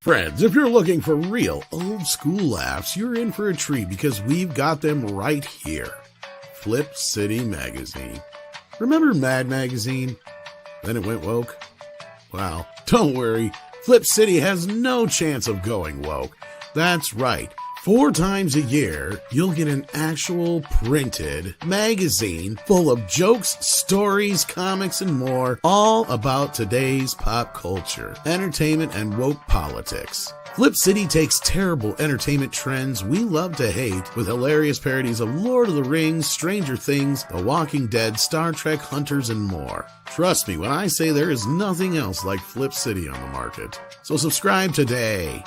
Friends, if you're looking for real old school laughs, you're in for a treat because we've got them right here. Flip City Magazine. Remember Mad Magazine? Then it went woke? Well, don't worry. Flip City has no chance of going woke. That's right. 4 times a year, you'll get an actual printed magazine full of jokes, stories, comics, and more, all about today's pop culture, entertainment, and woke politics. Flip City takes terrible entertainment trends we love to hate with hilarious parodies of Lord of the Rings, Stranger Things, The Walking Dead, Star Trek, Hunters, and more. Trust me when I say there is nothing else like Flip City on the market. So subscribe today.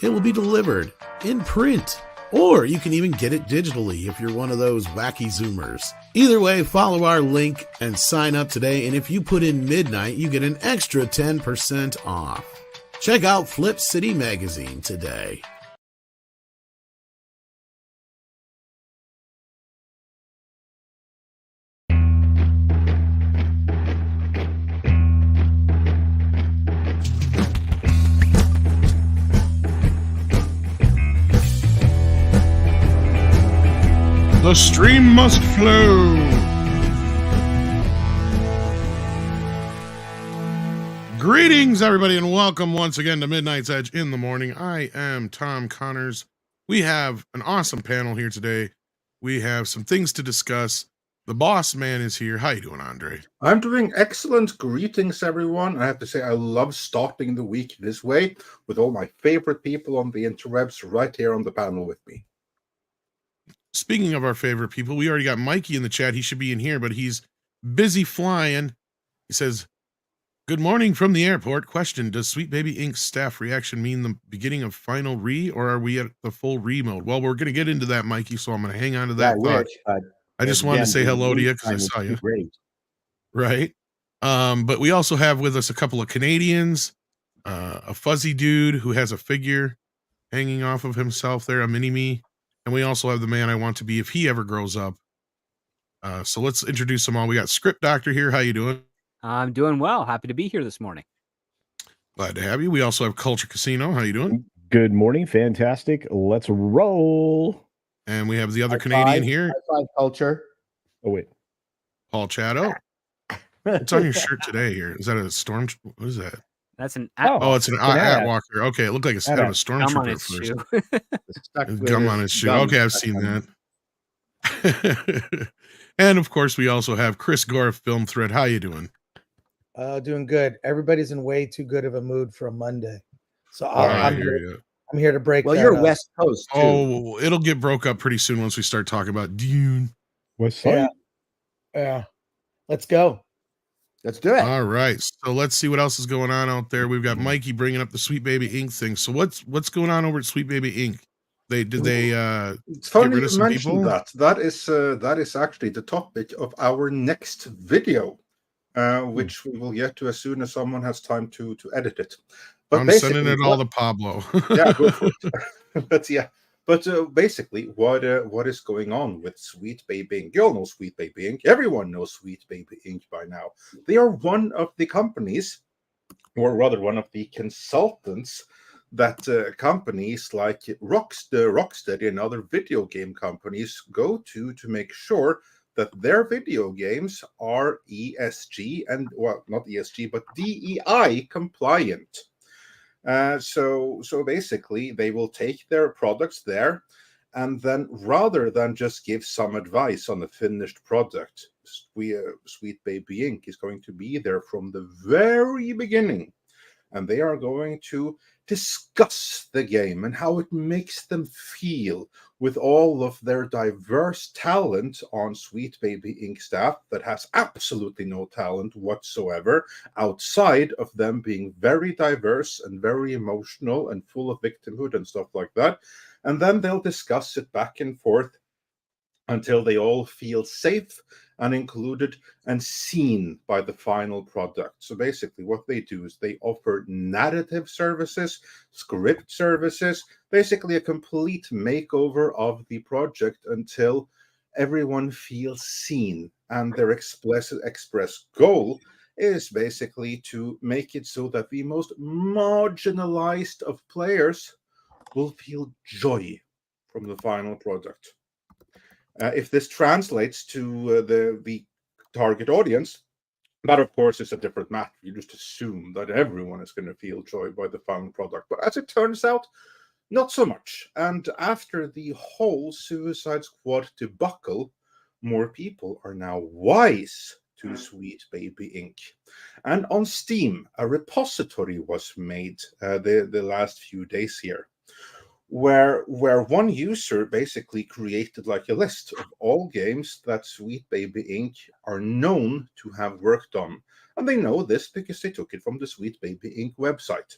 It will be delivered in print, or you can even get it digitally if you're one of those wacky Zoomers. Either way, follow our link and sign up today, and if you put in midnight, you get an extra 10% off. Check out Flip City Magazine today. The stream must flow. Greetings, everybody, and welcome once again to Midnight's Edge in the Morning. I am Tom Connors. We have an awesome panel here today. We have some things to discuss. The boss man is here. How you doing, Andre? I'm doing excellent. Greetings, everyone. I have to say, I love starting the week this way with all my favorite people on the interwebs right here on the panel with me. Speaking of our favorite people, we already got Mikey in the chat. He should be in here, but he's busy flying. He says, "Good morning from the airport. Question, does Sweet Baby Inc. staff reaction mean the beginning of final re, or are we at the full re mode?" Well, we're going to get into that, Mikey, so I'm going to hang on to that thought. I just wanted to say hello to you because I saw you. Great. Right. But we also have with us a couple of Canadians, a fuzzy dude who has a figure hanging off of himself there, a mini-me. And we also have the man I want to be if he ever grows up. So let's introduce them all. We got Script Doctor here. How you doing? I'm doing well. Happy to be here this morning. Glad to have you. We also have Culture Casino. How you doing? Good morning. Fantastic. Let's roll. And we have the other Canadian here. High five, Culture. Oh, wait. Paul Chato. What's on your shirt today here? Is that a storm? What is that? That's an it's an Atwalker. Okay, it looked like it's kind of a stormtrooper at first. Gum on his shoe. Okay, I've seen that. And of course, we also have Chris Gore of Film Thread. How you doing? Doing good. Everybody's in way too good of a mood for a Monday, so I'm here to break. Well, you're West Coast too. Oh, it'll get broke up pretty soon once we start talking about Dune. West Side. Yeah. Let's go. Let's do it. All right, so let's see what else is going on out there. We've got Mikey bringing up the Sweet Baby Inc. thing. So what's going on over at Sweet Baby Inc.? It's funny you mention that. That is actually the topic of our next video, which we will get to as soon as someone has time to edit it. But I'm sending it all to Pablo. Yeah, go for it. But basically, what is going on with Sweet Baby Inc.? You all know Sweet Baby Inc. Everyone knows Sweet Baby Inc. by now. They are one of the companies, or rather one of the consultants that companies like Rocksteady and other video game companies go to make sure that their video games are ESG and, well, not ESG, but DEI compliant. So basically, they will take their products there, and then rather than just give some advice on the finished product, Sweet Baby Inc. is going to be there from the very beginning, and they are going to discuss the game and how it makes them feel with all of their diverse talent on Sweet Baby Inc. staff that has absolutely no talent whatsoever outside of them being very diverse and very emotional and full of victimhood and stuff like that. And then they'll discuss it back and forth until they all feel safe and included and seen by the final product. So basically what they do is they offer narrative services, script services, basically a complete makeover of the project until everyone feels seen. And their express goal is basically to make it so that the most marginalized of players will feel joy from the final product. If this translates to the target audience, that of course is a different matter. You just assume that everyone is going to feel joy by the final product. But as it turns out, not so much. And after the whole Suicide Squad debacle, more people are now wise to Sweet Baby Inc. And on Steam, a repository was made the last few days here, where one user basically created like a list of all games that Sweet Baby Inc. are known to have worked on. And they know this because they took it from the Sweet Baby Inc. website.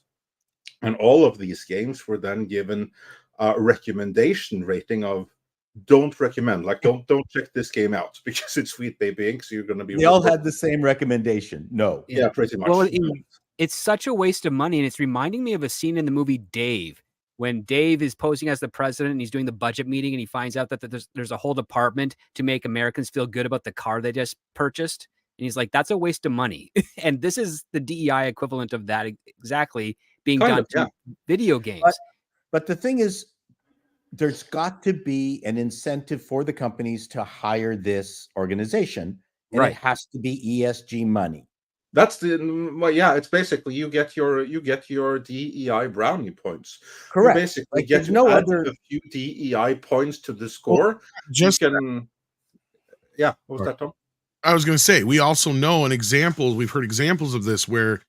And all of these games were then given a recommendation rating of don't recommend, like don't check this game out because it's Sweet Baby Inc. So you're going to be. They all had the same recommendation. No. Yeah, pretty much. Well, it's such a waste of money, and it's reminding me of a scene in the movie Dave, when Dave is posing as the president and he's doing the budget meeting, and he finds out that there's a whole department to make Americans feel good about the car they just purchased. And he's like, that's a waste of money. And this is the DEI equivalent of that exactly being done to video games. But the thing is, there's got to be an incentive for the companies to hire this organization, and it has to be ESG money. That's it's basically you get your DEI brownie points. Correct. You basically like, get no add other a few DEI points to the score. Just what was that, Tom? I was going to say, we also know we've heard examples of this where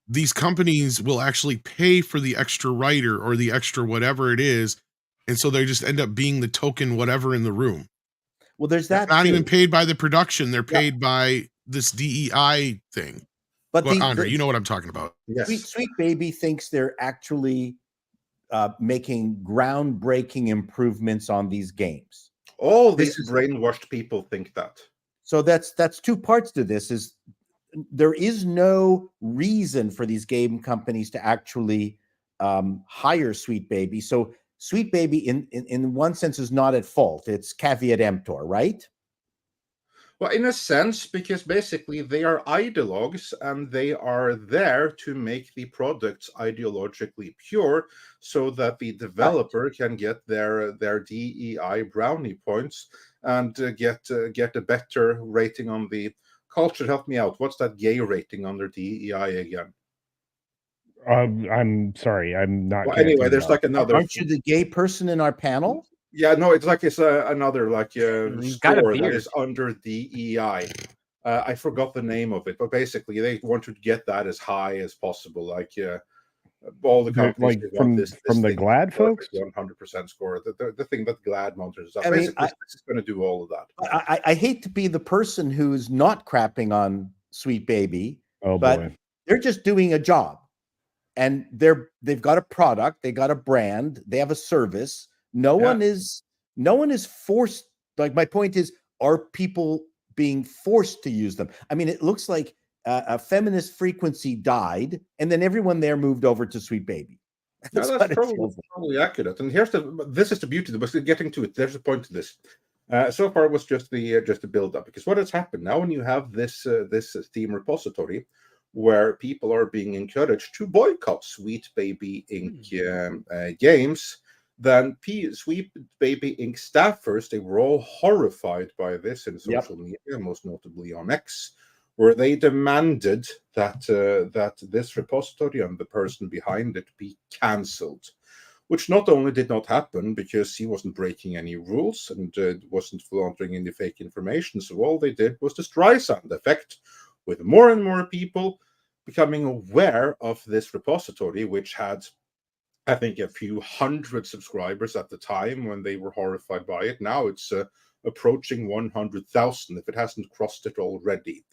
these companies will actually pay for the extra writer or the extra whatever it is. And so they just end up being the token whatever in the room. Well, there's that. They're not even paid by the production. They're paid by this DEI thing. But Andre, you know what I'm talking about. Yes. Sweet Baby thinks they're actually making groundbreaking improvements on these games. All these brainwashed people think that. So that's two parts to this. Is there is no reason for these game companies to actually hire Sweet Baby. So Sweet Baby, in one sense, is not at fault. It's caveat emptor, right? Well, in a sense, because basically they are ideologues and they are there to make the products ideologically pure so that the developer can get their DEI brownie points and get a better rating on the culture. Help me out. What's that gay rating under DEI again? I'm sorry, I'm not. Well, anyway, there's like another. Aren't you the gay person in our panel? Yeah, no, it's another score that is under DEI. I forgot the name of it, but basically they want to get that as high as possible. Like all the companies like from the GLAD folks, 100% score. The thing that GLAD monitors. Basically, this is going to do all of that. I hate to be the person who's not crapping on Sweet Baby, but they're just doing a job. And they've got a product, they got a brand, they have a service. No one is forced. Like, my point is, are people being forced to use them? I mean, it looks like a feminist frequency died, and then everyone there moved over to Sweet Baby. That's probably accurate. And this is the beauty of it. Getting to it, there's a point to this. So far, it was just the build up, because what has happened now, when you have this Steam repository, where people are being encouraged to boycott Sweet Baby Inc. Games, then Sweet Baby Inc. staffers, they were all horrified by this in social media, most notably on X, where they demanded that this repository and the person behind it be cancelled, which not only did not happen because he wasn't breaking any rules and wasn't laundering any fake information, so all they did was the Streisand effect, with more and more people becoming aware of this repository, which had, I think, a few hundred subscribers at the time when they were horrified by it. Now it's approaching 100,000, if it hasn't crossed it already.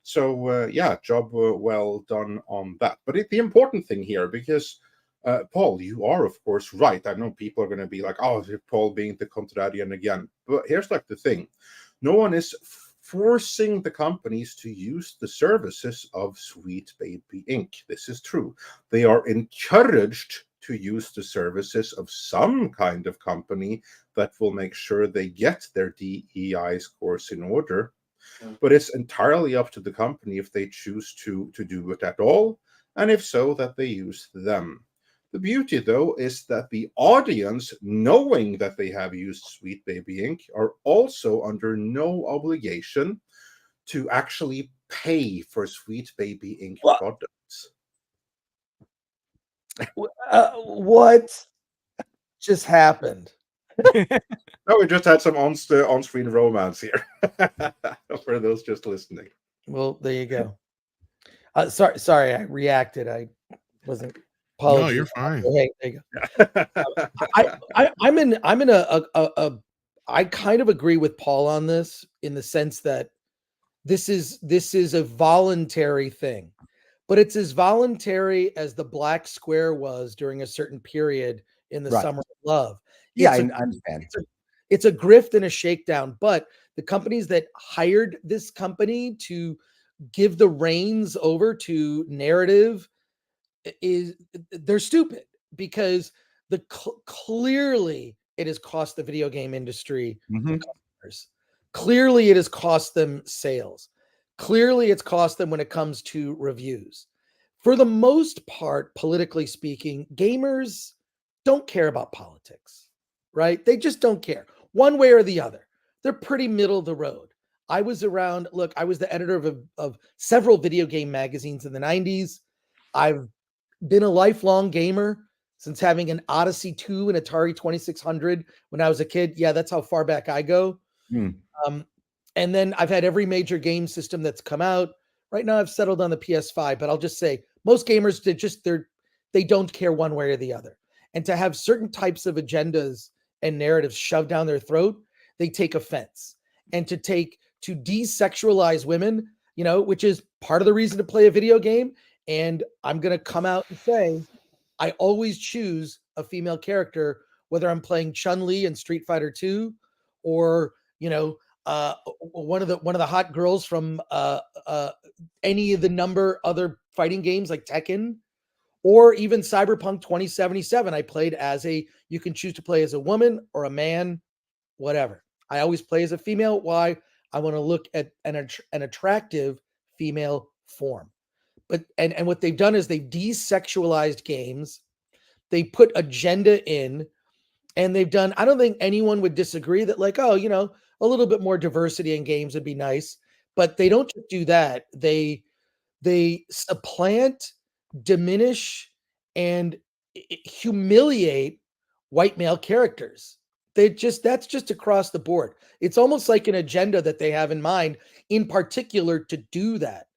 So, job well done on that. But the important thing here, because, Paul, you are, of course, right. I know people are going to be like, oh, Paul being the contrarian again. But here's like the thing. No one is forcing the companies to use the services of Sweet Baby Inc. This is true. They are encouraged to use the services of some kind of company that will make sure they get their DEI scores in order. But it's entirely up to the company if they choose to do it at all, and if so, that they use them. The beauty, though, is that the audience, knowing that they have used Sweet Baby Ink, are also under no obligation to actually pay for Sweet Baby Ink products. What just happened? No, we just had some on-screen romance here for those just listening. Well, there you go. Sorry, I reacted. I wasn't. No, you're fine. Hey, there you go. I'm in a I kind of agree with Paul on this, in the sense that this is a voluntary thing, but it's as voluntary as the black square was during a certain period in the Summer of Love. Yeah, I understand. It's a grift and a shakedown, but the companies that hired this company to give the reins over to narrative they're stupid, because clearly it has cost the video game industry customers. Clearly it has cost them sales. Clearly it's cost them when it comes to reviews. For the most part, politically speaking, gamers don't care about politics, right? They just don't care one way or the other. They're pretty middle of the road. I was around, look, I was the editor of several video game magazines in the 90s. I've been a lifelong gamer since having an Odyssey 2 and Atari 2600 when I was a kid. Yeah, that's how far back I go. And then I've had every major game system that's come out. Right now I've settled on the PS5, but I'll just say most gamers, they don't care one way or the other. And to have certain types of agendas and narratives shoved down their throat, they take offense. And to desexualize women, which is part of the reason to play a video game. And I'm going to come out and say, I always choose a female character, whether I'm playing Chun-Li in Street Fighter 2 or, one of the hot girls from any of the number other fighting games like Tekken, or even Cyberpunk 2077. I played you can choose to play as a woman or a man, whatever. I always play as a female. Why? I want to look at an attractive female form. But and what they've done is they've desexualized games. They put agenda in, and they've done, I don't think anyone would disagree that, like, a little bit more diversity in games would be nice. But they don't just do that. They supplant, diminish, and humiliate white male characters. That's just across the board. It's almost like an agenda that they have in mind, in particular, to do that.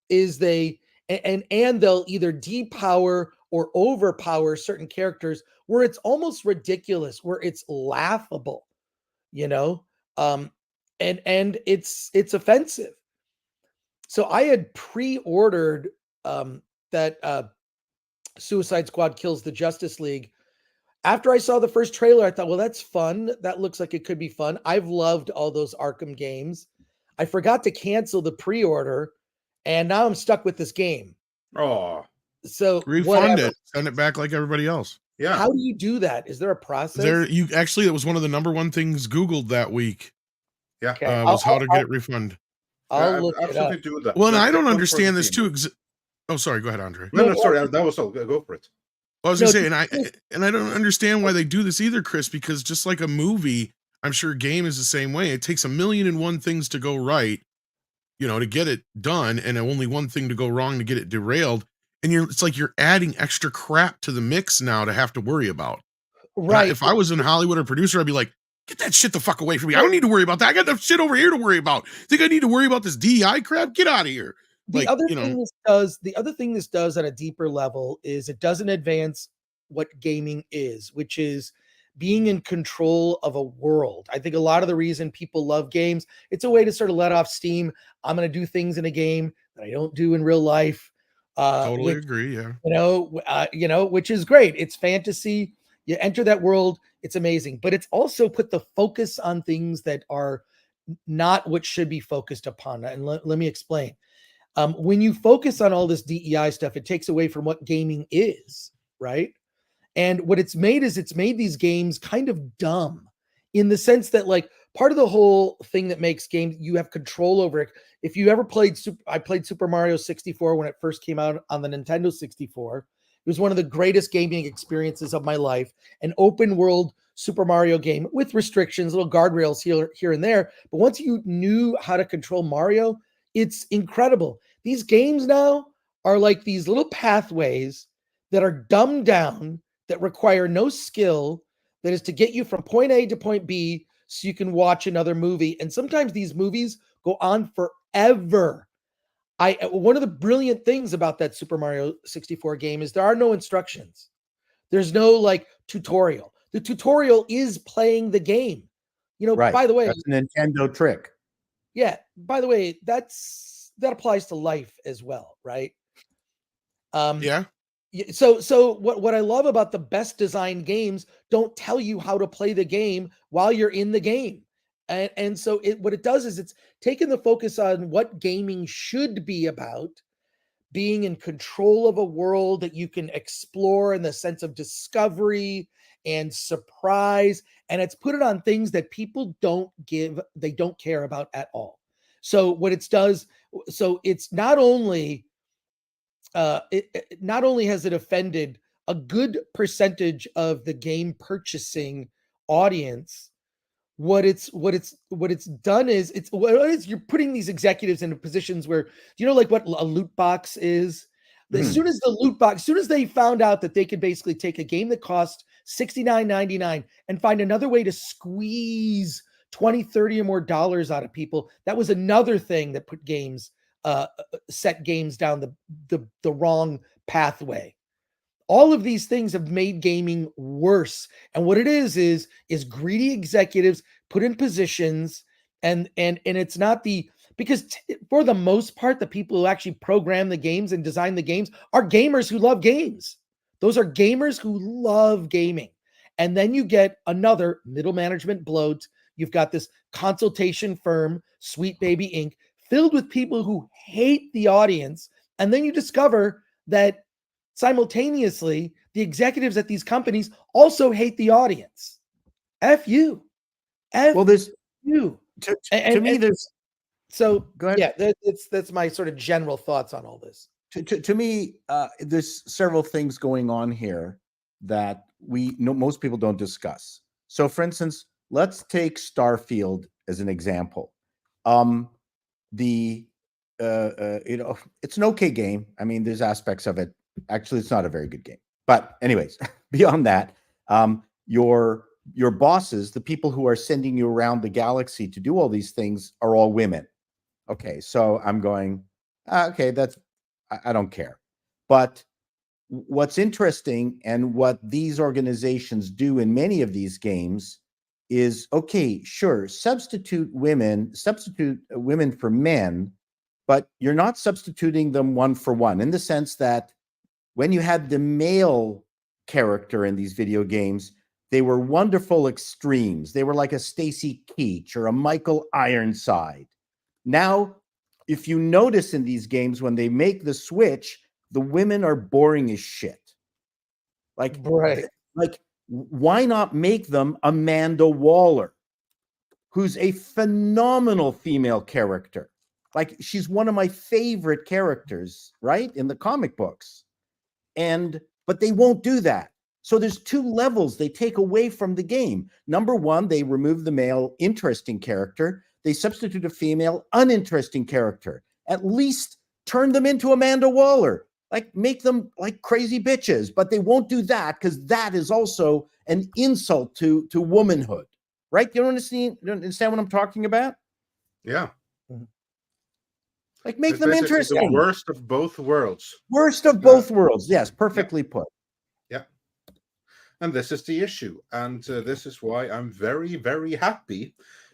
And they'll either depower or overpower certain characters where it's almost ridiculous, where it's laughable, and it's offensive. So I had pre-ordered that Suicide Squad Kills the Justice League. After I saw the first trailer, I thought, well, that's fun. That looks like it could be fun. I've loved all those Arkham games. I forgot to cancel the pre-order, and now I'm stuck with this game. Oh, so refund it, send it back like everybody else. Yeah. How do you do that? Is there a process? It was one of the number one things Googled that week. Yeah. Okay. Was how to get refund. I'll look it up. Do that. Well, and I don't understand this too. Oh, sorry. Go ahead, Andre. No, sorry. That was all. Go for it. I was gonna say, and I don't understand why they do this either, Chris, because just like a movie, I'm sure a game is the same way. It takes 1,000,001 things to go right, to get it done, and only one thing to go wrong to get it derailed. And it's like you're adding extra crap to the mix now to have to worry about. Right. If I was in Hollywood or producer, I'd be like, get that shit the fuck away from me. I don't need to worry about that. I got enough shit over here to worry about. Think I need to worry about this DEI crap? Get out of here. The other thing this does at a deeper level is it doesn't advance what gaming is, which is being in control of a world. I think a lot of the reason people love games, it's a way to sort of let off steam. I'm going to do things in a game that I don't do in real life. Totally agree. Yeah. Which is great. It's fantasy. You enter that world. It's amazing, but it's also put the focus on things that are not what should be focused upon. And let me explain. When you focus on all this DEI stuff, it takes away from what gaming is, right? And what it's made is it's made these games kind of dumb, in the sense that, like, part of the whole thing that makes games, you have control over it. If you ever played, I played Super Mario 64 when it first came out on the Nintendo 64. It was one of the greatest gaming experiences of my life. An open world Super Mario game with restrictions, little guardrails here and there. But once you knew how to control Mario, it's incredible. These games now are like these little pathways that are dumbed down, that require no skill, that is to get you from point A to point B so you can watch another movie. And sometimes these movies go on forever. One of the brilliant things about that Super Mario 64 game is there are no instructions. There's no like tutorial. The tutorial is playing the game. You know, Right. by the way, That's a Nintendo trick. yeah, by the way, that applies to life as well, right? Yeah. So what I love about the best designed games don't tell you how to play the game while you're in the game. And so what it does is it's taken the focus on what gaming should be about, being in control of a world that you can explore in the sense of discovery and surprise. And it's put it on things that people don't care about at all. So what it does, so it's not only not only has it offended a good percentage of the game purchasing audience, what it's done is you're putting these executives into positions where, you know, like what a loot box is. As soon as they found out that they could basically take a game that cost $69.99 and find another way to squeeze 20, 30 or more dollars out of people, that was another thing that put games, set games down the wrong pathway. All of these things have made gaming worse. And what it is greedy executives put in positions, and it's not because for the most part, the people who actually program the games and design the games are gamers who love games. Those are gamers who love gaming. And then you get another middle management bloat. You've got this consultation firm, Sweet Baby Inc., filled with people who hate the audience. And then you discover that simultaneously, the executives at these companies also hate the audience. F you. Well, there's you. To me, there's. So go ahead. Yeah, that's my sort of general thoughts on all this. To me, there's several things going on here that most people don't discuss. So, for instance, let's take Starfield as an example. It's an okay game. I mean, there's aspects of it. Actually, it's not a very good game. But anyways, beyond that, your bosses, the people who are sending you around the galaxy to do all these things, are all women. Okay, so I'm going, okay, I don't care. But what's interesting, and what these organizations do in many of these games, is, okay, sure, substitute women for men, but you're not substituting them one for one, in the sense that when you had the male character in these video games, they were wonderful extremes. They were like a Stacy Keach or a Michael Ironside. Now, if you notice in these games, when they make the switch, the women are boring as shit. Like, right. Like, why not make them Amanda Waller, who's a phenomenal female character? Like, she's one of my favorite characters, right, in the comic books. But they won't do that. So there's two levels they take away from the game. Number one, they remove the male interesting character. They substitute a female uninteresting character. At least turn them into Amanda Waller. Like, make them like crazy bitches. But they won't do that, because that is also an insult to womanhood. Right? You understand what I'm talking about? Yeah. Like, make them interesting. The worst of both worlds. Worst of both worlds. Yes, perfectly put. Yeah. And this is the issue. And this is why I'm very, very happy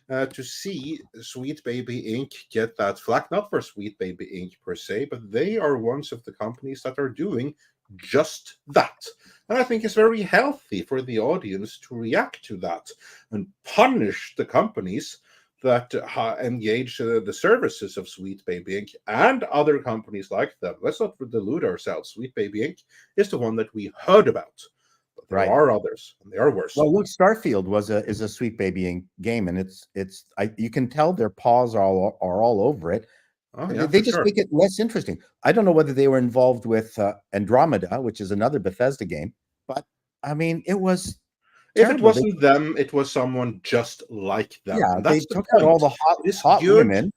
to see Sweet Baby Inc. get that flack. Not for Sweet Baby Inc. per se, but they are one of the companies that are doing just that. And I think it's very healthy for the audience to react to that and punish the companies that engage the services of Sweet Baby Inc. and other companies like them. Let's not delude ourselves. Sweet Baby Inc. is the one that we heard about. But there are others, and they are worse. Well, look, Starfield is a Sweet Baby Inc. game, and you can tell their paws are all over it. Oh, yeah, they just make it less interesting. I don't know whether they were involved with Andromeda, which is another Bethesda game, but I mean, it was. If it wasn't them, it was someone just like them. Yeah, and that's they took out all the hot women,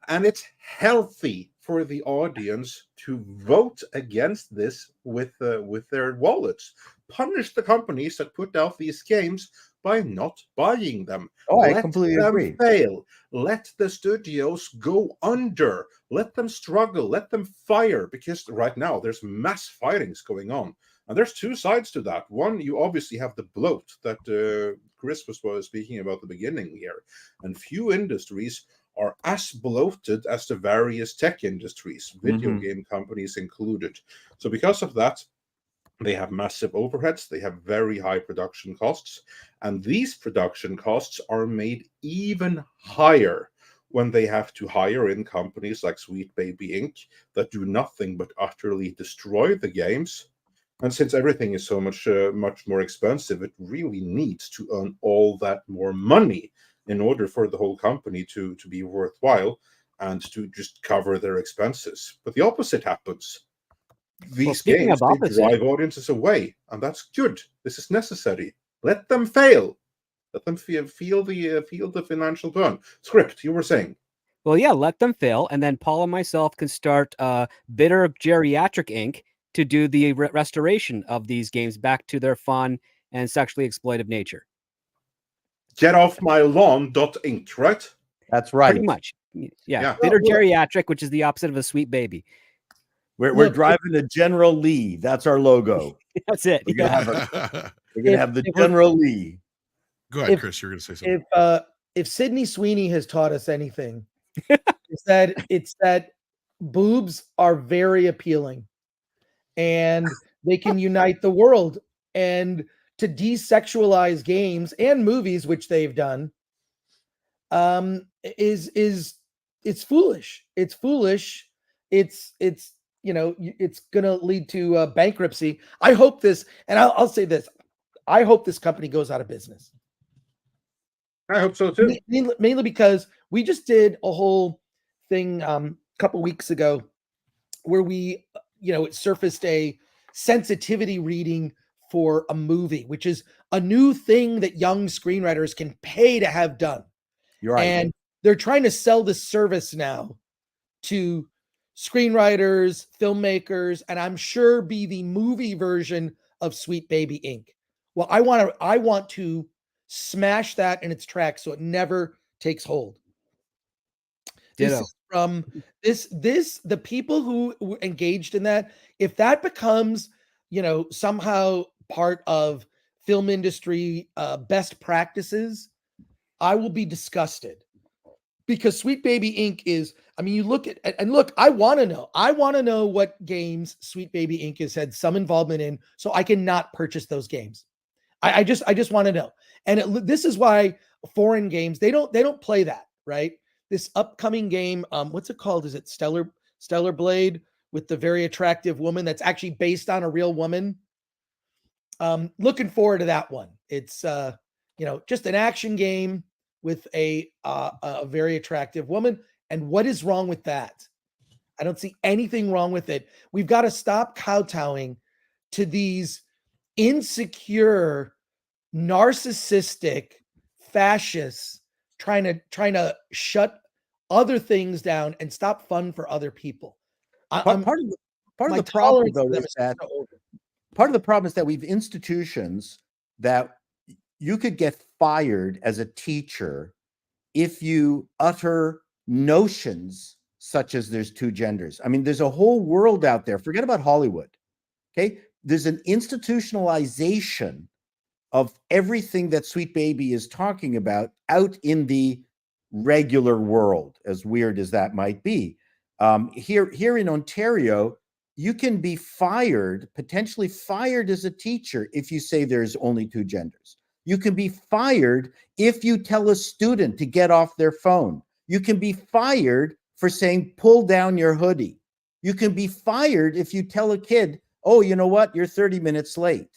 and it's healthy for the audience to vote against this with their wallets. Punish the companies that put out these games by not buying them. Oh, I completely agree. Fail. Let the studios go under. Let them struggle. Let them fire. Because right now there's mass firings going on. And there's two sides to that. One, you obviously have the bloat that Chris was speaking about at the beginning here. And few industries are as bloated as the various tech industries, video game companies included. So because of that, they have massive overheads, they have very high production costs, and these production costs are made even higher when they have to hire in companies like Sweet Baby Inc. that do nothing but utterly destroy the games. And since everything is so much more expensive, it really needs to earn all that more money in order for the whole company to be worthwhile and to just cover their expenses. But the opposite happens. These games they drive audiences away, and that's good. This is necessary. Let them fail. Let them feel the financial burn. Script, you were saying. Well, yeah, let them fail, and then Paul and myself can start Bitter Geriatric Inc. to do the restoration of these games back to their fun and sexually exploitive nature. Get off my lawn. Inc. Right? That's right. Pretty much. Yeah. Bitter Geriatric, which is the opposite of a sweet baby. We're driving a General Lee. That's our logo. That's it. We're gonna have the General Lee. Go ahead, Chris. You're gonna say something. If Sydney Sweeney has taught us anything, it's that boobs are very appealing, and they can unite the world. And to desexualize games and movies, which they've done, it's foolish. It's foolish. It's it's going to lead to bankruptcy. I hope this, and I'll say this, I hope this company goes out of business. I hope so too. Mainly because we just did a whole thing a couple weeks ago where we, it surfaced a sensitivity reading for a movie, which is a new thing that young screenwriters can pay to have done. You're right. And they're trying to sell this service now to screenwriters, filmmakers, and I'm sure be the movie version of Sweet Baby Inc. Well, I want to smash that in its tracks so it never takes hold. This is from the people who engaged in that. If that becomes, somehow part of film industry best practices, I will be disgusted. Because Sweet Baby Inc. is, you look at, and look, I want to know what games Sweet Baby Inc. has had some involvement in, so I cannot purchase those games. I just want to know. And this is why foreign games, they don't play that, right? This upcoming game, what's it called? Is it Stellar Blade with the very attractive woman that's actually based on a real woman? Looking forward to that one. It's just an action game with a very attractive woman. And what is wrong with that? I don't see anything wrong with it. We've got to stop kowtowing to these insecure, narcissistic fascists trying to shut other things down and stop fun for other people. Part of the problem, though, is that part of the problem is that we've institutions that you could get fired as a teacher if you utter notions such as there's two genders. There's a whole world out there. Forget about Hollywood. Okay. There's an institutionalization of everything that Sweet Baby is talking about out in the regular world, as weird as that might be. Here in Ontario, you can be potentially fired as a teacher if you say there's only two genders. You can be fired if you tell a student to get off their phone. You can be fired for saying, pull down your hoodie. You can be fired if you tell a kid, oh, you know what? You're 30 minutes late.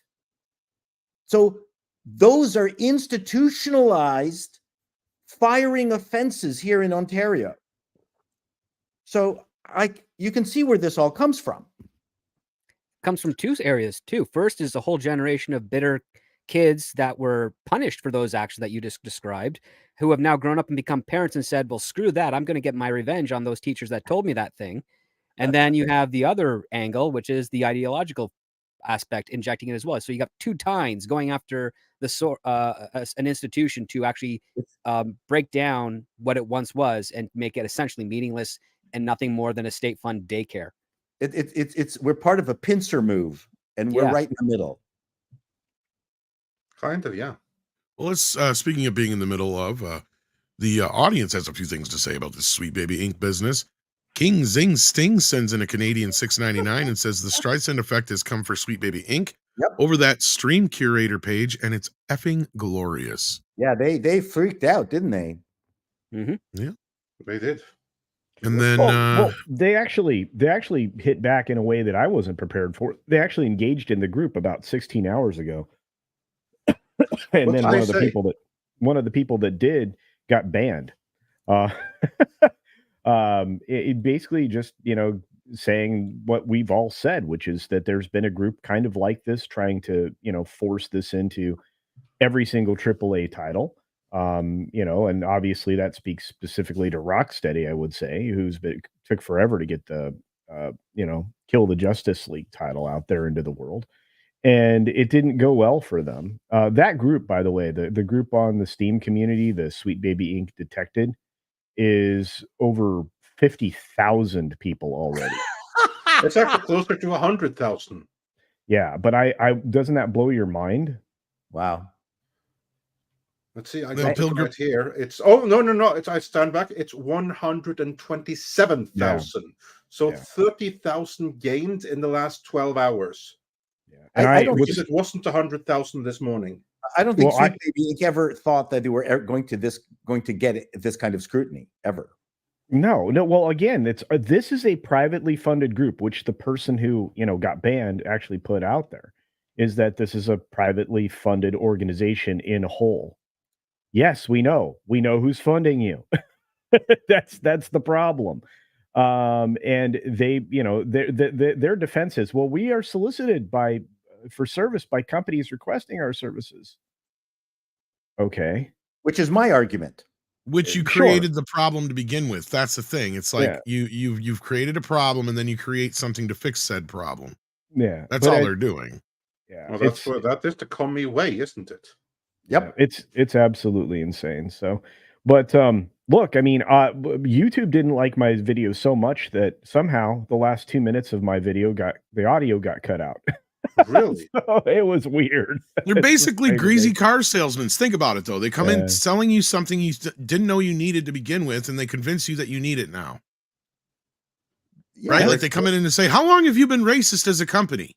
So those are institutionalized firing offenses here in Ontario. So you can see where this all comes from. Comes from two areas too. First is a whole generation of bitter kids that were punished for those actions that you just described, who have now grown up and become parents and said, well, screw that. I'm going to get my revenge on those teachers that told me that thing. And then you have the other angle, which is the ideological aspect injecting it as well. So you got two tines going after an institution to actually break down what it once was and make it essentially meaningless and nothing more than a state fund daycare. We're part of a pincer move, and we're right in the middle. Kind of, yeah. Well, let's speaking of being in the middle of, the audience has a few things to say about this Sweet Baby Inc. business. King Zing Sting sends in a Canadian $6.99 and says the Streisand effect has come for Sweet Baby Inc. Over that stream curator page, and it's effing glorious. Yeah, they freaked out, didn't they? Mm-hmm. Yeah, they did. And then well, they actually hit back in a way that I wasn't prepared for. They actually engaged in the group about 16 hours ago. And then one of the people that did got banned. It basically just, saying what we've all said, which is that there's been a group kind of like this trying to, force this into every single AAA title. And obviously that speaks specifically to Rocksteady, I would say, took forever to get the, Kill the Justice League title out there into the world. And it didn't go well for them. That group, by the way, the group on the Steam community, the Sweet Baby Inc. Detected, is over 50,000 people already. It's actually closer to 100,000. Yeah, but I doesn't that blow your mind? Wow. Let's see, I got it right here. It's no. I stand back. It's 127,000. Yeah. So 30,000 gained in the last 12 hours. Yeah, and I don't think it wasn't 100,000 this morning. I don't think Sweet Baby Inc. ever thought that they were going to get this kind of scrutiny ever. No. Well, again, this is a privately funded group, which the person who got banned actually put out there, is that this is a privately funded organization in whole. Yes, we know who's funding you. That's the problem. And they, their defense is, well, we are solicited for service by companies requesting our services. Okay. Which is my argument. Which you created the problem to begin with. That's the thing. It's like you've created a problem and then you create something to fix said problem. Yeah. That's all they're doing. Yeah. Well, that is the commie way, isn't it? Yep. Yeah, it's absolutely insane. So, but look, I mean, YouTube didn't like my video so much that somehow the last 2 minutes of my video the audio got cut out. Really? So it was weird. They're basically greasy car salesmen. Think about it, though. They come in selling you something you didn't know you needed to begin with, and they convince you that you need it now. Yeah, right? Like they come in and say, "How long have you been racist as a company?"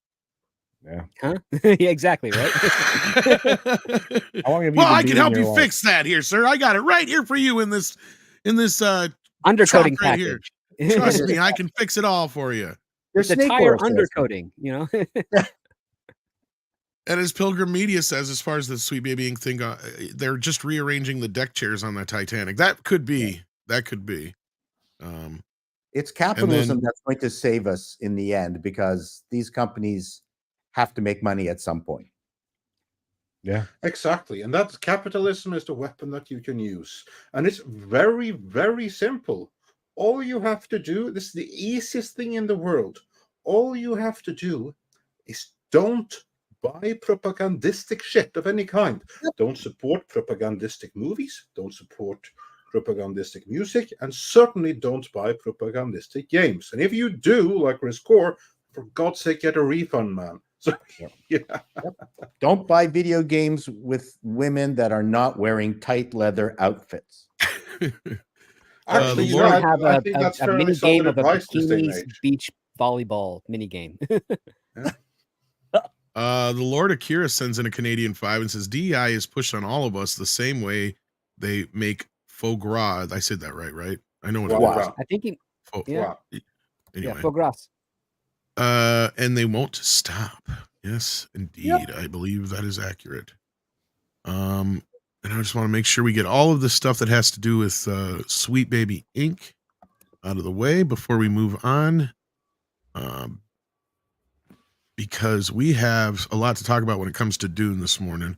Yeah. Huh? Yeah, exactly, right? How long have you I can help you fix that here, sir. I got it right here for you in this undercoating right package. Here. Trust me, I can fix it all for you. There's a tire undercoating, And as Pilgrim Media says, as far as the Sweet Baby Inc. thing, they're just rearranging the deck chairs on the Titanic. That could be. Yeah. That could be. It's capitalism that's going to save us in the end, because these companies have to make money at some point. Yeah, exactly. And that capitalism is the weapon that you can use. And it's very, very simple. All you have to do, this is the easiest thing in the world. All you have to do is don't buy propagandistic shit of any kind. Don't support propagandistic movies. Don't support propagandistic music. And certainly don't buy propagandistic games. And if you do, like Riscore, for God's sake, get a refund, man. So, Don't buy video games with women that are not wearing tight leather outfits. Actually, you don't have a mini game of a bikinis beach volleyball mini game. The Lord Akira sends in a Canadian 5 and says DEI is pushed on all of us the same way they make faux gras. I said that right? I know what it is. I think anyway. faux gras. And they won't stop. Yes, indeed. Yep. I believe that is accurate. And I just want to make sure we get all of the stuff that has to do with Sweet Baby Inc. out of the way before we move on. Because we have a lot to talk about when it comes to Dune this morning.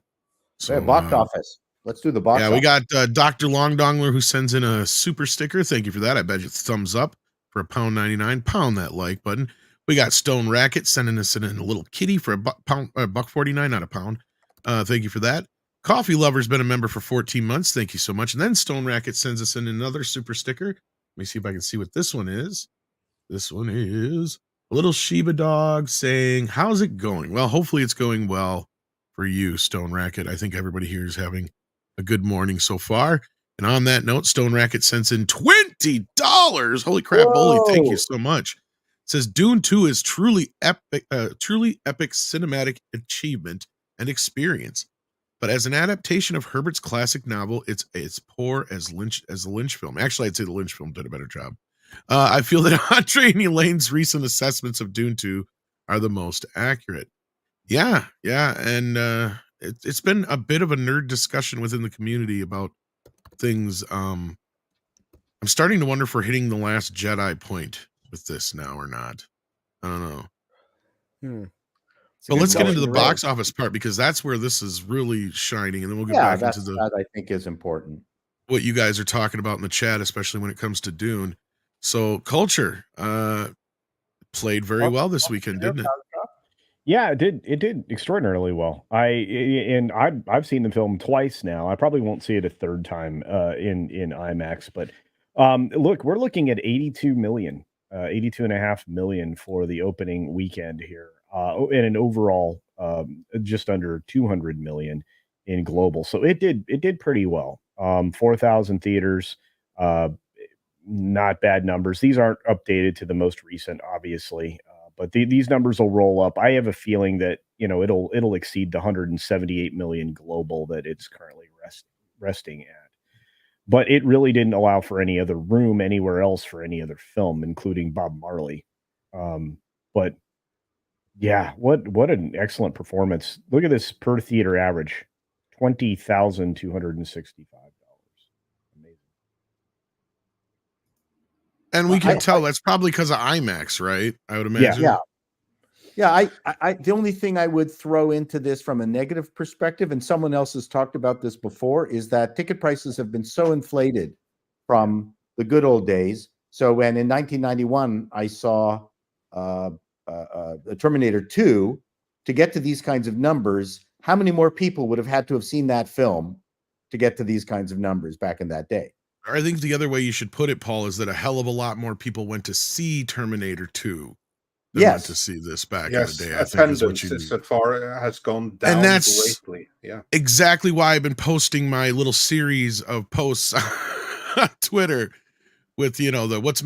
So, box office. Let's do the box office. Yeah, we got Dr. Longdongler who sends in a super sticker. Thank you for that. I bet you thumbs up for £1.99. Pound that like button. We got Stone Racket sending us in a little kitty for $1.49, not a pound. Thank you for that. Coffee Lover's been a member for 14 months. Thank you so much. And then Stone Racket sends us in another super sticker. Let me see if I can see what this one is. This one is a little Shiba dog saying, how's it going? Well, hopefully it's going well for you, Stone Racket. I think everybody here is having a good morning so far. And on that note, Stone Racket sends in $20. Holy crap, Bully. Thank you so much. It says Dune 2 is truly epic cinematic achievement and experience. But as an adaptation of Herbert's classic novel, it's poor as the Lynch film. Actually, I'd say the Lynch film did a better job. I feel that Andre and Elaine's recent assessments of Dune 2 are the most accurate. Yeah. And it's been a bit of a nerd discussion within the community about things. I'm starting to wonder if we're hitting the Last Jedi point with this now or not. I don't know. But let's get into the box office part, because that's where this is really shining. And then we'll get back into that I think is important. What you guys are talking about in the chat, especially when it comes to Dune. So Culture played very well this weekend, didn't it? Yeah, it did. It did extraordinarily well. I've seen the film twice now. I probably won't see it a third time in IMAX. But look, we're looking at 82.5 million for the opening weekend here, and an overall just under 200 million in global. So it did pretty well. 4,000 theaters. Not bad numbers. These aren't updated to the most recent, obviously. But these numbers will roll up. I have a feeling that it'll exceed the 178 million global that it's currently resting at. But it really didn't allow for any other room anywhere else for any other film, including Bob Marley. But yeah, what an excellent performance! Look at this per theater average, $20,265. Amazing. And we can tell that's probably because of IMAX, right? I would imagine. Yeah. I the only thing I would throw into this from a negative perspective, and someone else has talked about this before, is that ticket prices have been so inflated from the good old days. So when in 1991 I saw Terminator 2, to get to these kinds of numbers, how many more people would have had to have seen that film to get to these kinds of numbers back in that day? I think the other way you should put it, Paul, is that a hell of a lot more people went to see Terminator 2 than went to see this back in the day. I think is what you so far has gone down, and that's greatly. Yeah, exactly why I've been posting my little series of posts on Twitter with what's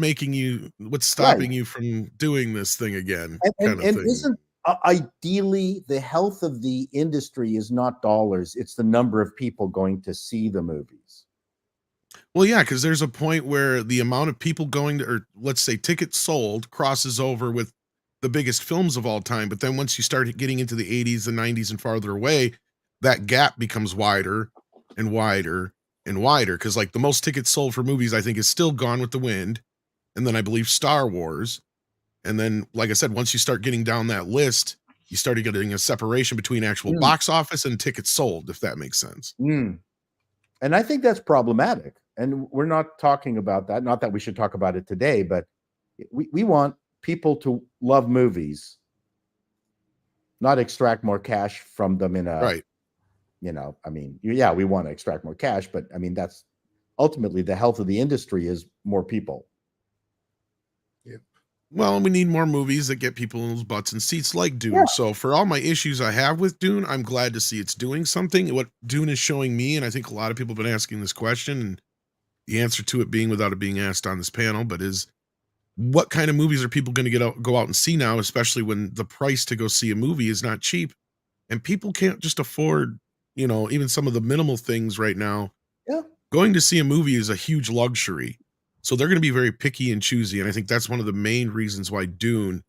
stopping you from doing this thing again, and isn't ideally the health of the industry is not dollars, it's the number of people going to see the movies. Well, yeah, because there's a point where the amount of people going to, or let's say tickets sold, crosses over with the biggest films of all time. But then once you start getting into the 80s, the 90s, and farther away, that gap becomes wider and wider and wider. Because like the most tickets sold for movies, I think, is still Gone with the Wind, and then I believe Star Wars. And then, like I said, once you start getting down that list, you start getting a separation between actual box office and tickets sold, if that makes sense. And I think that's problematic. And we're not talking about that. Not that we should talk about it today, but we want people to love movies, not extract more cash from them in a, right. We want to extract more cash, but I mean, that's ultimately the health of the industry is more people. Yeah. Well, we need more movies that get people in those butts and seats like Dune. Yeah. So for all my issues I have with Dune, I'm glad to see it's doing something. What Dune is showing me, and I think a lot of people have been asking this question, and the answer to it being, without it being asked on this panel, but is what kind of movies are people going to go out and see now, especially when the price to go see a movie is not cheap, and people can't just afford, even some of the minimal things right now. Yeah. Going to see a movie is a huge luxury. So they're going to be very picky and choosy. And I think that's one of the main reasons why Dune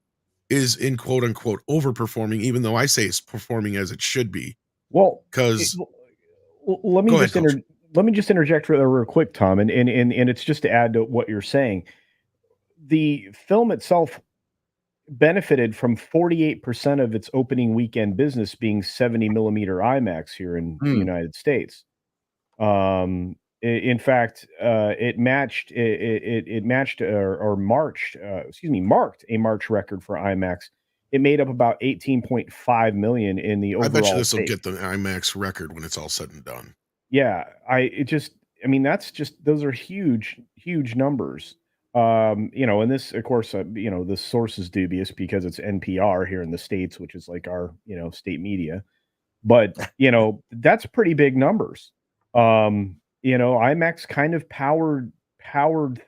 is in quote unquote overperforming, even though I say it's performing as it should be. Well, because let me just interject real quick, Tom, and it's just to add to what you're saying. The film itself benefited from 48% of its opening weekend business being 70 millimeter IMAX here in the United States. In fact, it marked a March record for IMAX. It made up about 18.5 million in the overall. I bet you this will get the IMAX record when it's all said and done. Yeah, those are huge numbers. And this, of course, the source is dubious because it's NPR here in the States, which is like our, state media. But, that's pretty big numbers. IMAX kind of powered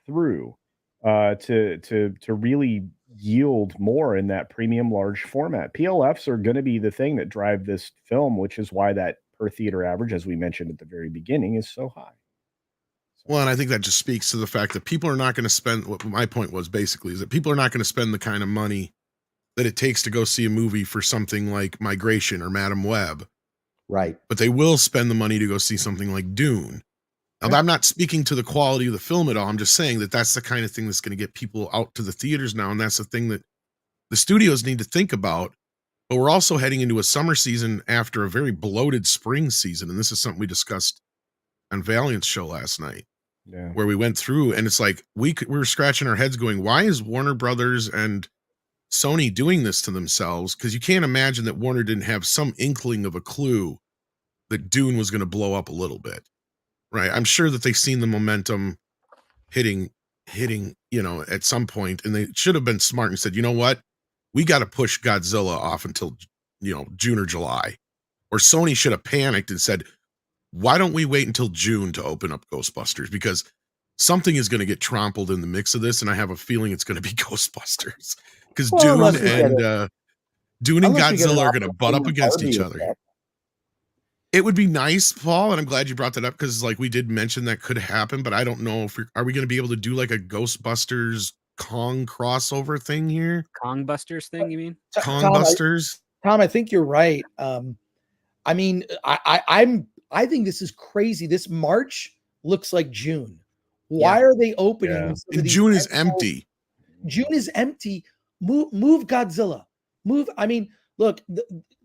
through to really yield more in that premium large format. PLFs are going to be the thing that drive this film, which is why that per theater average, as we mentioned at the very beginning, is so high. Well, and I think that just speaks to the fact that people are not going to spend, what my point was basically, is that people are not going to spend the kind of money that it takes to go see a movie for something like Migration or Madam Web. Right. But they will spend the money to go see something like Dune. Now, I'm not speaking to the quality of the film at all. I'm just saying that that's the kind of thing that's going to get people out to the theaters now. And that's the thing that the studios need to think about. But we're also heading into a summer season after a very bloated spring season. And this is something we discussed on Valiant's show last night. Yeah. Where we went through, and it's like we were scratching our heads going, why is Warner Brothers and Sony doing this to themselves? Because you can't imagine that Warner didn't have some inkling of a clue that Dune was going to blow up a little bit, right? I'm sure that they've seen the momentum hitting, at some point, and they should have been smart and said, you know what, we got to push Godzilla off until June or July. Or Sony should have panicked and said, why don't we wait until June to open up Ghostbusters? Because something is going to get trampled in the mix of this, and I have a feeling it's going to be Ghostbusters. Because Dune and Godzilla are going to butt up against each other. It would be nice, Paul, and I'm glad you brought that up because, we did mention that could happen, but I don't know if are we going to be able to do like a Ghostbusters Kong crossover thing here? Kong Busters thing, you mean? Kong Busters? Tom, I think you're right. I think this is crazy. This March looks like June. Why are they opening? Yeah. And June is empty. June is empty. Move Godzilla. Look,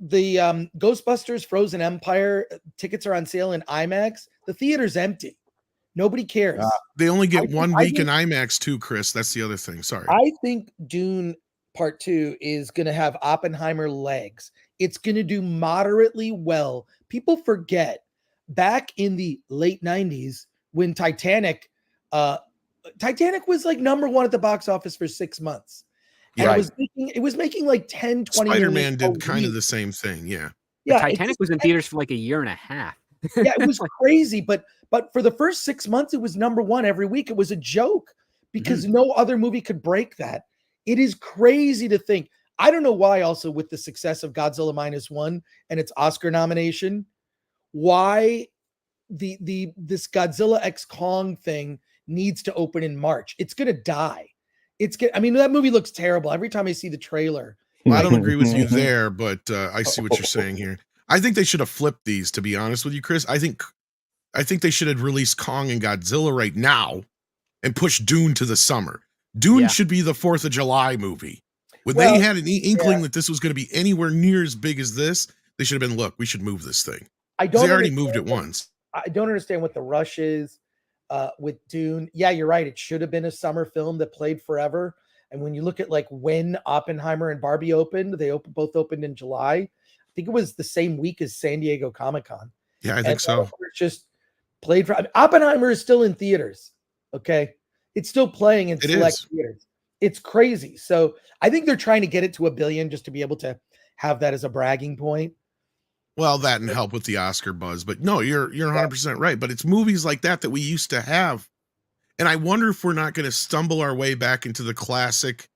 the Ghostbusters Frozen Empire tickets are on sale in IMAX. The theater's empty. Nobody cares. They only get 1 week in IMAX too, Chris. That's the other thing. Sorry. I think Dune Part 2 is going to have Oppenheimer legs. It's going to do moderately well. People forget back in the late 90s when Titanic was like number one at the box office for 6 months. And it was making like 10, 20 Spider-Man did kind of the same thing. Yeah. Yeah. Titanic was in theaters for like a year and a half. Yeah, it was crazy. But for the first 6 months, it was number one every week. It was a joke because no other movie could break that. It is crazy to think. I don't know why also with the success of Godzilla -1 and its Oscar nomination, why this Godzilla X Kong thing needs to open in March. It's going to die. That movie looks terrible. Every time I see the trailer. Well, I don't agree with you there, but I see what you're saying here. I think they should have flipped these, to be honest with you, Chris. I think they should have released Kong and Godzilla right now and pushed Dune to the summer. Dune should be the 4th of July movie. When they had an inkling that this was going to be anywhere near as big as this, they should have been, look, we should move this thing. They already moved it once. I don't understand what the rush is with Dune. Yeah, you're right. It should have been a summer film that played forever. And when you look at like when Oppenheimer and Barbie opened, they both opened in July. I think it was the same week as San Diego Comic-Con. Yeah, I think so. It just played for Oppenheimer is still in theaters. Okay. It's still playing in select theaters. It's crazy. So I think they're trying to get it to 1 billion just to be able to have that as a bragging point. Well, that and help with the Oscar buzz. But no, you're 100% right. But it's movies like that we used to have. And I wonder if we're not going to stumble our way back into the classic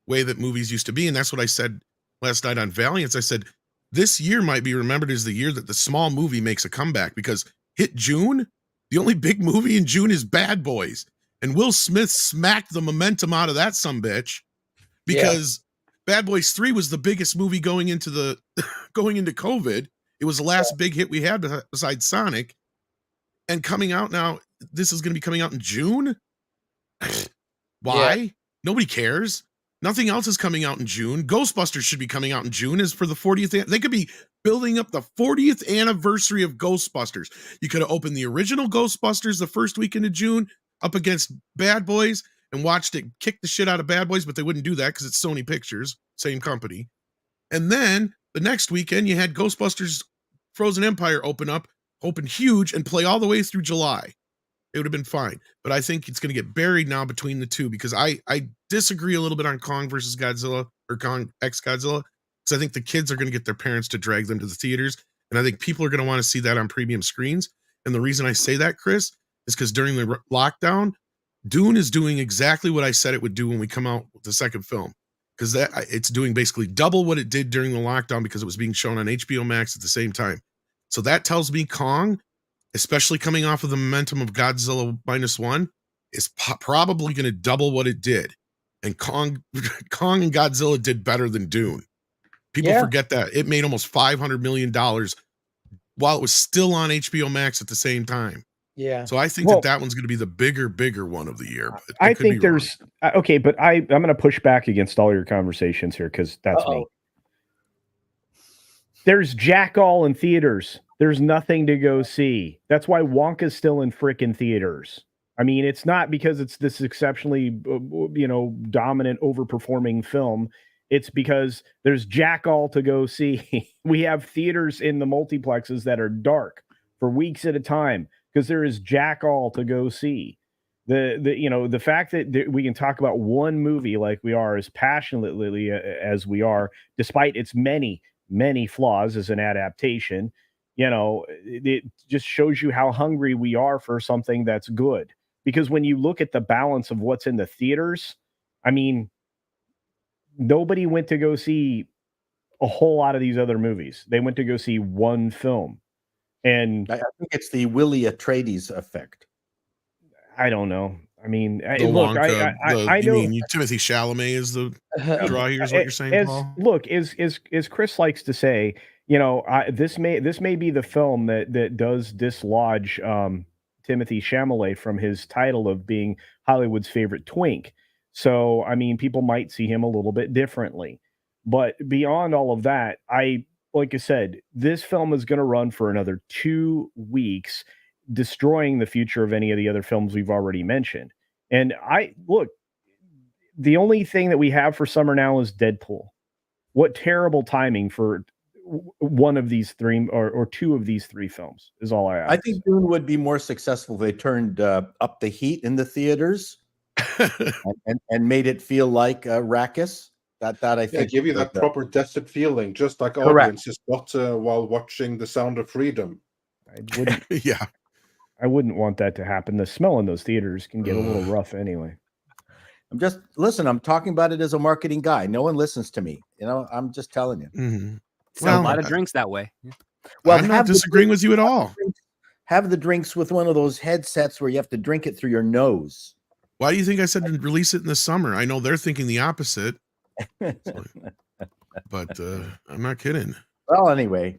way that movies used to be. And that's what I said last night on Valiance. I said, this year might be remembered as the year that the small movie makes a comeback because hit June, the only big movie in June is Bad Boys. And Will Smith smacked the momentum out of that sumbitch because Bad Boys 3 was the biggest movie going into COVID. It was the last big hit we had besides Sonic. And coming out now, this is going to be coming out in June. Why? Yeah. Nobody cares. Nothing else is coming out in June. Ghostbusters should be coming out in June. Is for the 40th. They could be building up the 40th anniversary of Ghostbusters. You could have opened the original Ghostbusters the first weekend of June up against Bad Boys and watched it kick the shit out of Bad Boys, but they wouldn't do that because it's Sony Pictures, same company. And then the next weekend, you had Ghostbusters Frozen Empire open huge, and play all the way through July. It would have been fine. But I think it's going to get buried now between the two, because I disagree a little bit on Kong versus Godzilla, or Kong X Godzilla, because I think the kids are going to get their parents to drag them to the theaters. And I think people are going to want to see that on premium screens. And the reason I say that, Chris, is because during the lockdown, Dune is doing exactly what I said it would do when we come out with the second film. Because it's doing basically double what it did during the lockdown, because it was being shown on HBO Max at the same time. So that tells me Kong, especially coming off of the momentum of Godzilla -1, is probably going to double what it did. And Kong and Godzilla did better than Dune. People forget that. It made almost $500 million while it was still on HBO Max at the same time. Yeah. So I think that one's going to be the bigger one of the year. But I think there's okay, but I'm going to push back against all your conversations here, because that's me. There's jack all in theaters. There's nothing to go see. That's why Wonka's still in frickin' theaters. I mean, it's not because it's this exceptionally, dominant, overperforming film. It's because there's jack all to go see. We have theaters in the multiplexes that are dark for weeks at a time because there is jack all to go see. The fact that we can talk about one movie like we are, as passionately as we are, despite its many flaws as an adaptation, it just shows you how hungry we are for something that's good. Because when you look at the balance of what's in the theaters, I mean, nobody went to go see a whole lot of these other movies. They went to go see one film. And I think it's the Willie Atreides effect. I don't know. I mean, look, Wonka, I know Timothy Chalamet is the draw here, is what you're saying, Paul? Look, as Chris likes to say, this may be the film that does dislodge Timothy Chalamet from his title of being Hollywood's favorite twink. So, I mean, people might see him a little bit differently. But beyond all of that, like I said, this film is going to run for another 2 weeks, destroying the future of any of the other films we've already mentioned. And the only thing that we have for summer now is Deadpool. What terrible timing for one of these three or two of these three films is all I have. I think Dune would be more successful if they turned up the heat in the theaters and made it feel like Arrakis. That I think give you that proper desert feeling, just like Correct. audiences got while watching The Sound of Freedom. I wouldn't, yeah, I wouldn't want that to happen. The smell in those theaters can get a little rough anyway. I'm talking about it as a marketing guy. No one listens to me. I'm just telling you. Mm-hmm. Well, a lot of drinks that way. Well, I'm not disagreeing with you at all. Have the drinks with one of those headsets where you have to drink it through your nose. Why do you think I said to release it in the summer? I know they're thinking the opposite. But I'm not kidding. Well, anyway.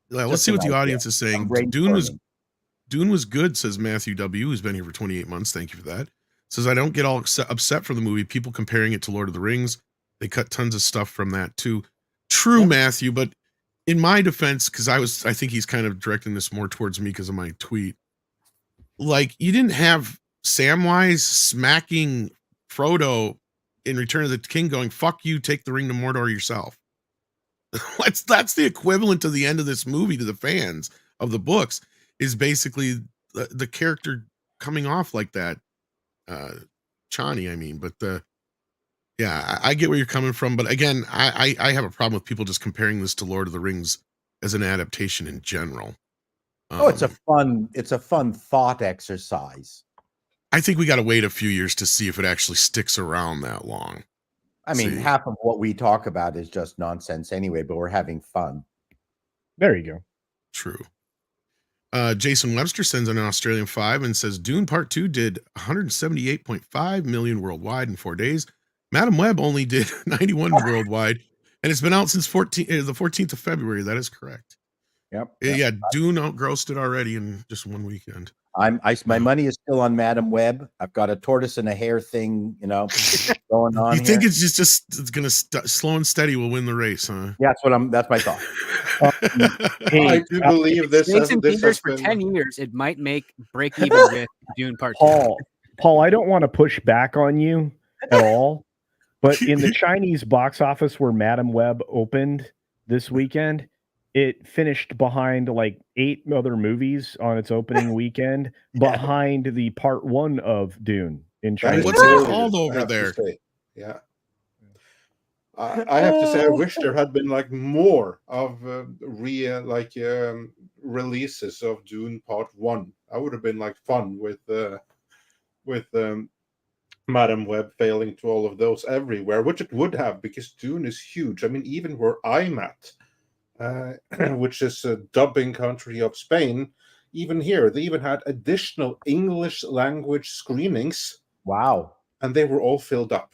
Let's see what the audience is saying. Dune was good, says Matthew W., who's been here for 28 months. Thank you for that. Says, I don't get all upset for the movie. People comparing it to Lord of the Rings. They cut tons of stuff from that too. True, Matthew, but in my defense, because I think he's kind of directing this more towards me because of my tweet. Like, you didn't have Samwise smacking Frodo in Return of the King going, fuck you, take the ring to Mordor yourself. That's the equivalent to the end of this movie to the fans of the books, is basically the character coming off like that. Chani, I mean, but yeah, I get where you're coming from. But again, I have a problem with people just comparing this to Lord of the Rings as an adaptation in general. It's a fun thought exercise. I think we got to wait a few years to see if it actually sticks around that long. I mean, half of what we talk about is just nonsense anyway, but we're having fun. There you go. True. Jason Webster sends an Australian 5 and says Dune Part 2 did 178.5 million worldwide in 4 days. Madam Web only did 91 worldwide, and it's been out since the 14th of February. That is correct. Yep. Yeah, Dune outgrossed it already in just one weekend. My money is still on Madam Web. I've got a tortoise and a hare thing, going on. You think it's just it's gonna slow and steady will win the race, huh? Yeah, that's my thought. I do believe this Stays in theaters for been 10 years. It might break even with Dune Part 2. Paul, I don't want to push back on you at all, but in the Chinese box office where Madam Web opened this weekend, it finished behind like 8 other movies on its opening weekend, behind the part 1 of Dune in China. What's it called over there? Yeah. I have to say, I wish there had been like more of releases of Dune Part 1. That would have been like fun with Madam Web failing to all of those everywhere, which it would have because Dune is huge. I mean, even where I'm at, which is a dubbing country of Spain, even here, they even had additional English language screenings. Wow. And they were all filled up.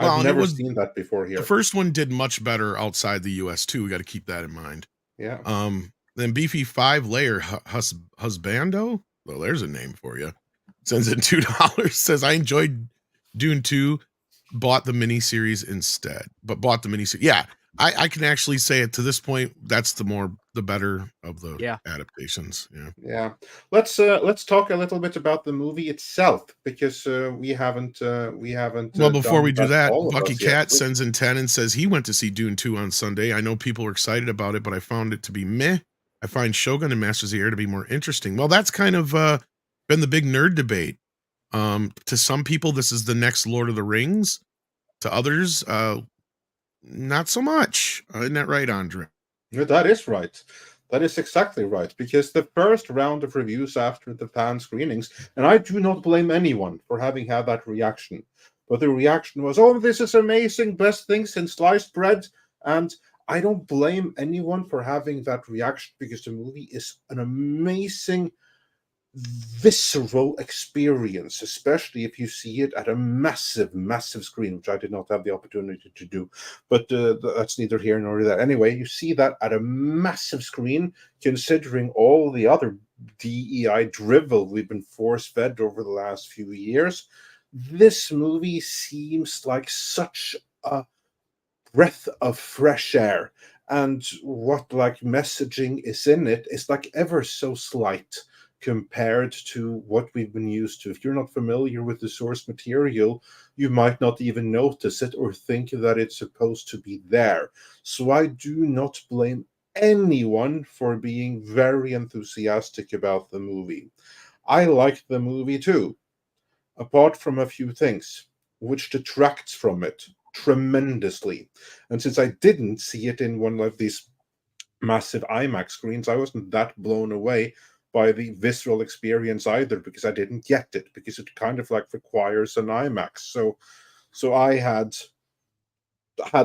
Well, I've never seen that before here. The first one did much better outside the US too. We got to keep that in mind. Yeah. Then Beefy 5-layer Husbando. Well, there's a name for you. Sends in $2. Says I enjoyed Dune 2, bought the miniseries instead. But bought the miniseries. Yeah, I can actually say it to this point. That's the better of the adaptations. Yeah. Let's talk a little bit about the movie itself because we haven't. Well, before we do that, Bucky Cat sends in 10 and says he went to see Dune 2 on Sunday. I know people are excited about it, but I found it to be meh. I find Shogun and Masters of the Air to be more interesting. Well, that's kind of been the big nerd debate. To some people, this is the next Lord of the Rings. To others, not so much. Isn't that right, Andre? Yeah, that is right. That is exactly right. Because the first round of reviews after the fan screenings, and I do not blame anyone for having had that reaction, but the reaction was, "Oh, this is amazing, best thing since sliced bread." And I don't blame anyone for having that reaction because the movie is an amazing visceral experience, especially if you see it at a massive screen, which I did not have the opportunity to do, but that's neither here nor there. Anyway, you see that at a massive screen, considering all the other DEI drivel we've been force-fed over the last few years. This movie seems like such a breath of fresh air, and what like messaging is in it is like ever so slight compared to what we've been used to. If you're not familiar with the source material, you might not even notice it or think that it's supposed to be there. So I do not blame anyone for being very enthusiastic about the movie. I liked the movie too, apart from a few things which detracts from it tremendously. And since I didn't see it in one of these massive IMAX screens, I wasn't that blown away by the visceral experience either, because I didn't get it, because it kind of like requires an IMAX. So I had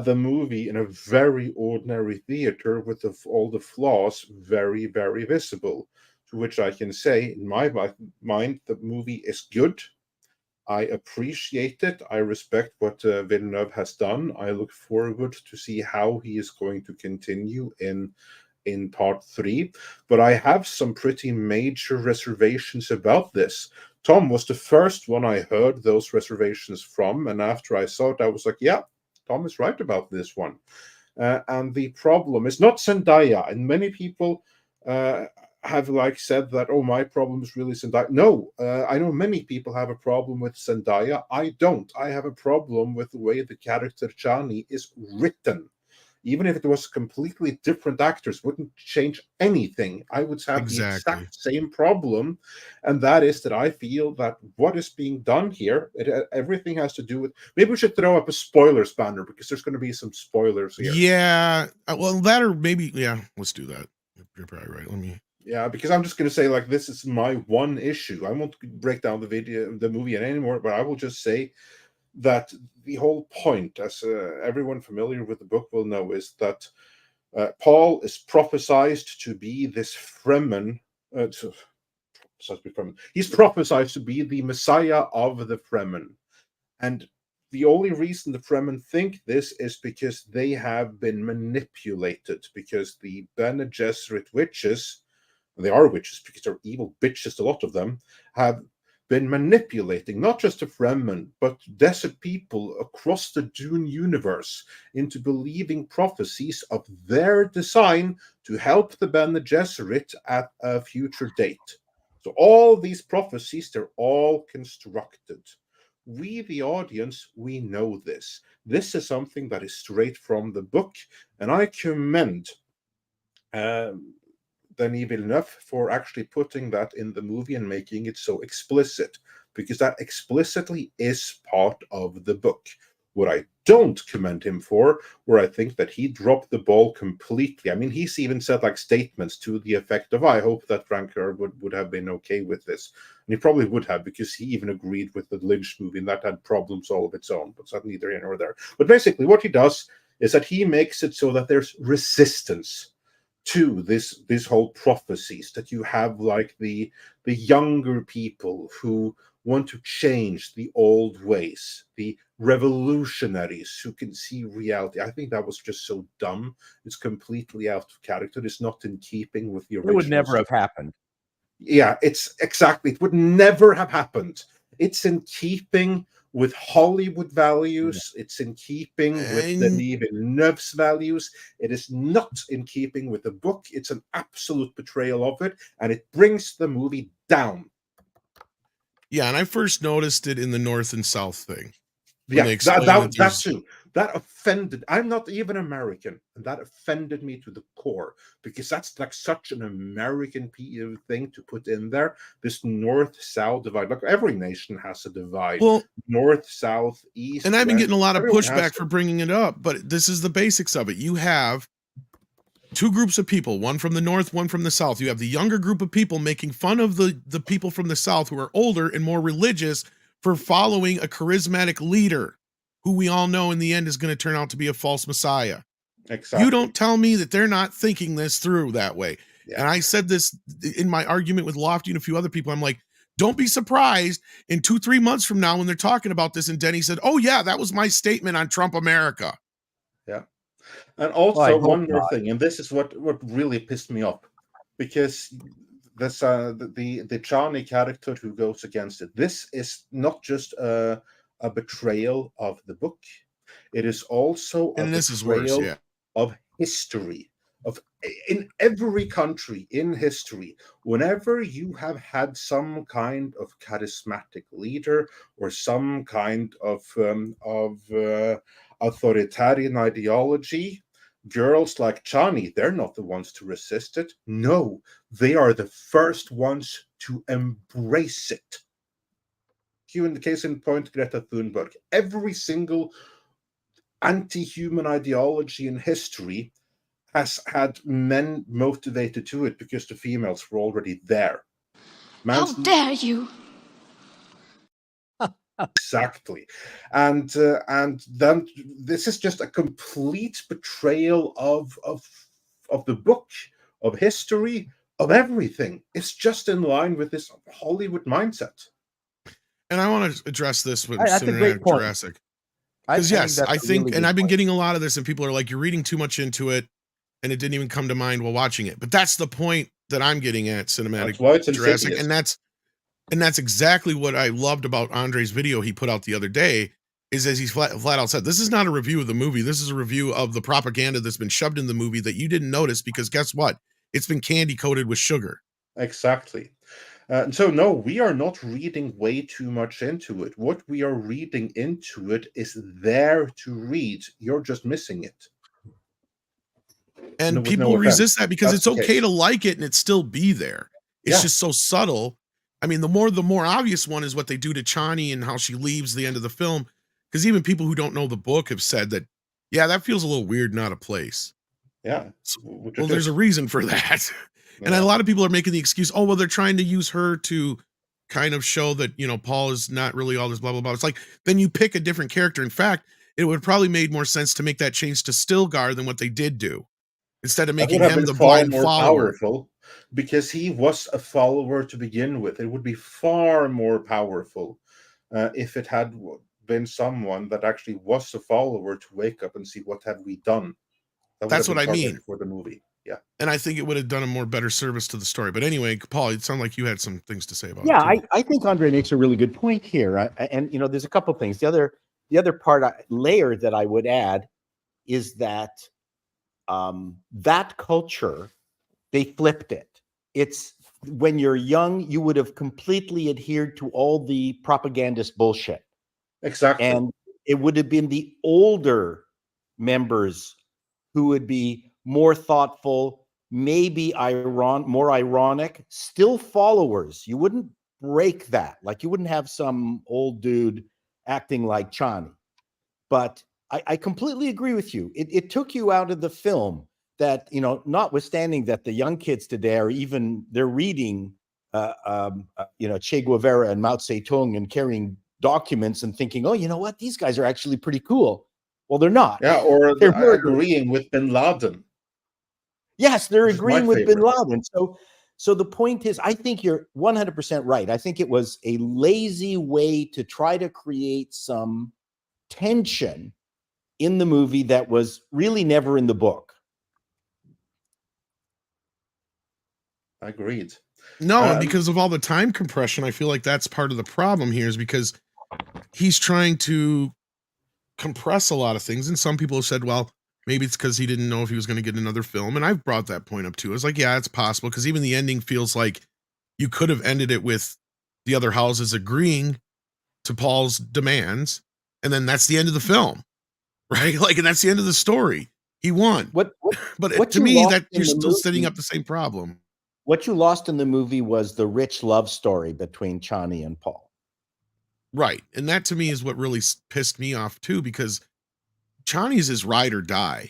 the movie in a very ordinary theater with all the flaws very, very visible, to which I can say, in my mind, the movie is good. I appreciate it. I respect what Villeneuve has done. I look forward to see how he is going to continue in part 3, but I have some pretty major reservations about this. Tom was the first one I heard those reservations from, and after I saw it, I was like, yeah, Tom is right about this one. And the problem is not Zendaya, and many people have like said that, oh, my problem is really Zendaya. No, I know many people have a problem with Zendaya. I don't. I have a problem with the way the character Chani is written. Even if it was completely different actors, wouldn't change anything. I would have the exact same problem, and that is that I feel that what is being done here, everything has to do with. Maybe we should throw up a spoilers banner because there's going to be some spoilers here. Yeah, well, that or maybe let's do that. You're probably right. Let me. Yeah, because I'm just going to say like this is my one issue. I won't break down the movie anymore, but I will just say that the whole point, as everyone familiar with the book will know, is that Paul is prophesied to be this Fremen. He's prophesied to be the Messiah of the Fremen. And the only reason the Fremen think this is because they have been manipulated, because the Bene Gesserit witches, they are witches because they're evil bitches, a lot of them, have been manipulating not just the Fremen, but desert people across the Dune universe into believing prophecies of their design to help the Bene Gesserit at a future date. So all these prophecies, they're all constructed. We, the audience, we know this. This is something that is straight from the book, and I commend Denis Villeneuve for actually putting that in the movie and making it so explicit, because that explicitly is part of the book. What I don't commend him for, where I think that he dropped the ball completely. I mean, he's even said like statements to the effect of, I hope that Frank Herb would have been okay with this. And he probably would have, because he even agreed with the Lynch movie, and that had problems all of its own, but that's neither here nor there. But basically what he does is that he makes it so that there's resistance to this whole prophecies, that you have like the younger people who want to change the old ways, the revolutionaries who can see reality. I think that was just so dumb. It's completely out of character. It's not in keeping with the original. It would never have happened. Yeah, it's exactly. It would never have happened. It's in keeping with Hollywood values. It's in keeping with Denis Villeneuve's values. It is not in keeping with the book. It's an absolute betrayal of it, and it brings the movie down. Yeah, and I first noticed it in the North and South thing. Yeah, that too. That offended. I'm not even American, and that offended me to the core, because that's like such an American thing to put in there. This North-South divide. Look, every nation has a divide. Well, North, South, East. And I've been West. getting a lot of Everyone pushback for bringing it up, but this is the basics of it. You have two groups of people, one from the North, one from the South. You have the younger group of people making fun of the people from the South who are older and more religious for following a charismatic leader who we all know in the end is going to turn out to be a false messiah. Exactly. You don't tell me that they're not thinking this through that way. Yeah. And I said this in my argument with Lofty and a few other people. I'm like, don't be surprised in 2-3 months from now when they're talking about this. And Denny said, oh yeah, that was my statement on Trump America. Yeah. And also one more thing, and this is what really pissed me off, because this the Chani character who goes against it. This is not just a betrayal of the book; it is also a betrayal of history. In every country in history, whenever you have had some kind of charismatic leader or some kind of authoritarian ideology, girls like Chani, they're not the ones to resist it. No, they are the first ones to embrace it. In the case in point, Greta Thunberg. Every single anti-human ideology in history has had men motivated to it because the females were already there. How dare you! Exactly, and then this is just a complete betrayal of the book, of history, of everything. It's just in line with this Hollywood mindset. And I want to address this with Jurassic. Because yes, I think, really and I've been getting a lot of this, and people are like, you're reading too much into it, and it didn't even come to mind while watching it. But that's the point that I'm getting at cinematic Jurassic, and that's exactly what I loved about Andre's video he put out the other day, is as he's flat out said, this is not a review of the movie. This is a review of the propaganda that's been shoved in the movie that you didn't notice, because guess what? It's been candy coated with sugar. Exactly. So no, we are not reading way too much into it. What we are reading into it is there to read. You're just missing it. And people resist that because it's okay to like it and it still be there. It's just so subtle. I mean, the more obvious one is what they do to Chani and how she leaves the end of the film. Because even people who don't know the book have said that, yeah, that feels a little weird, not a place. Yeah. So, well, there's a reason for that. And a lot of people are making the excuse, oh, well, they're trying to use her to kind of show that, you know, Paul is not really all this blah, blah, blah. It's like, then you pick a different character. In fact, it would probably made more sense to make that change to Stilgar than what they did do. Instead of making him the blind follower. Powerful, because he was a follower to begin with. It would be far more powerful if it had been someone that actually was a follower to wake up and see what have we done. That's what I mean for the movie. Yeah, and I think it would have done a more better service to the story. But anyway, Paul, it sounded like you had some things to say about it. I think Andre makes a really good point here, and there's a couple of things. The other part layer that I would add is that that culture, they flipped it. It's when you're young, you would have completely adhered to all the propagandist bullshit. exactly. And it would have been the older members who would be more thoughtful, maybe more ironic, still followers. You wouldn't break that. Like, you wouldn't have some old dude acting like Chani. But I completely agree with you. It took you out of the film that, notwithstanding that the young kids today they're reading, Che Guevara and Mao Zedong and carrying documents and thinking, oh, you know what? These guys are actually pretty cool. Well, they're not. Yeah, or they're agreeing with Bin Laden. Yes, they're agreeing with Bin Laden. So the point is, I think you're 100% right. I think it was a lazy way to try to create some tension in the movie that was really never in the book. Agreed. No, because of all the time compression, I feel like that's part of the problem here, is because he's trying to compress a lot of things. And some people have said, well, maybe it's because he didn't know if he was going to get another film. And I've brought that point up too. It's like, yeah, it's possible, because even the ending feels like you could have ended it with the other houses agreeing to Paul's demands, and then that's the end of the film, right? Like, and that's the end of the story. He won. But to me, that you're still setting up the same problem. What you lost in the movie was the rich love story between Chani and Paul. Right. And that to me is what really pissed me off too, because Chani's his ride or die,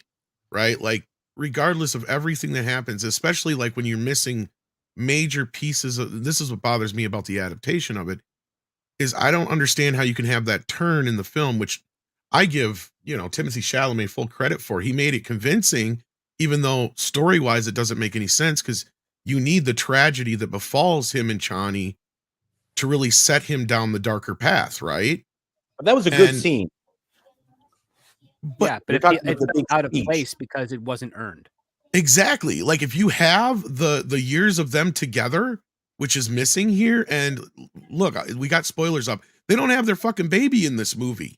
right? Like, regardless of everything that happens, especially like when you're missing major pieces of, this is what bothers me about the adaptation of it, is I don't understand how you can have that turn in the film, which I give, Timothée Chalamet full credit for. He made it convincing, even though story-wise it doesn't make any sense, because you need the tragedy that befalls him and Chani to really set him down the darker path, right? But that was a good scene. But it's out of place because it wasn't earned. Exactly. Like, if you have the years of them together, which is missing here, and look, we got spoilers up. They don't have their fucking baby in this movie.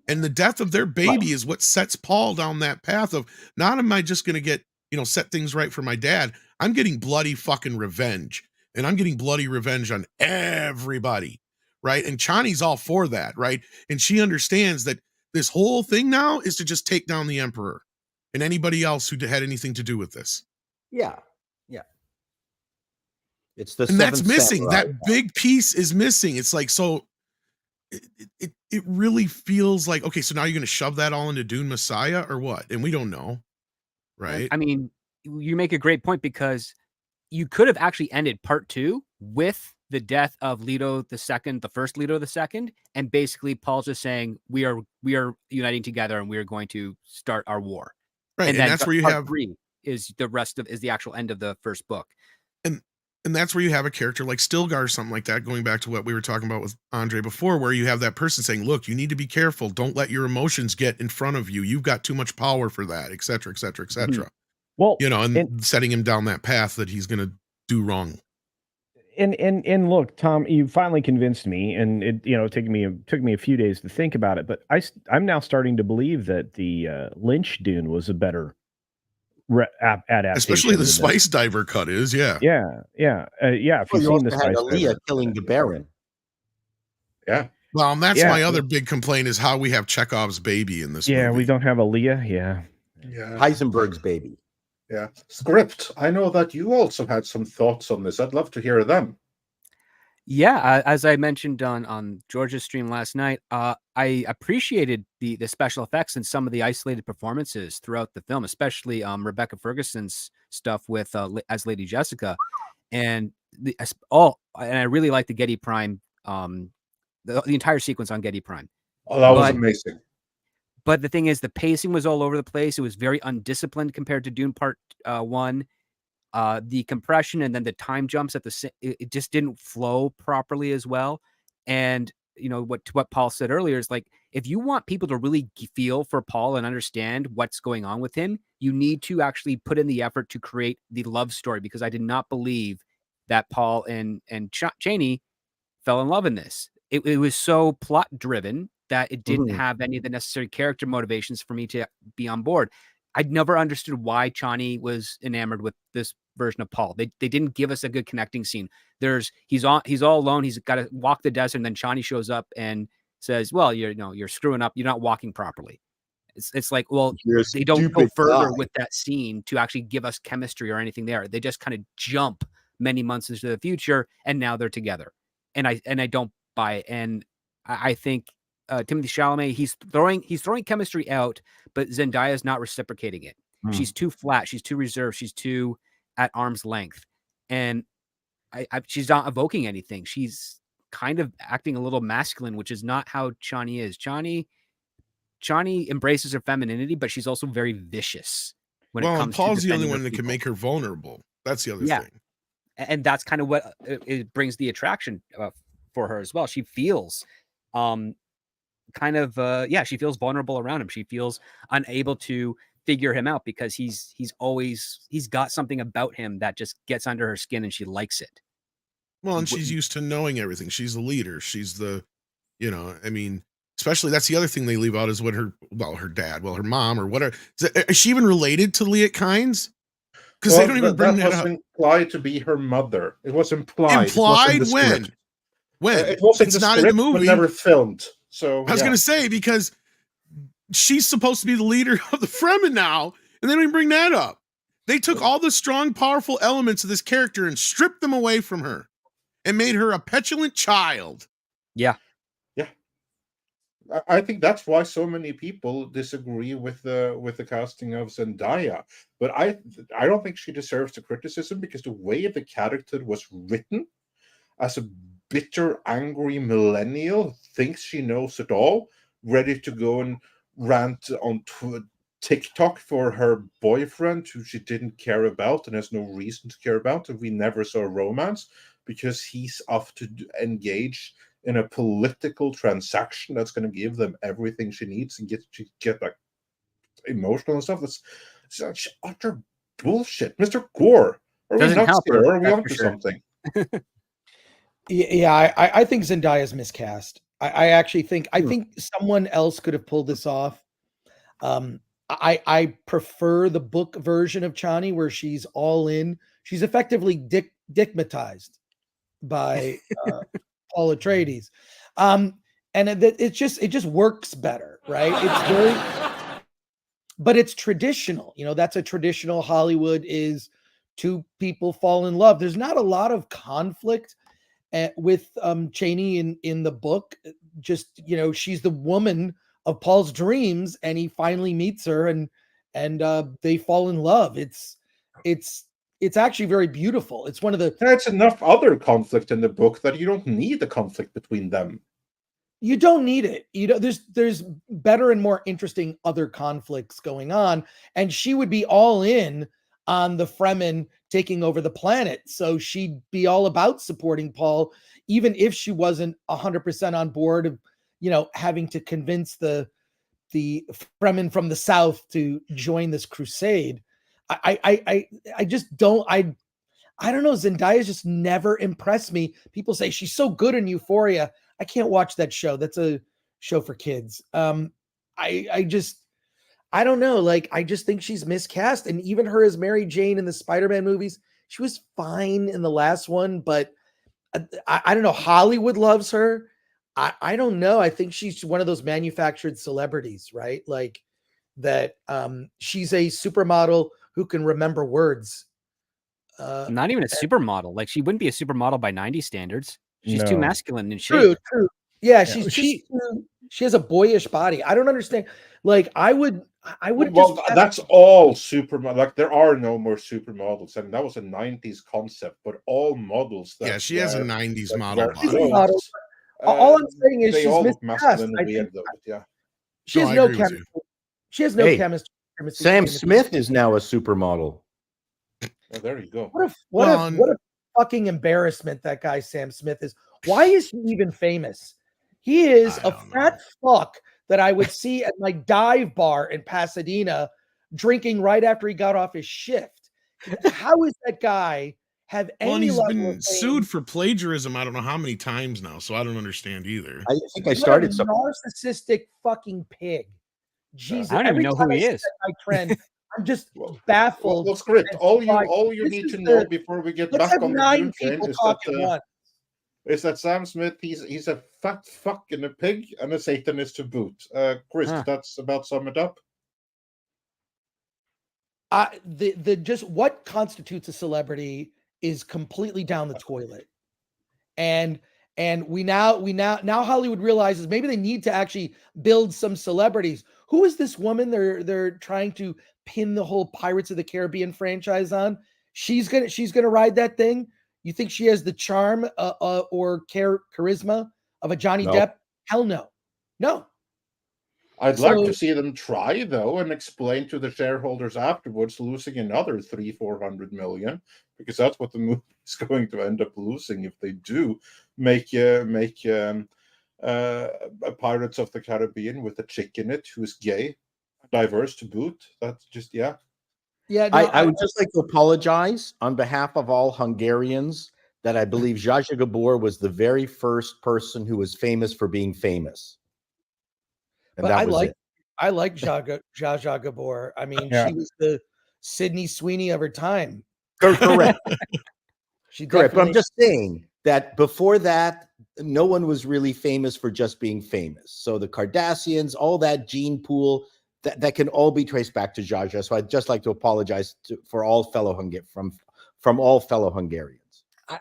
And the death of their baby is what sets Paul down that path of, not am I just going to get, set things right for my dad. I'm getting bloody fucking revenge. And I'm getting bloody revenge on everybody, right? And Chani's all for that, right? And she understands that this whole thing now is to just take down the emperor and anybody else who had anything to do with this. Yeah. It's the and that's missing. Samurai. That big piece is missing. It's like, so it really feels like, okay, so now you're going to shove that all into Dune Messiah or what? And we don't know, right? I mean, you make a great point, because you could have actually ended part 2 with the death of Leto II, the first Leto II, and basically Paul's just saying, we are uniting together and we are going to start our war. Right, and that's where you have 3 is the actual end of the first book. And that's where you have a character like Stilgar or something like that, going back to what we were talking about with Andre before, where you have that person saying, look, you need to be careful. Don't let your emotions get in front of you. You've got too much power for that, et cetera, et cetera, et cetera. Mm-hmm. Well, and setting him down that path that he's going to do wrong. And look, Tom, you finally convinced me, and it took me a few days to think about it, but I'm now starting to believe that the Lynch Dune was a better adaptation, especially the Spice Diver cut is, yeah. If you've seen the Spice Diver, killing the Baron, yeah. Well, and that's my other big complaint, is how we have Chekhov's baby in this movie. Yeah, we don't have Aaliyah. Yeah, Heisenberg's baby. Yeah. Script, I know that you also had some thoughts on this. I'd love to hear them. Yeah, as I mentioned on George's stream last night, I appreciated the special effects and some of the isolated performances throughout the film, especially Rebecca Ferguson's stuff with as Lady Jessica, and I really like the Getty Prime, the entire sequence on Getty Prime. Oh, that was amazing. But the thing is, the pacing was all over the place. It was very undisciplined compared to Dune Part 1. The compression and then the time jumps it just didn't flow properly as well. And what Paul said earlier is like, if you want people to really feel for Paul and understand what's going on with him, you need to actually put in the effort to create the love story, because I did not believe that Paul and Cheney fell in love in this. It was so plot driven that it didn't have any of the necessary character motivations for me to be on board. I'd never understood why Chani was enamored with this version of Paul. They didn't give us a good connecting scene. He's all alone. He's got to walk the desert, and then Chani shows up and says, "Well, you're screwing up. You're not walking properly." It's like, well, they don't go further with that scene to actually give us chemistry or anything there. They just kind of jump many months into the future, and now they're together. And I don't buy it. And I think Timothée Chalamet, he's throwing chemistry out, but Zendaya is not reciprocating it. She's too flat. She's too reserved. She's too at arm's length, and she's not evoking anything. She's kind of acting a little masculine, which is not how Chani is. Chani embraces her femininity, but she's also very vicious when it comes to Paul's the only one that people. can make her vulnerable. That's the other thing. And that's kind of what it brings the attraction for her as well. She feels she feels vulnerable around him. She feels unable to figure him out because he's got something about him that just gets under her skin, and she likes it. Well, and she's used to knowing everything. She's the leader. She's the, especially that's the other thing they leave out is what her mom or whatever. Is she even related to Liet Kynes? Because they don't even bring that up. It was implied to be her mother. It was implied. Implied when? It was it's not in the movie. But never filmed. So I was going to say, because she's supposed to be the leader of the Fremen now, and they don't even bring that up. They took all the strong, powerful elements of this character and stripped them away from her and made her a petulant child. Yeah. I think that's why so many people disagree with the casting of Zendaya. But I don't think she deserves the criticism, because the way the character was written as a bitter, angry millennial, thinks she knows it all, ready to go and rant on TikTok for her boyfriend who she didn't care about and has no reason to care about, and we never saw romance because he's off to engage in a political transaction that's going to give them everything she needs and get like emotional and stuff. That's such utter bullshit. Mr. Gore, are we nuts here? Or are we onto something? Yeah, I think Zendaya's miscast. I actually think someone else could have pulled this off. I prefer the book version of Chani, where she's all in. She's effectively dickmatized by Paul Atreides, and it just works better, right? It's very, but it's traditional. That's a traditional Hollywood is two people fall in love. There's not a lot of conflict with Cheney in the book. Just she's the woman of Paul's dreams, and he finally meets her, and they fall in love. It's actually very beautiful. It's one of the. There's enough other conflict in the book that you don't need the conflict between them. You don't need it. There's better and more interesting other conflicts going on, and she would be all in on the Fremen taking over the planet, so she'd be all about supporting Paul, even if she wasn't 100% on board of having to convince the Fremen from the south to join this crusade. I just don't. I don't know. Zendaya just never impressed me. People say she's so good in Euphoria. I can't watch that show. That's a show for kids. I don't know. Like, I just think she's miscast. And even her as Mary Jane in the Spider-Man movies, she was fine in the last one, but I don't know. Hollywood loves her. I don't know. I think she's one of those manufactured celebrities, right? Like that. She's a supermodel who can remember words. Not even a supermodel. Like, she wouldn't be a supermodel by 90 standards. She's too masculine and true. Yeah, she has a boyish body. I don't understand. Like, I would. Well, that's all supermodel. Like, there are no more supermodels, and that was a '90s concept. But all models. She has a '90s model body. All I'm saying is they she's all look miscast. masculine and weird, though. Yeah, she has no chemistry. She has no chemistry. Sam Smith is now a supermodel. Oh, there you go. What a fucking embarrassment that guy Sam Smith is. Why is he even famous? He is I a don't fat fuck that I would see at my dive bar in Pasadena drinking right after he got off his shift. How is that guy have Well, and any he's level been of fame? sued for plagiarism. I don't know how many times now, so I don't understand either. I think I What started a some. narcissistic fucking pig. Jesus, I don't even every know time who I he see is. that guy trend, I'm just Well, baffled. well, script. as All to you why all you this need is to the- know before we get Let's back have on the 9 Dune train people is talk that at once. Sam Smith, he's a fat fuck and a pig and a Satanist to boot. Chris, that's about sum it up. The just what constitutes a celebrity is completely down the toilet, and we now Hollywood realizes maybe they need to actually build some celebrities. Who is this woman they're trying to pin the whole Pirates of the Caribbean franchise on? She's gonna ride that thing. You think she has the charm or charisma of a Johnny No. Depp? Hell no, no. I'd like So- to see them try though and explain to the shareholders afterwards losing another 300-400 million, because that's what the movie is going to end up losing if they do make a Pirates of the Caribbean with a chick in it who's gay, diverse to boot. That's just Yeah, no, I would just like to apologize on behalf of all Hungarians that I believe Zsa Zsa Gabor was the very first person who was famous for being famous. And but that I was like it. Zsa Zsa Gabor. I mean, Yeah. she was the Sydney Sweeney of her time. Correct. She Correct. But I'm definitely- just saying that before that, no one was really famous for just being famous. So the Kardashians, all that gene pool, that can all be traced back to Zsa Zsa. So I'd just like to apologize for all fellow from all fellow Hungarians.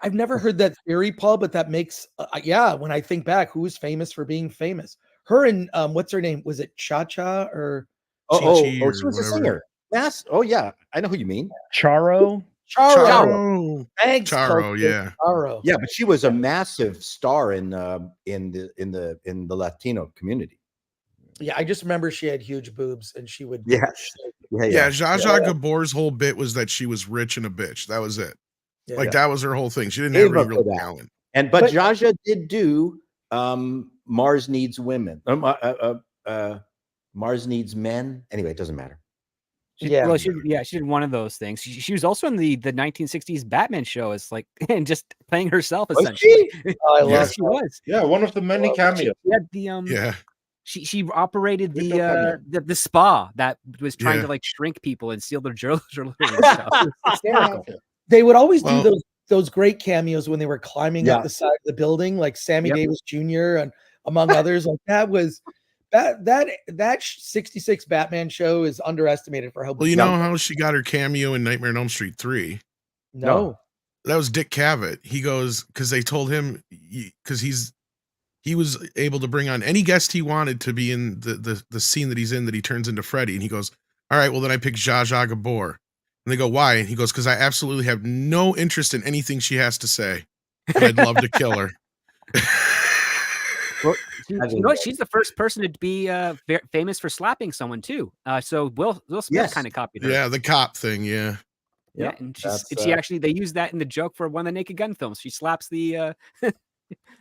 I've never heard that theory, Paul, but that makes yeah. When I think back, who's famous for being famous? Her and what's her name? Was it Cha-Cha or Chi-Chi She or was a whatever. singer. Yes. Oh yeah, I know who you mean. Charo. Charo? Charo. Thanks, Charo, Coach. yeah. Charo. Yeah, but she was a massive star in the Latino community. Yeah, I just remember she had huge boobs and she would. Yes. Yeah, Zsa Zsa Gabor's whole bit was that she was rich and a bitch. That was it. Yeah. Like that was her whole thing. She didn't Gave have any up real for that. talent. But But- Zsa Zsa did do Mars Needs Women. Mars Needs Men. Anyway, it doesn't matter. Yeah. Well, she did one of those things. She was also in the 1960s Batman show as like and just playing herself Was essentially. Oh, I Yeah. love She was. Yeah, one of the many cameos. She had the Yeah. She operated With no cameo. the spa that was trying Yeah. to like shrink people and steal their jewelry and stuff. It was hysterical. They would always Well- do those great cameos when they were climbing up Yeah. the side of the building, like Sammy Yep. Davis Jr. and among others. Like that was that 66 Batman show is underestimated for how. Well, you know how she got her cameo in Nightmare on Elm Street 3? No. That was Dick Cavett. He goes, because they told him, because he was able to bring on any guest he wanted to be in the scene that he's in, that he turns into Freddy. And he goes, all right, well, then I picked Zsa Zsa Gabor. And they go, why? And he goes, because I absolutely have no interest in anything she has to say. And I'd love to kill her. Well, you know what? She's the first person to be famous for slapping someone too. So Will Smith Yes. kind of copied her. Yeah, the cop thing. Yeah. Yeah, and that's, she actually they use that in the joke for one of the Naked Gun films. She slaps the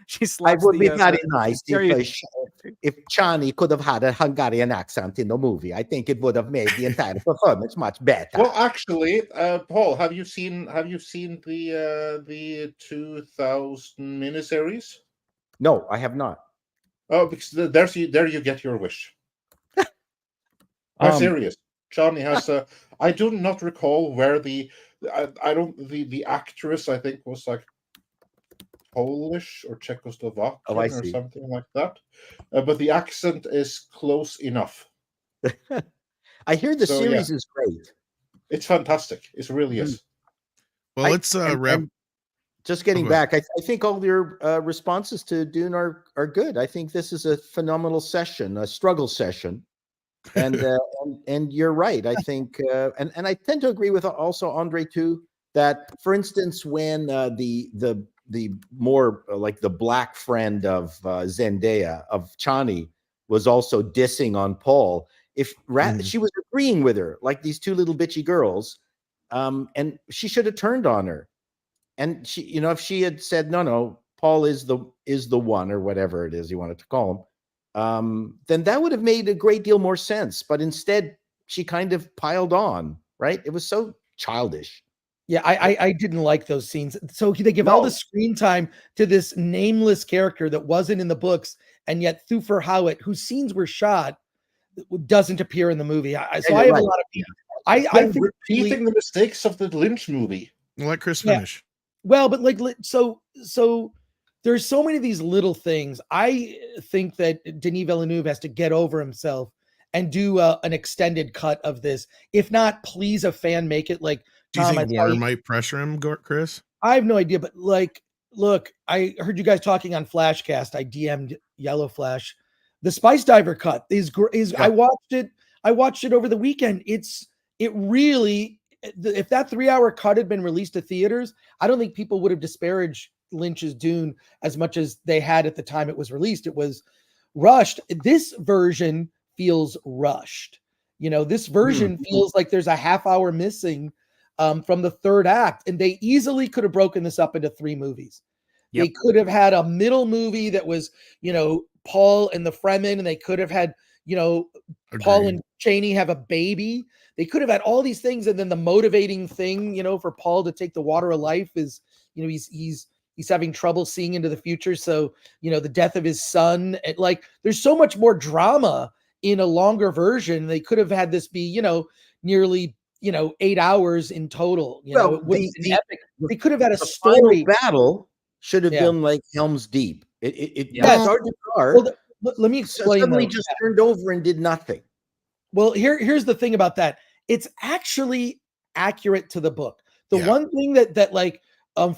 she It slaps would be the, very nice stereo- if Chani could have had a Hungarian accent in the movie. I think it would have made the entire performance much better. Well, actually, Paul, have you seen the 2000 miniseries? No, I have not. Oh, because there you get your wish. I'm serious. Johnny has a. I do not recall where the actress, I think, was like Polish or Czechoslovakian Oh, I or see. something like that. But the accent is close enough. I hear the So, series is great. It's fantastic. It really is. Well, let's wrap. And just getting Okay. back, I think all your responses to Dune are good. I think this is a phenomenal session, a struggle session, and you're right. I think, and I tend to agree with also Andre too. That, for instance, when the more like the black friend of Zendaya of Chani was also dissing on Paul, if she was agreeing with her, like these two little bitchy girls, and she should have turned on her. And she, if she had said, no, Paul is the one, or whatever it is you wanted to call him, then that would have made a great deal more sense. But instead, she kind of piled on, right? It was so childish. Yeah, I didn't like those scenes. So they give all the screen time to this nameless character that wasn't in the books, and yet Thufir Hawat, whose scenes were shot, doesn't appear in the movie. So I have a lot of people. I think repeating the mistakes of the Lynch movie. Let Chris finish. Well, but like so there's so many of these little things. I think that Denis Villeneuve has to get over himself and do an extended cut of this. If not, please, a fan make it. Like, do you think Warner might pressure him, Chris? I have no idea, but like, look, I heard you guys talking on Flashcast. I DM'd Yellow Flash. The Spice Diver cut is I watched it over the weekend. It really, if that 3-hour cut had been released to theaters, I don't think people would have disparaged Lynch's Dune as much as they had at the time it was released. It was rushed. This version feels rushed. This version feels like there's a half hour missing from the third act, and they easily could have broken this up into 3 movies. Yep. They could have had a middle movie that was, Paul and the Fremen, and they could have had, Paul and Cheney have a baby. They could have had all these things, and then the motivating thing, for Paul to take the water of life is, he's having trouble seeing into the future. So, the death of his son, there's so much more drama in a longer version. They could have had this be, nearly 8 hours in total. Epic. They could have had a story. Battle should have been like Helm's Deep. It started hard. Well, let me explain. Suddenly just turned over and did nothing. Well, here's the thing about that. It's actually accurate to the book. The one thing that like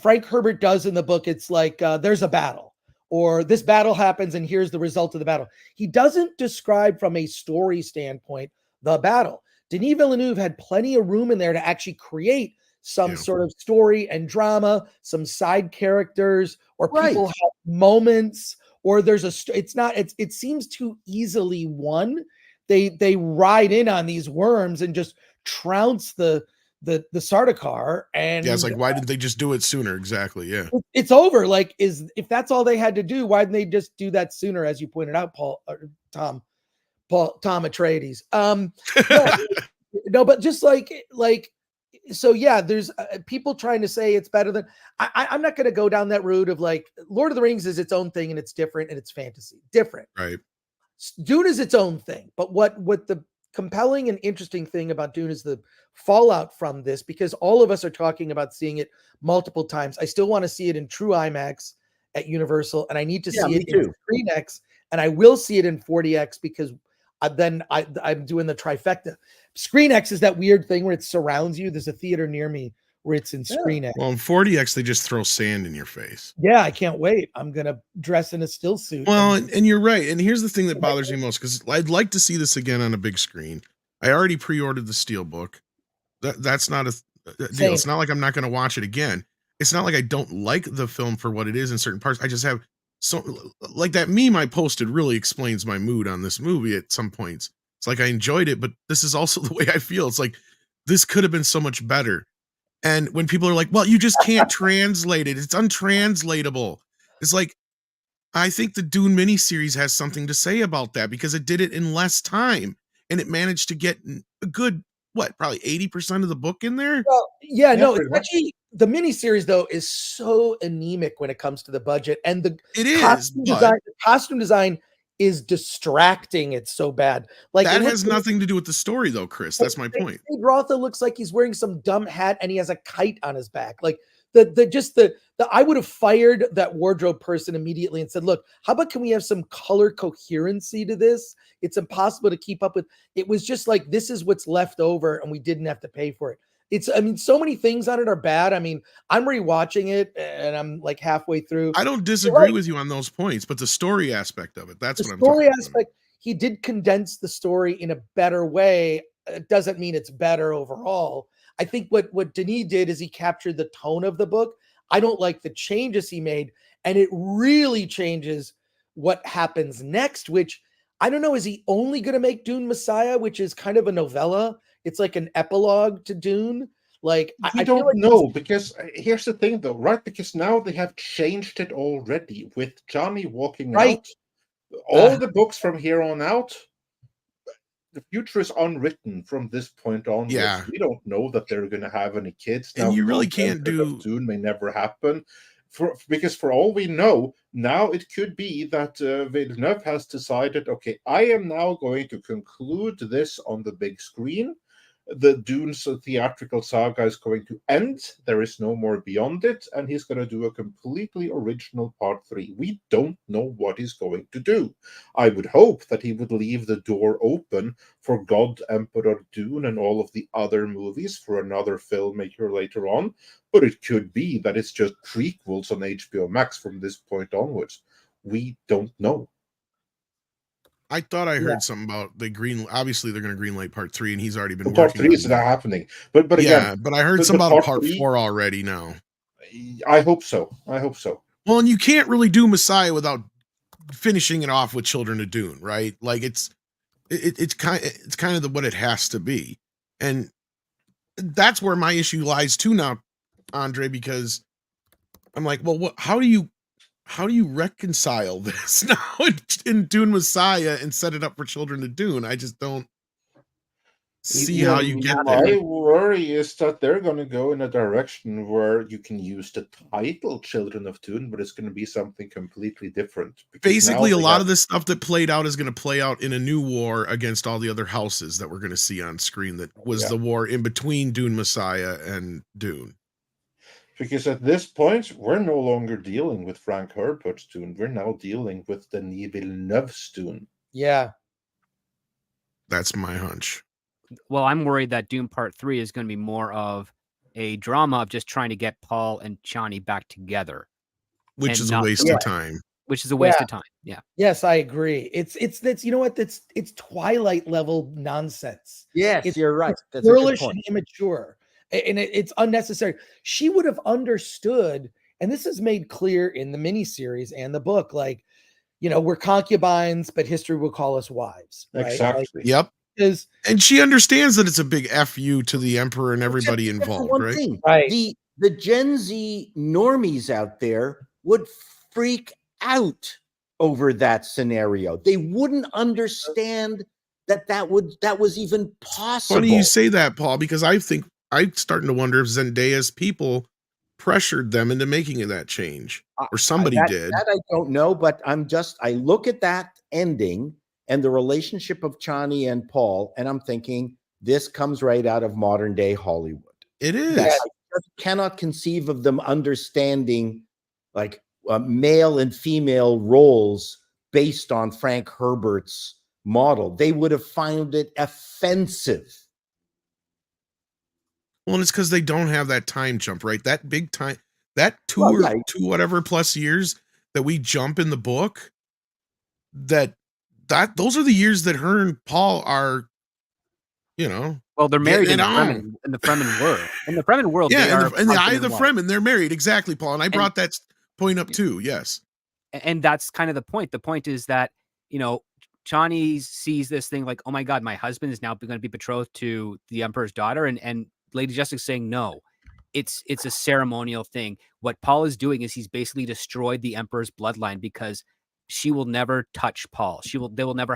Frank Herbert does in the book, it's like there's a battle, or this battle happens and here's the result of the battle. He doesn't describe from a story standpoint the battle. Denis Villeneuve had plenty of room in there to actually create some sort of story and drama, some side characters, or people have moments, or there's it seems too easily won. They ride in on these worms and just trounce the Sardaukar, and it's like, why didn't they just do it sooner? Exactly. Yeah, it's over. Like, if that's all they had to do, why didn't they just do that sooner? As you pointed out, Tom Atreides. No, but just so there's people trying to say it's better than. I'm not going to go down that route of like Lord of the Rings is its own thing and it's different and it's fantasy different. Right. Dune is its own thing, but what the compelling and interesting thing about Dune is the fallout from this, because all of us are talking about seeing it multiple times. I still want to see it in true IMAX at Universal, and I need to see it in ScreenX, and I will see it in 40X because then I'm doing the trifecta. ScreenX is that weird thing where it surrounds you. There's a theater near me where it's in ScreenX. Well, in 40X, they just throw sand in your face. Yeah, I can't wait. I'm going to dress in a still suit. Well, and you're right. And here's the thing that bothers me most, because I'd like to see this again on a big screen. I already pre-ordered the Steelbook. That's not a deal. It's not like I'm not going to watch it again. It's not like I don't like the film for what it is in certain parts. I just have like that meme I posted really explains my mood on this movie at some points. It's like I enjoyed it, but this is also the way I feel. It's like this could have been so much better. And when people are like, well, you just can't translate it, it's untranslatable. It's like, I think the Dune miniseries has something to say about that, because it did it in less time and it managed to get a good, probably 80% of the book in there. Well, it's actually the miniseries though is so anemic when it comes to the budget, and the costume design is distracting. It's so bad. Like, that has nothing to do with the story though, Chris. That's my point. Rotha looks like he's wearing some dumb hat and he has a kite on his back. Like I would have fired that wardrobe person immediately and said, look, how about can we have some color coherency to this? It's impossible to keep up with. It was just like, this is what's left over and we didn't have to pay for it. So many things on it are bad. I mean, I'm rewatching it and I'm like halfway through. I don't disagree with you on those points, but the story aspect of it, that's what I'm talking about. He did condense the story in a better way. It doesn't mean it's better overall. I think what Denis did is he captured the tone of the book. I don't like the changes he made, and it really changes what happens next, which I don't know. Is he only going to make Dune Messiah, which is kind of a novella? It's like an epilogue to Dune. Like, We I feel don't like know, because here's the thing, though, right? Because now they have changed it already with Johnny walking Right. out. All the books from here on out, the future is unwritten from this point onwards. Yeah. We don't know that they're going to have any kids. And Now, you really God, can't Emperor of do. Dune may never happen. Because for all we know, now it could be that Villeneuve has decided, okay, I am now going to conclude this on the big screen. The Dune's theatrical saga is going to end. There is no more beyond it, and he's going to do a completely original part 3. We don't know what he's going to do. I would hope that he would leave the door open for God, Emperor Dune, and all of the other movies for another filmmaker later on, but it could be that it's just prequels on HBO Max from this point onwards. We don't know. I thought I heard something about obviously they're going to greenlight part 3, and he's already been Part working 3 on is not happening. But yeah, again, but I heard something about part 4 already now. I hope so. I hope so. Well, and you can't really do Messiah without finishing it off with Children of Dune, right? Like it's kind of what it has to be. And that's where my issue lies too now, Andre, because I'm like, well, how do you reconcile this now in Dune Messiah and set it up for Children of Dune? I just don't see how you get there. My worry is that they're going to go in a direction where you can use the title Children of Dune, but it's going to be something completely different. Basically, a lot of this stuff that played out is going to play out in a new war against all the other houses that we're going to see on screen. That was the war in between Dune Messiah and Dune. Because at this point, we're no longer dealing with Frank Herbert's Dune. We're now dealing with Denis Villeneuve's Dune. Yeah. That's my hunch. Well, I'm worried that Dune Part 3 is going to be more of a drama of just trying to get Paul and Chani back together. Which is a waste of time. Which is a waste of time. Yeah. Yes, I agree. It's you know what? It's Twilight level nonsense. Yes, you're right. It's girlish and immature. And it's unnecessary. She would have understood, and this is made clear in the miniseries and the book, like, we're concubines, but history will call us wives. Right? Exactly. Like, yep. And she understands that it's a big FU to the Emperor and everybody involved, right? Thing. Right. The Gen Z normies out there would freak out over that scenario. They wouldn't understand that was even possible. Funny you say that, Paul, because I think I'm starting to wonder if Zendaya's people pressured them into making that change, or somebody did. That I don't know, but I look at that ending and the relationship of Chani and Paul, and I'm thinking this comes right out of modern day Hollywood. It is. I just cannot conceive of them understanding like male and female roles based on Frank Herbert's model. They would have found it offensive. Well, and it's because they don't have that time jump, right? That big time, that two whatever plus years that we jump in the book, those are the years that her and Paul are, well, they're married in the Fremen world. In the Fremen world, yeah, in the eye of the Fremen, they're married. Exactly, Paul. And I brought that point up too. Yes. And that's kind of the point. The point is that, Chani sees this thing like, oh my God, my husband is now going to be betrothed to the Emperor's daughter. And Lady Justice saying, no, it's a ceremonial thing. What Paul is doing is he's basically destroyed the Emperor's bloodline because she will never touch Paul. She will never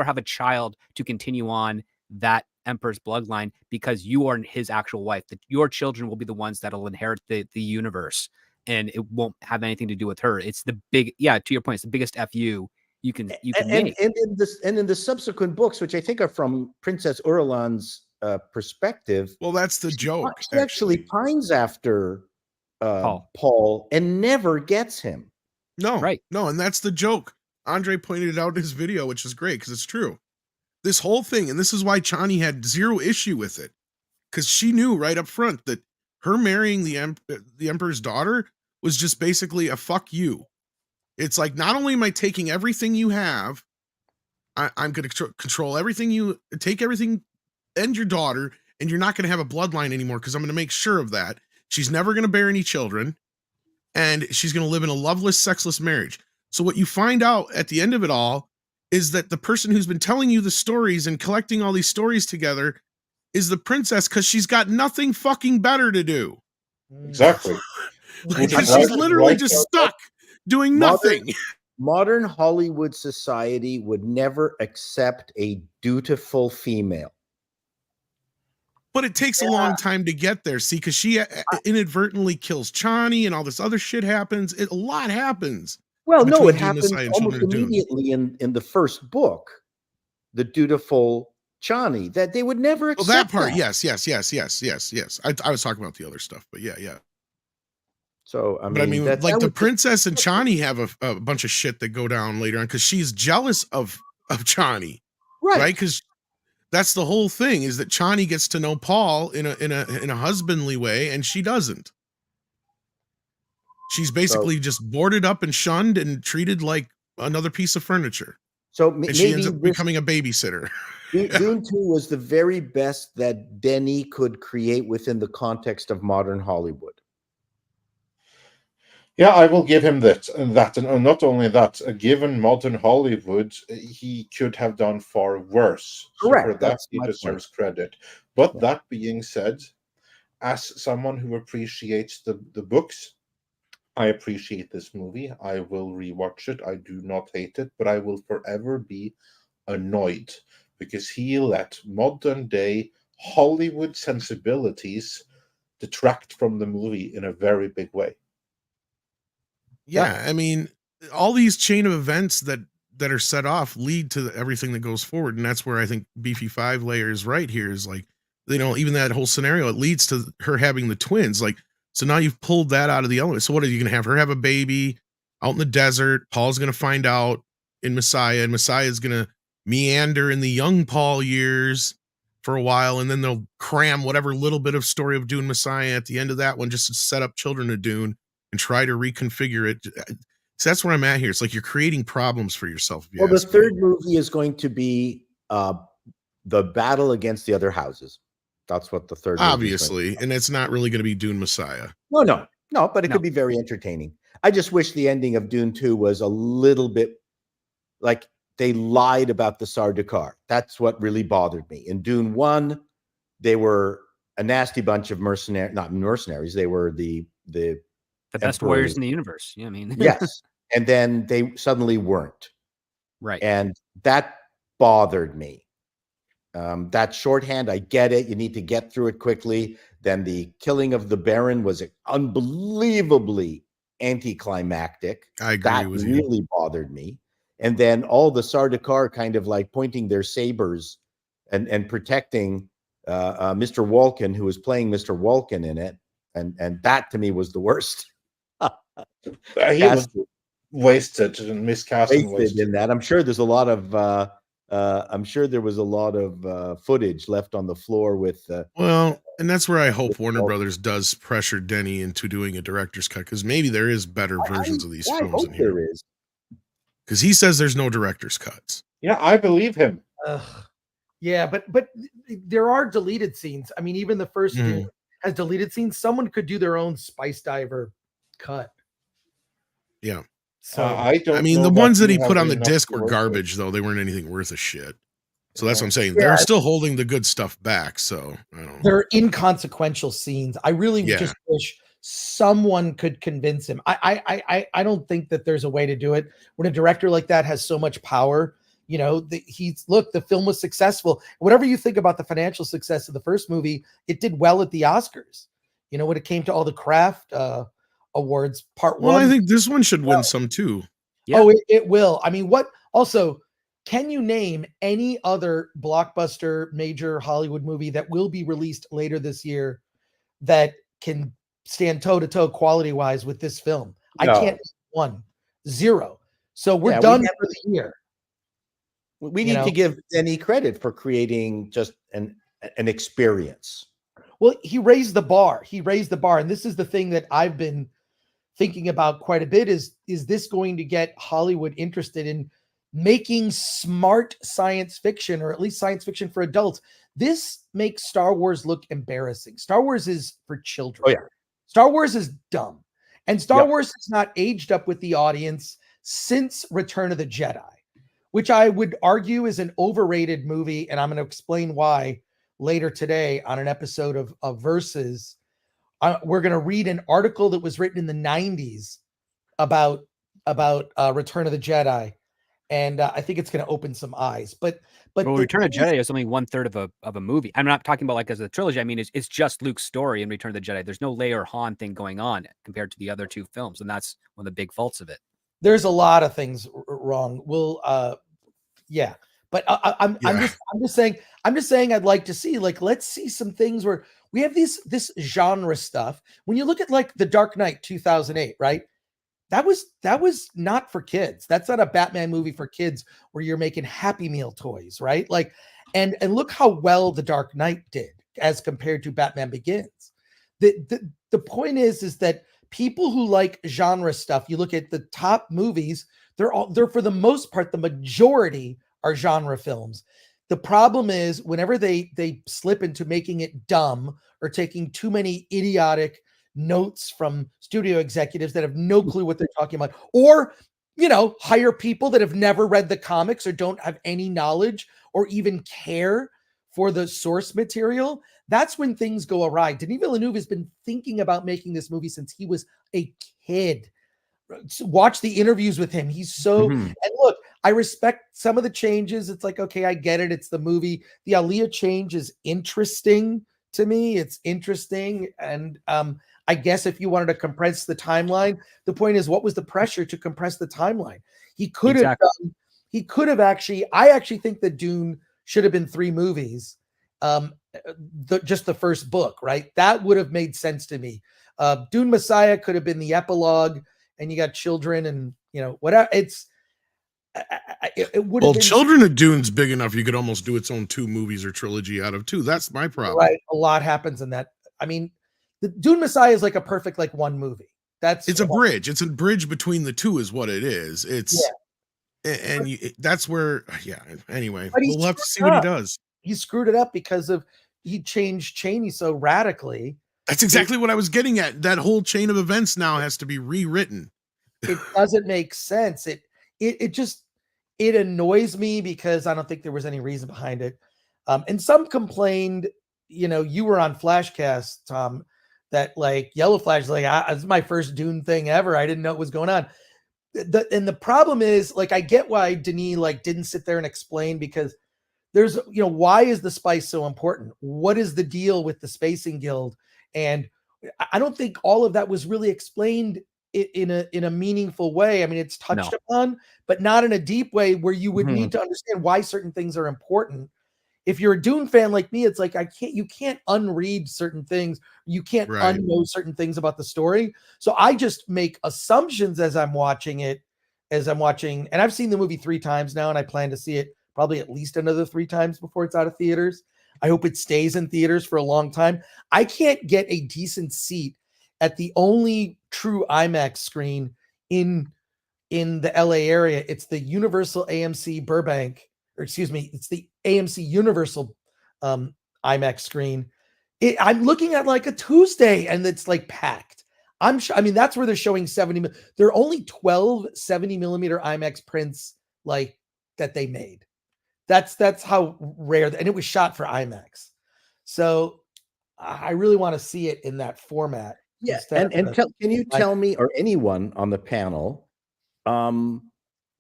have a child to continue on that Emperor's bloodline because you are his actual wife. That your children will be the ones that'll inherit the universe, and it won't have anything to do with her. It's the big, to your point, it's the biggest FU you can make. And in the subsequent books, which I think are from Princess Urlan's perspective. Well, that's the joke. She actually pines after Paul and never gets him. No, right. No, and that's the joke. Andre pointed it out in his video, which is great because it's true. This whole thing, and this is why Chani had zero issue with it, because she knew right up front that her marrying the Emperor's daughter was just basically a fuck you. It's like, not only am I taking everything you have, I'm going to control everything take everything and your daughter, and you're not going to have a bloodline anymore because I'm going to make sure of that. She's never going to bear any children, and she's going to live in a loveless, sexless marriage. So what you find out at the end of it all is that the person who's been telling you the stories and collecting all these stories together is the princess because she's got nothing fucking better to do. Exactly. Because she's literally just stuck doing nothing. Modern Hollywood society would never accept a dutiful female. But it takes a long time to get there, see, because she inadvertently kills Chani and all this other shit happens. A lot happens. Well, no, between it Dune happens Messiah and almost Children of Dune. immediately in the first book, the dutiful Chani, that they would never accept. Well, that part, that. yes. I was talking about the other stuff, but yeah. So I mean, that like the would princess and Chani have a bunch of shit that go down later on because she's jealous of Chani, right? Because that's the whole thing, is that Chani gets to know Paul in a husbandly way, and she doesn't. She's basically just boarded up and shunned and treated like another piece of furniture. So and she ends up becoming a babysitter. Dune 2 was the very best that Denny could create within the context of modern Hollywood. Yeah, I will give him that. And not only that, given modern Hollywood, he could have done far worse. Correct. So for that, he deserves credit. But that being said, as someone who appreciates the books, I appreciate this movie. I will rewatch it. I do not hate it, but I will forever be annoyed because he let modern day Hollywood sensibilities detract from the movie in a very big way. Yeah, I mean, all these chain of events that are set off lead to everything that goes forward, and that's where I think Beefy 5 Layer is right here. Is like, even that whole scenario, it leads to her having the twins. Like, so now you've pulled that out of the element. So what are you going to have her have a baby out in the desert? Paul's going to find out in Messiah, and Messiah is going to meander in the young Paul years for a while, and then they'll cram whatever little bit of story of Dune Messiah at the end of that one just to set up Children of Dune and try to reconfigure it. So that's where I'm at here. It's like you're creating problems for yourself. Well, the third movie is going to be the battle against the other houses. That's what the third obviously, and it's not really going to be Dune Messiah. No, but it could be very entertaining. I just wish the ending of Dune 2 was a little bit like they lied about the Sardaukar. That's what really bothered me. In Dune 1, they were a nasty bunch of not mercenaries. They were the best warriors in the universe. Yeah, I mean, yes. And then they suddenly weren't. Right. And that bothered me. That shorthand, I get it. You need to get through it quickly. Then the killing of the Baron was unbelievably anticlimactic. I agree with you. That really bothered me. And then all the Sardaukar kind of like pointing their sabers and protecting Mr. Walken, who was playing Mr. Walken in it. And that to me was the worst. He was wasted and miscast in that. I'm sure there's a lot of I'm sure there was a lot of footage left on the floor with well, and that's where I hope Warner Brothers does pressure Denny into doing a director's cut, because maybe there is better versions of these films in here. There is, because he says there's no director's cuts. Yeah, I believe him. Yeah, but there are deleted scenes. I mean, even the first Dune has deleted scenes. Someone could do their own Spice Diver cut. Yeah. So I mean, the ones that he put on the disc were garbage, though. They weren't anything worth a shit. So that's what I'm saying. They're still holding the good stuff back. So I don't know. They're inconsequential scenes. I really just wish someone could convince him. I don't think that there's a way to do it when a director like that has so much power. The film was successful. Whatever you think about the financial success of the first movie, it did well at the Oscars. When it came to all the craft awards, part one. Well, I think this one should win some too. Yeah. Oh, it will. I mean, can you name any other blockbuster major Hollywood movie that will be released later this year that can stand toe to toe quality wise with this film? No. I can't. 0. So we're done for the year. We need to give Denny credit for creating just an experience. Well, he raised the bar. And this is the thing that I've been thinking about quite a bit is this going to get Hollywood interested in making smart science fiction, or at least science fiction for adults? This makes Star Wars look embarrassing. Star Wars is for children. Oh, yeah. Star Wars is dumb. And Star Wars has not aged up with the audience since Return of the Jedi, which I would argue is an overrated movie, and I'm going to explain why. later today on an episode of Versus. We're going to read an article that was written in the 90s about Return of the Jedi, and I think it's going to open some eyes. But Return of the Jedi is only 1/3 of a movie. I'm not talking about like as a trilogy. I mean, it's just Luke's story in Return of the Jedi. There's no Leia or Han thing going on compared to the other two films, and that's one of the big faults of it. There's a lot of things wrong. Yeah. But I'm just saying I'd like to see, like, let's see some things where we have this genre stuff. When you look at like The Dark Knight 2008, right? That was not for kids. That's not a Batman movie for kids where you're making Happy Meal toys, right? Like, and look how well The Dark Knight did as compared to Batman Begins. The point is that people who like genre stuff, you look at the top movies, they're for the most part, the majority are genre films. The problem is whenever they slip into making it dumb or taking too many idiotic notes from studio executives that have no clue what they're talking about, or hire people that have never read the comics or don't have any knowledge or even care for the source material, that's when things go awry. Denis Villeneuve has been thinking about making this movie since he was a kid. Watch the interviews with him. He's so, and look, I respect some of the changes. It's like, okay, I get it. It's the movie. The Aaliyah change is interesting to me. It's interesting. And I guess if you wanted to compress the timeline, the point is, what was the pressure to compress the timeline? He could have done, he could have actually, I actually think that Dune should have been 3 movies. Just the first book, right? That would have made sense to me. Dune Messiah could have been the epilogue, and you got children and whatever. It would have been, Children of Dune's big enough you could almost do its own 2 movies or trilogy out of 2. That's my problem. Right. A lot happens in that. I mean, the Dune Messiah is like a perfect like one movie. It's a bridge. It's a bridge between the 2 is what it is. That's where anyway, we'll have to see what he does. He screwed it up because he changed Chaney so radically. That's exactly what I was getting at. That whole chain of events now has to be rewritten. It doesn't make sense. It annoys me because I don't think there was any reason behind it. And some complained, you were on Flashcast, Tom, that like Yellow Flash is like, it's my first Dune thing ever. I didn't know what was going on. And the problem is, like, I get why Denis like didn't sit there and explain, because there's, why is the spice so important? What is the deal with the Spacing Guild? And I don't think all of that was really explained in a meaningful way. I mean, it's touched upon, but not in a deep way where you would need to understand why certain things are important. If you're a Dune fan like me, it's like you can't unread certain things. You can't unknow certain things about the story. So I just make assumptions as I'm watching it, and I've seen the movie 3 times now, and I plan to see it probably at least another 3 times before it's out of theaters. I hope it stays in theaters for a long time. I can't get a decent seat at the only true IMAX screen in the LA area. It's the Universal AMC Burbank, or excuse me, it's the AMC Universal IMAX screen. I'm looking at like a Tuesday, and it's like packed. I mean, that's where they're showing 70. There are only 12 70 millimeter IMAX prints like that they made. That's how rare, and it was shot for IMAX. So I really want to see it in that format. Yeah, can you tell me, or anyone on the panel,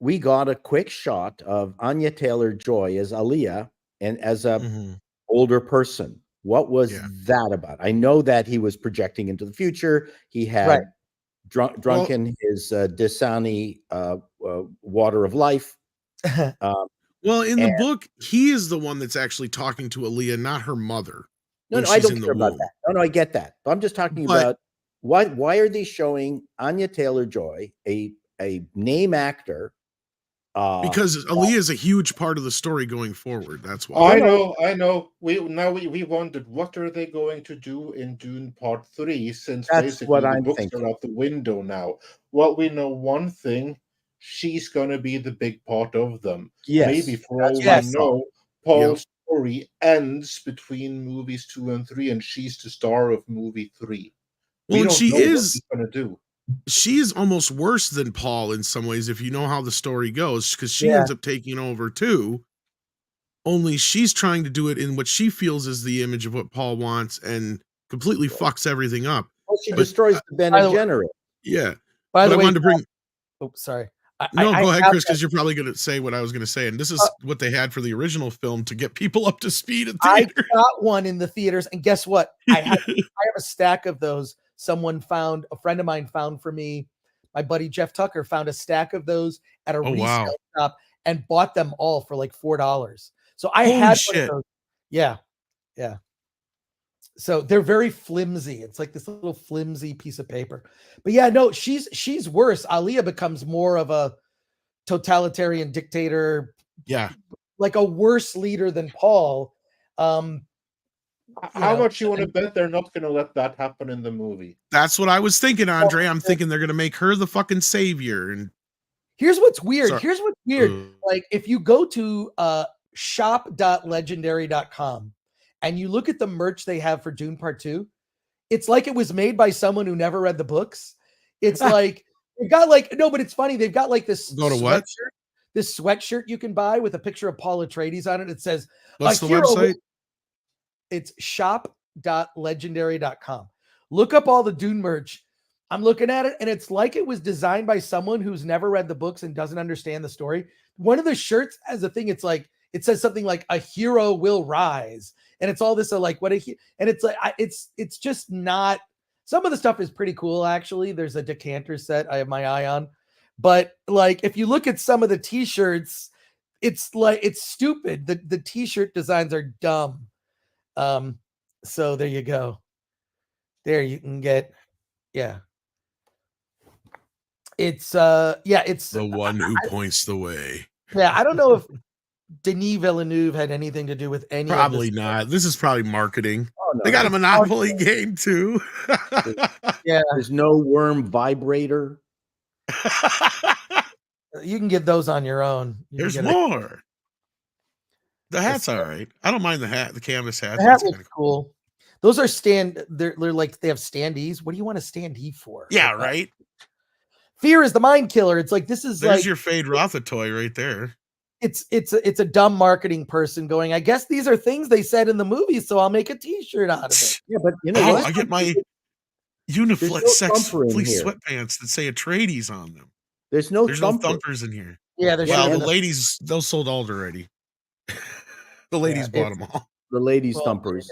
we got a quick shot of Anya Taylor-Joy as Aaliyah and as a older person. What was that about? I know that he was projecting into the future. He had drunken his Dasani water of life. Well, in the book, he is the one that's actually talking to Aaliyah, not her mother. No, I don't care about that. No, I get that. But I'm just talking about why are they showing Anya Taylor-Joy, a name actor? Because Aaliyah is a huge part of the story going forward. That's why. I know. We wondered, what are they going to do in Dune Part 3, since basically the books are out the window now. Well, we know one thing. She's going to be the big part of them. Yes. Maybe for all we know, Paul's story ends between movies 2 and 3, and she's the star of movie 3. Well, she is going to do. She is almost worse than Paul in some ways, if you know how the story goes, because she ends up taking over too. only she's trying to do it in what she feels is the image of what Paul wants and completely fucks everything up. Well, she But, destroys the Bene Gesserit. Yeah. By But the I way, wanted to bring. oops, sorry. No, I go ahead, have Chris, that- because you're probably going to say what I was going to say. And this is what they had for the original film to get people up to speed at I theater. got one in the theaters, and guess what? I have a stack of those. A friend of mine found for me. My buddy Jeff Tucker found a stack of those at a resale shop and bought them all for like $4. So I Holy had shit. one of those. Yeah. Yeah. So they're very flimsy. It's like this little flimsy piece of paper. But yeah, no, she's worse. Aaliyah becomes more of a totalitarian dictator. Yeah. Like a worse leader than Paul. How much you want to bet they're not going to let that happen in the movie? That's what I was thinking, Andre. I'm thinking they're going to make her the fucking savior. And here's what's weird. Sorry. Like if you go to shop.legendary.com and you look at the merch they have for Dune Part 2, it's like it was made by someone who never read the books. It's like they've got like but it's funny. They've got like this Go to what? This sweatshirt you can buy with a picture of Paul Atreides on it. It says, what's the website? It's shop.legendary.com. Look up all the Dune merch. I'm looking at it, and it's like it was designed by someone who's never read the books and doesn't understand the story. One of the shirts has a thing. It's like it says something like "A hero will rise," and it's all this like and it's like it's just not. Some of the stuff is pretty cool actually. There's a decanter set I have my eye on, but like if you look at some of the T-shirts, it's like it's stupid. The T-shirt designs are dumb. So there you go. There you can get, it's it's the one who points the way. Yeah, I don't know if Denis Villeneuve had anything to do with any. Probably not. This is probably marketing. Oh, no. They got a Monopoly game too. Yeah, there's no worm vibrator. You can get those on your own. There's more. The hat's all right. I don't mind the hat. The canvas hat. The hat looks cool. Those are they're like they have standees. What do you want a standee for? Yeah, right. Fear is the mind killer. It's like this is there's like your Fade Rotha toy right there. It's a dumb marketing person going, I guess these are things they said in the movie, so I'll make a T-shirt out of it. Yeah, but you know what? I get my Uniflex sex fleece sweatpants that say Atreides on them. There's no thumpers in here. Yeah, the ladies, those sold out already. The ladies bought them all. The ladies thumpers.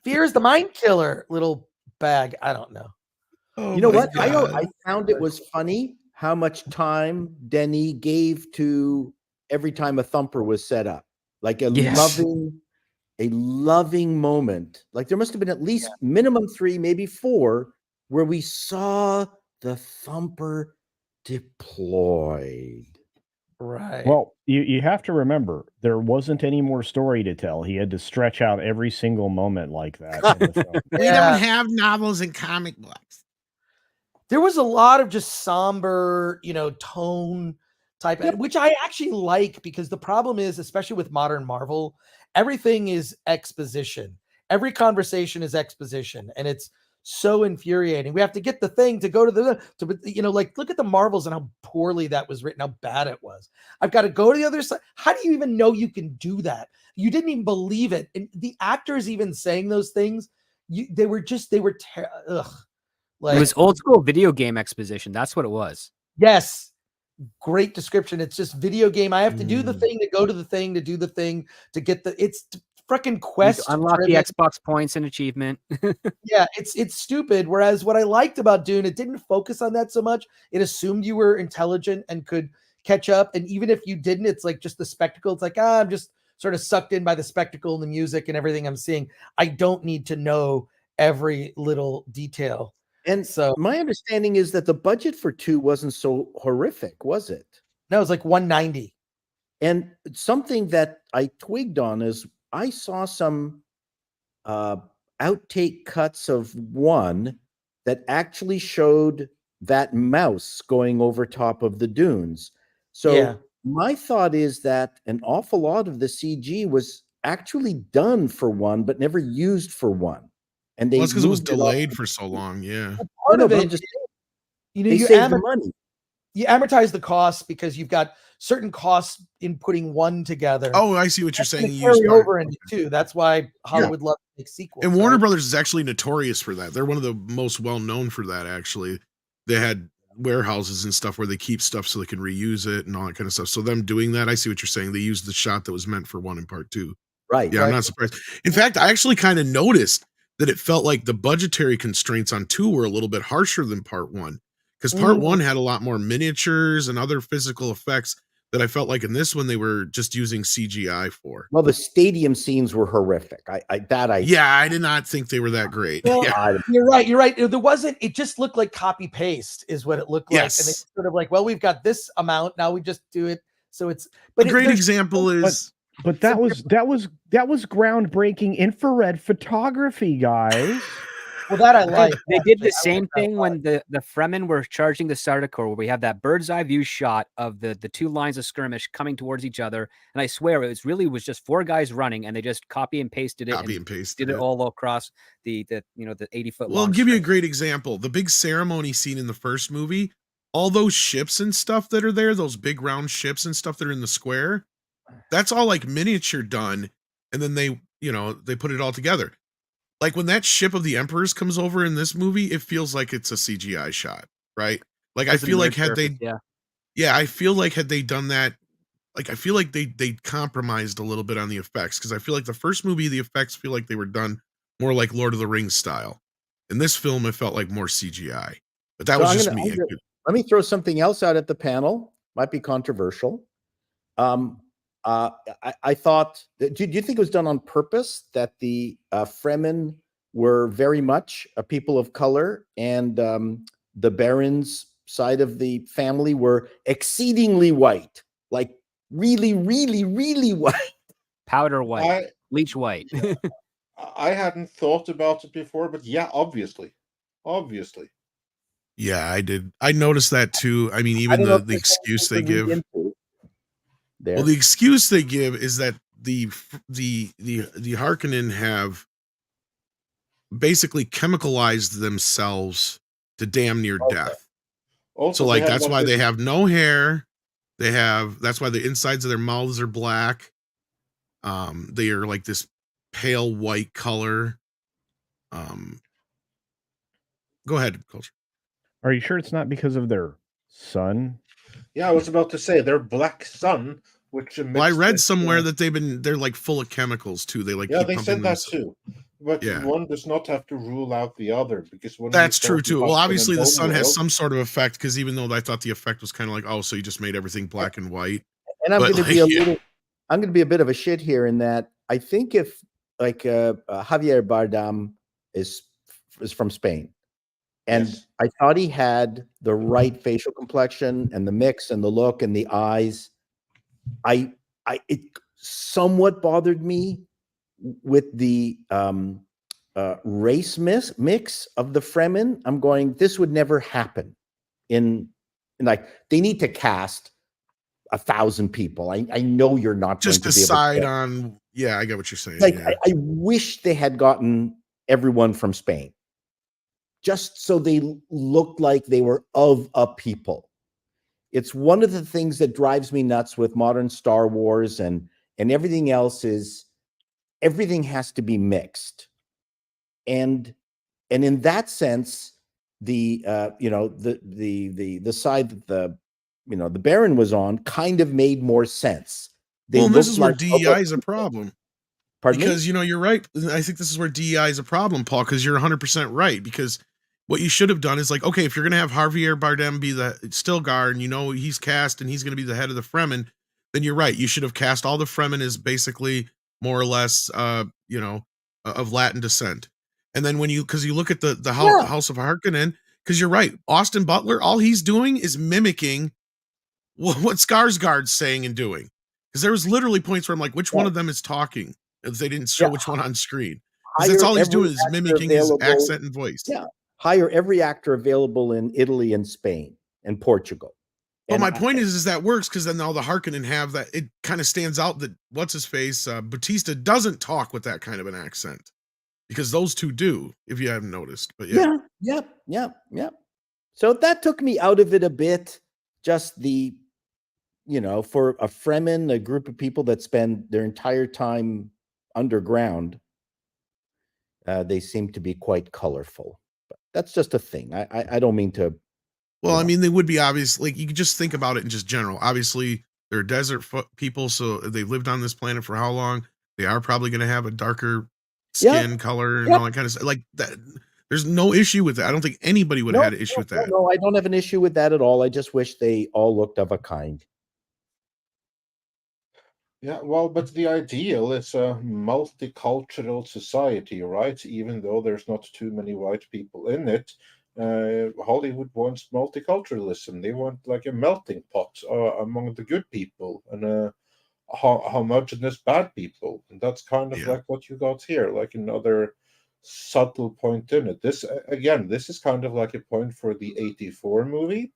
Fear is the mind killer. Little bag. I don't know. Oh, you know what? I found it was funny how much time Denis gave to every time a thumper was set up. Like a loving moment. Like there must have been at least minimum 3, maybe 4, where we saw the thumper deployed. Right. Well, you have to remember there wasn't any more story to tell. He had to stretch out every single moment like that. In the film. We don't have novels and comic books. There was a lot of just somber, tone type, which I actually like because the problem is, especially with modern Marvel, everything is exposition. Every conversation is exposition, and it's so infuriating. We have to get the thing to go to like look at the Marvels and how poorly that was written, how bad it was. I've got to go to the other side. How do you even know you can do that? You didn't even believe it. And the actors even saying those things, they were ugh. Like, it was old school video game exposition. That's what it was. Yes. Great description. It's just video game. I have to do the thing to go to the thing to do the thing to get it's freaking quest. Unlock the Xbox points and achievement. Yeah, it's stupid. Whereas what I liked about Dune, it didn't focus on that so much. It assumed you were intelligent and could catch up. And even if you didn't, it's like just the spectacle. It's like, I'm just sort of sucked in by the spectacle and the music and everything I'm seeing. I don't need to know every little detail. And so my understanding is that the budget for 2 wasn't so horrific, was it? No, it was like 190. And something that I twigged on is I saw some outtake cuts of 1 that actually showed that mouse going over top of the dunes. So my thought is that an awful lot of the CG was actually done for 1, but never used for 1. And they because it was delayed for so long. Yeah. Part of it, they saved the money. You amortize the costs because you've got certain costs in putting one together. Oh, I see what you're saying. Carry over into two. That's why Hollywood loves to make sequels. And Warner right? Brothers is actually notorious for that. They're one of the most well known for that. Actually, they had warehouses and stuff where they keep stuff so they can reuse it and all that kind of stuff. So them doing that, I see what you're saying. They used the shot that was meant for 1 and part 2. Right. Yeah, I'm not surprised. In fact, I actually kind of noticed that it felt like the budgetary constraints on 2 were a little bit harsher than part 1, because part 1 had a lot more miniatures and other physical effects that I felt like in this one they were just using CGI for. Well, the stadium scenes were horrific. I did not think they were that great. Well, yeah. You're right. You're right. There wasn't. It just looked like copy paste is what it looked like, and they sort of like, well, we've got this amount now. We just do it. So it's. But a great example is. But that was groundbreaking infrared photography, guys. Well, that I like. They did the same thing when the Fremen were charging the Sardaukar, where we have that bird's eye view shot of the 2 lines of skirmish coming towards each other. And I swear it was just 4 guys running, and they just copy and pasted it. Did it all across the 80-foot. Well, I'll give you a great example. The big ceremony scene in the first movie, all those ships and stuff that are there, those big round ships and stuff that are in the square, that's all like miniature done, and then they put it all together. Like when that ship of the Emperors comes over in this movie, it feels like it's a CGI shot, right? Like I feel like had they done that, like I feel like they compromised a little bit on the effects, because I feel like the first movie, the effects feel like they were done more like Lord of the Rings style. In this film, it felt like more CGI. But that was just me. Let me throw something else out at the panel. Might be controversial. I thought, do you think it was done on purpose that the Fremen were very much a people of color, and the Baron's side of the family were exceedingly white, like really, really, really white? Powder white, bleach white. I hadn't thought about it before, but yeah, obviously. Yeah, I did. I noticed that too. I mean, even the excuse they give. There. Well, the excuse they give is that the Harkonnen have basically chemicalized themselves to damn near death. Also, so like that's why they have no hair. That's why the insides of their mouths are black. They are like this pale white color. Go ahead, Culture. Are you sure it's not because of their sun? Yeah, I was about to say their black sun, which well, I read somewhere that they're like full of chemicals too. They they said that too. But one does not have to rule out the other, because that's true too. Well, obviously the sun has some sort of effect, because even though I thought the effect was kind of like, oh, so you just made everything black and white. And I'm going to be a bit of a shit here in that I think if like Javier Bardem is from Spain, and I thought he had the right facial complexion and the mix and the look and the eyes. It somewhat bothered me with the race mix of the Fremen. I'm going, this would never happen in like, they need to cast 1,000 people. I know you're not just going to decide on. Yeah, I get what you're saying. Like, I wish they had gotten everyone from Spain, just so they looked like they were of a people. It's one of the things that drives me nuts with modern Star Wars and everything else is everything has to be mixed. And in that sense, the side that the Baron was on kind of made more sense. Well, this is where DEI is a problem. Pardon because me? You're right. I think this is where DEI is a problem, Paul, because you're 100% right. Because what you should have done is like, okay, if you're going to have Javier Bardem be the Stilgar, and he's cast and he's going to be the head of the Fremen, then you're right. You should have cast all the Fremen as basically more or less, of Latin descent. And then because you look at the House of Harkonnen, because you're right, Austin Butler, all he's doing is mimicking what Skarsgård's saying and doing. Because there was literally points where I'm like, which one of them is talking? If they didn't show which one on screen. That's all he's doing is mimicking his accent and voice. Yeah. Hire every actor available in Italy and Spain and Portugal. But my point is that works, because then all the Harkonnen have that. It kind of stands out that what's his face, Bautista doesn't talk with that kind of an accent, because those two do, if you haven't noticed. But yeah. So that took me out of it a bit. Just the for a Fremen, a group of people that spend their entire time underground, they seem to be quite colorful. But that's just a thing. I don't mean to. Well, I mean, they would be obvious. Like, you could just think about it in just general. Obviously, they're desert people, so they've lived on this planet for how long? They are probably going to have a darker skin color and all that kind of stuff. Like that. There's no issue with that. I don't think anybody would have had an issue with that. No, I don't have an issue with that at all. I just wish they all looked of a kind. Yeah, well, but the ideal is a multicultural society, right? Even though there's not too many white people in it, Hollywood wants multiculturalism. They want like a melting pot among the good people and a homogenous bad people. And that's kind of like what you got here, like another subtle point in it. This is kind of like a point for the 84 movie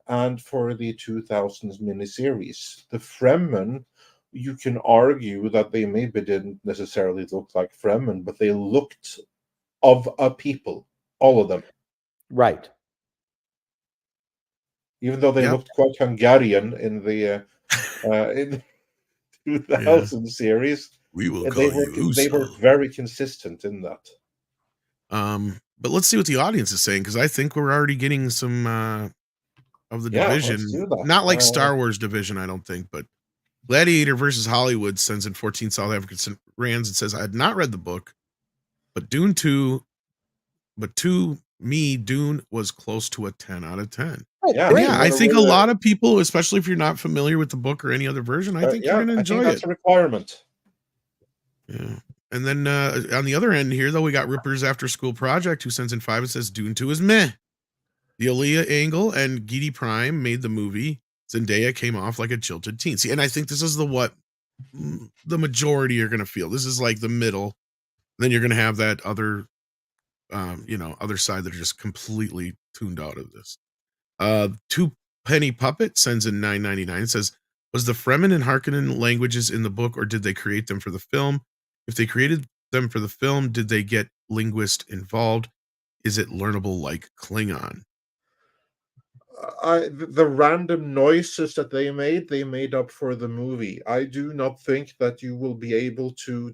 and for the 2000s miniseries. The Fremen, you can argue that they maybe didn't necessarily look like Fremen, but they looked of a people, all of them. Right. Even though they looked quite Hungarian in the 2000 series, we will they were very consistent in that. But let's see what the audience is saying, because I think we're already getting some of the division. Let's do that. Not like Star Wars division, I don't think, but Gladiator versus Hollywood sends in 14 South African rands and says, I had not read the book, but Dune to me, Dune was close to a 10 out of 10. I think a lot of people, especially if you're not familiar with the book or any other version, I think you're going to enjoy that's it. A requirement. Yeah. And then on the other end here, though, we got Ripper's After School Project, who sends in 5 and says Dune 2 is meh. The Aaliyah angle and Gidi Prime made the movie. Zendaya came off like a jilted teen. See, and I think this is what the majority are going to feel. This is like the middle. Then you're going to have that other, other side that are just completely tuned out of this. Two Penny Puppet sends in $9.99. Says, was the Fremen and Harkonnen languages in the book, or did they create them for the film? If they created them for the film, did they get linguists involved? Is it learnable like Klingon? The random noises that they made up for the movie. I do not think that you will be able to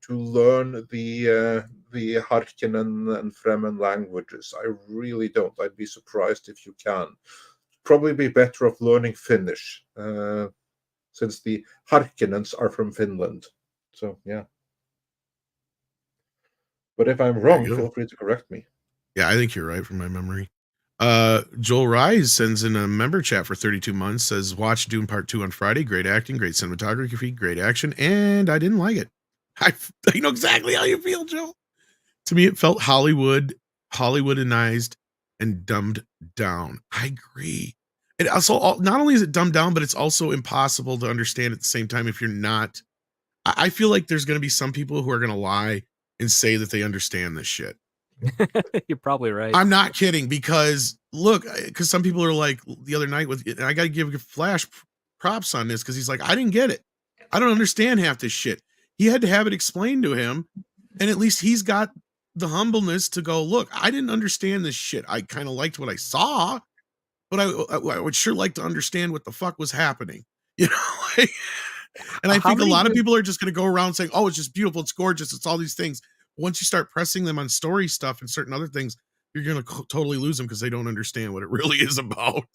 learn the Harkonnen and Fremen languages. I really don't. I'd be surprised if you can. Probably be better off learning Finnish, since the Harkonnens are from Finland. So yeah. But if I'm wrong, feel free to correct me. Yeah, I think you're right from my memory. Joel Rise sends in a member chat for 32 months, says, watch Dune Part 2 on Friday. Great acting, great cinematography, great action, and I didn't like it. I know exactly how you feel, Joel. To me, it felt Hollywoodized and dumbed down. I agree. It also, not only is it dumbed down, but it's also impossible to understand at the same time if you're not. I feel like there's going to be some people who are going to lie and say that they understand this shit. You're probably right. I'm not kidding, because some people are like, the other night and I got to give Flash props on this, because he's like, I didn't get it. I don't understand half this shit. He had to have it explained to him, and at least he's got the humbleness to go, look, I didn't understand this shit. I kind of liked what I saw, but I would sure like to understand what the fuck was happening, and I think a lot of people are just going to go around saying, oh, it's just beautiful, it's gorgeous, it's all these things. Once you start pressing them on story stuff and certain other things, you're going to totally lose them, because they don't understand what it really is about.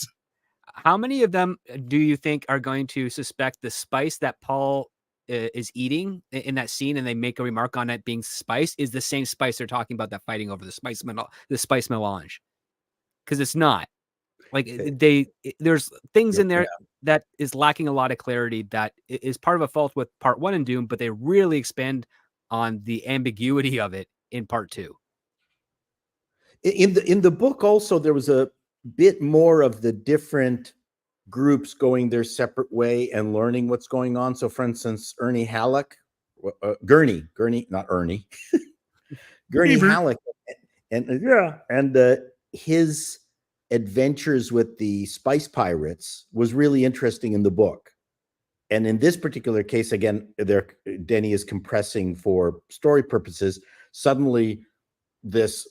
How many of them do you think are going to suspect the spice that Paul is eating in that scene, and they make a remark on it being spice, is the same spice they're talking about, that fighting over the spice melange? Because it's not. Like, there's things in there that is lacking a lot of clarity, that is part of a fault with Part 1 in Dune, but they really expand on the ambiguity of it in Part 2. In the book also, there was a bit more of the different groups going their separate way and learning what's going on. So, for instance, Gurney Halleck, Gurney Halleck, and his adventures with the Spice Pirates was really interesting in the book. And in this particular case, again, Denny is compressing for story purposes. Suddenly, this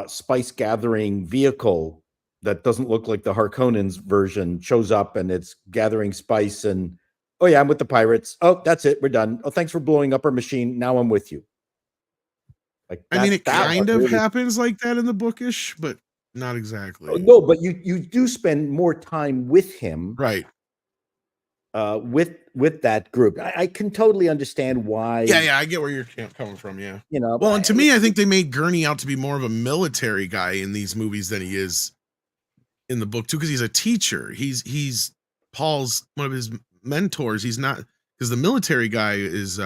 spice gathering vehicle that doesn't look like the Harkonnens version shows up and it's gathering spice and, oh yeah, I'm with the pirates. Oh, that's it. We're done. Oh, thanks for blowing up our machine. Now I'm with you. Like I mean, it kind of happens like that in the bookish, but not exactly. No, but you do spend more time with him, right? With that group, I can totally understand why. Yeah, I get where you're coming from. Yeah, well, and to me, I think they made Gurney out to be more of a military guy in these movies than he is in the book too, because he's a teacher. He's Paul's one of his mentors. He's not, because the military guy is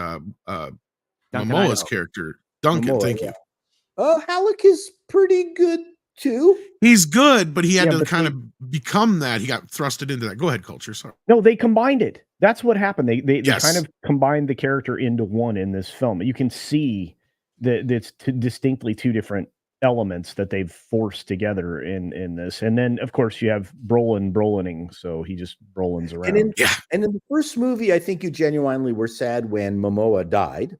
Momoa's character, Duncan. Thank you. Oh, Halleck is pretty good too. He's good, but he had to kind of become that. He got thrusted into that. Go ahead, Culture. Sorry. No, they combined it. That's what happened. They kind of combined the character into one in this film. You can see that it's distinctly two different elements that they've forced together in this. And then, of course, you have Brolining, so he just Brolins around. And in the first movie, I think you genuinely were sad when Momoa died.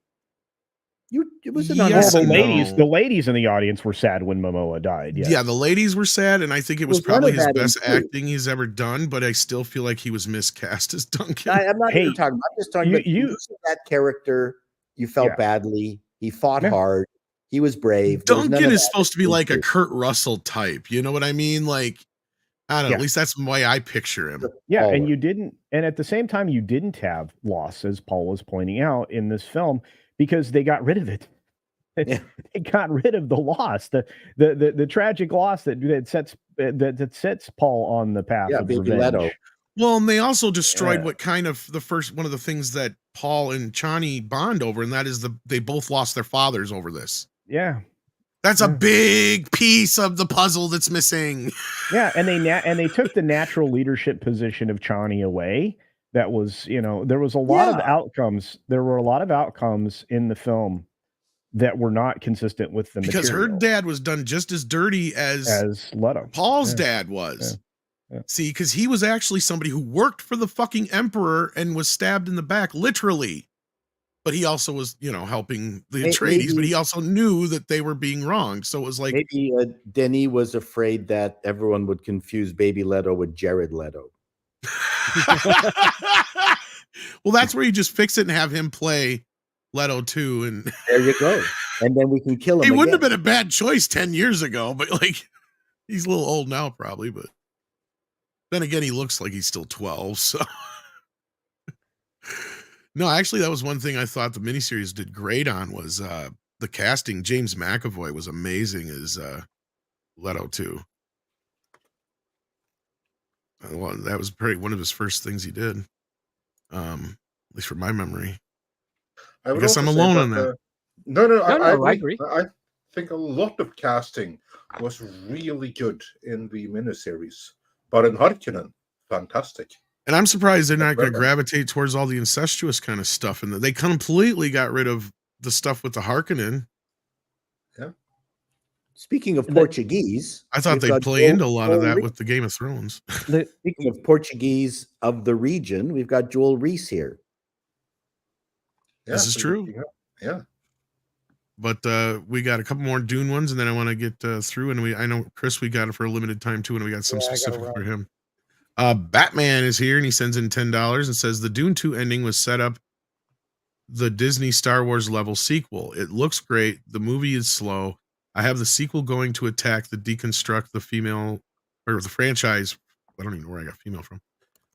It was the ladies in the audience were sad when Momoa died. Yes. Yeah, the ladies were sad, and I think it was probably his best acting he's ever done. But I still feel like he was miscast as Duncan. I'm not even talking. I'm just talking about you that character. You felt badly. He fought hard. He was brave. Duncan is supposed to be like a Kurt Russell type. You know what I mean? Like, I don't know. At least that's the way I picture him. Yeah, and you didn't. And at the same time, you didn't have loss, as Paul was pointing out in this film, because they got rid of it. They got rid of the loss, the tragic loss that sets Paul on the path of Baby revenge. Leto. Well, and they also destroyed what kind of one of the things that Paul and Chani bond over, and that is they both lost their fathers over this. Yeah. That's a big piece of the puzzle that's missing. Yeah, and they took the natural leadership position of Chani away. That was, there was a lot of outcomes. There were a lot of outcomes in the film that were not consistent with the because material. Her dad was done just as dirty as Leto. Paul's dad was. Yeah. See, because he was actually somebody who worked for the fucking emperor and was stabbed in the back, literally. But he also was, helping the Atreides, but he also knew that they were being wronged. So it was like maybe Denny was afraid that everyone would confuse Baby Leto with Jared Leto. Well, that's where you just fix it and have him play Leto too, and there you go. And then we can kill him. He wouldn't have been a bad choice 10 years ago, but like he's a little old now, probably. But then again, he looks like he's still 12. So no, actually, that was one thing I thought the miniseries did great on was the casting. James McAvoy was amazing as Leto too. Well, that was one of his first things he did, at least from my memory. I guess I'm alone on that. No, I agree. I think a lot of casting was really good in the miniseries, but in Harkonnen, fantastic. And I'm surprised they're not going to gravitate towards all the incestuous kind of stuff, and they completely got rid of the stuff with the Harkonnen. Yeah. Speaking of Portuguese, I thought they'd play into a lot of that with the Game of Thrones. Speaking of Portuguese of the region, we've got Joel Reese here. Yeah, this is true. Yeah. But we got a couple more Dune ones, and then I want to get through. And I know Chris, we got it for a limited time too, and we got some specific for him. Batman is here, and he sends in $10 and says the Dune 2 ending was set up the Disney Star Wars level sequel. It looks great. The movie is slow. I have the sequel going to attack the deconstruct the female or the franchise. I don't even know where I got female from.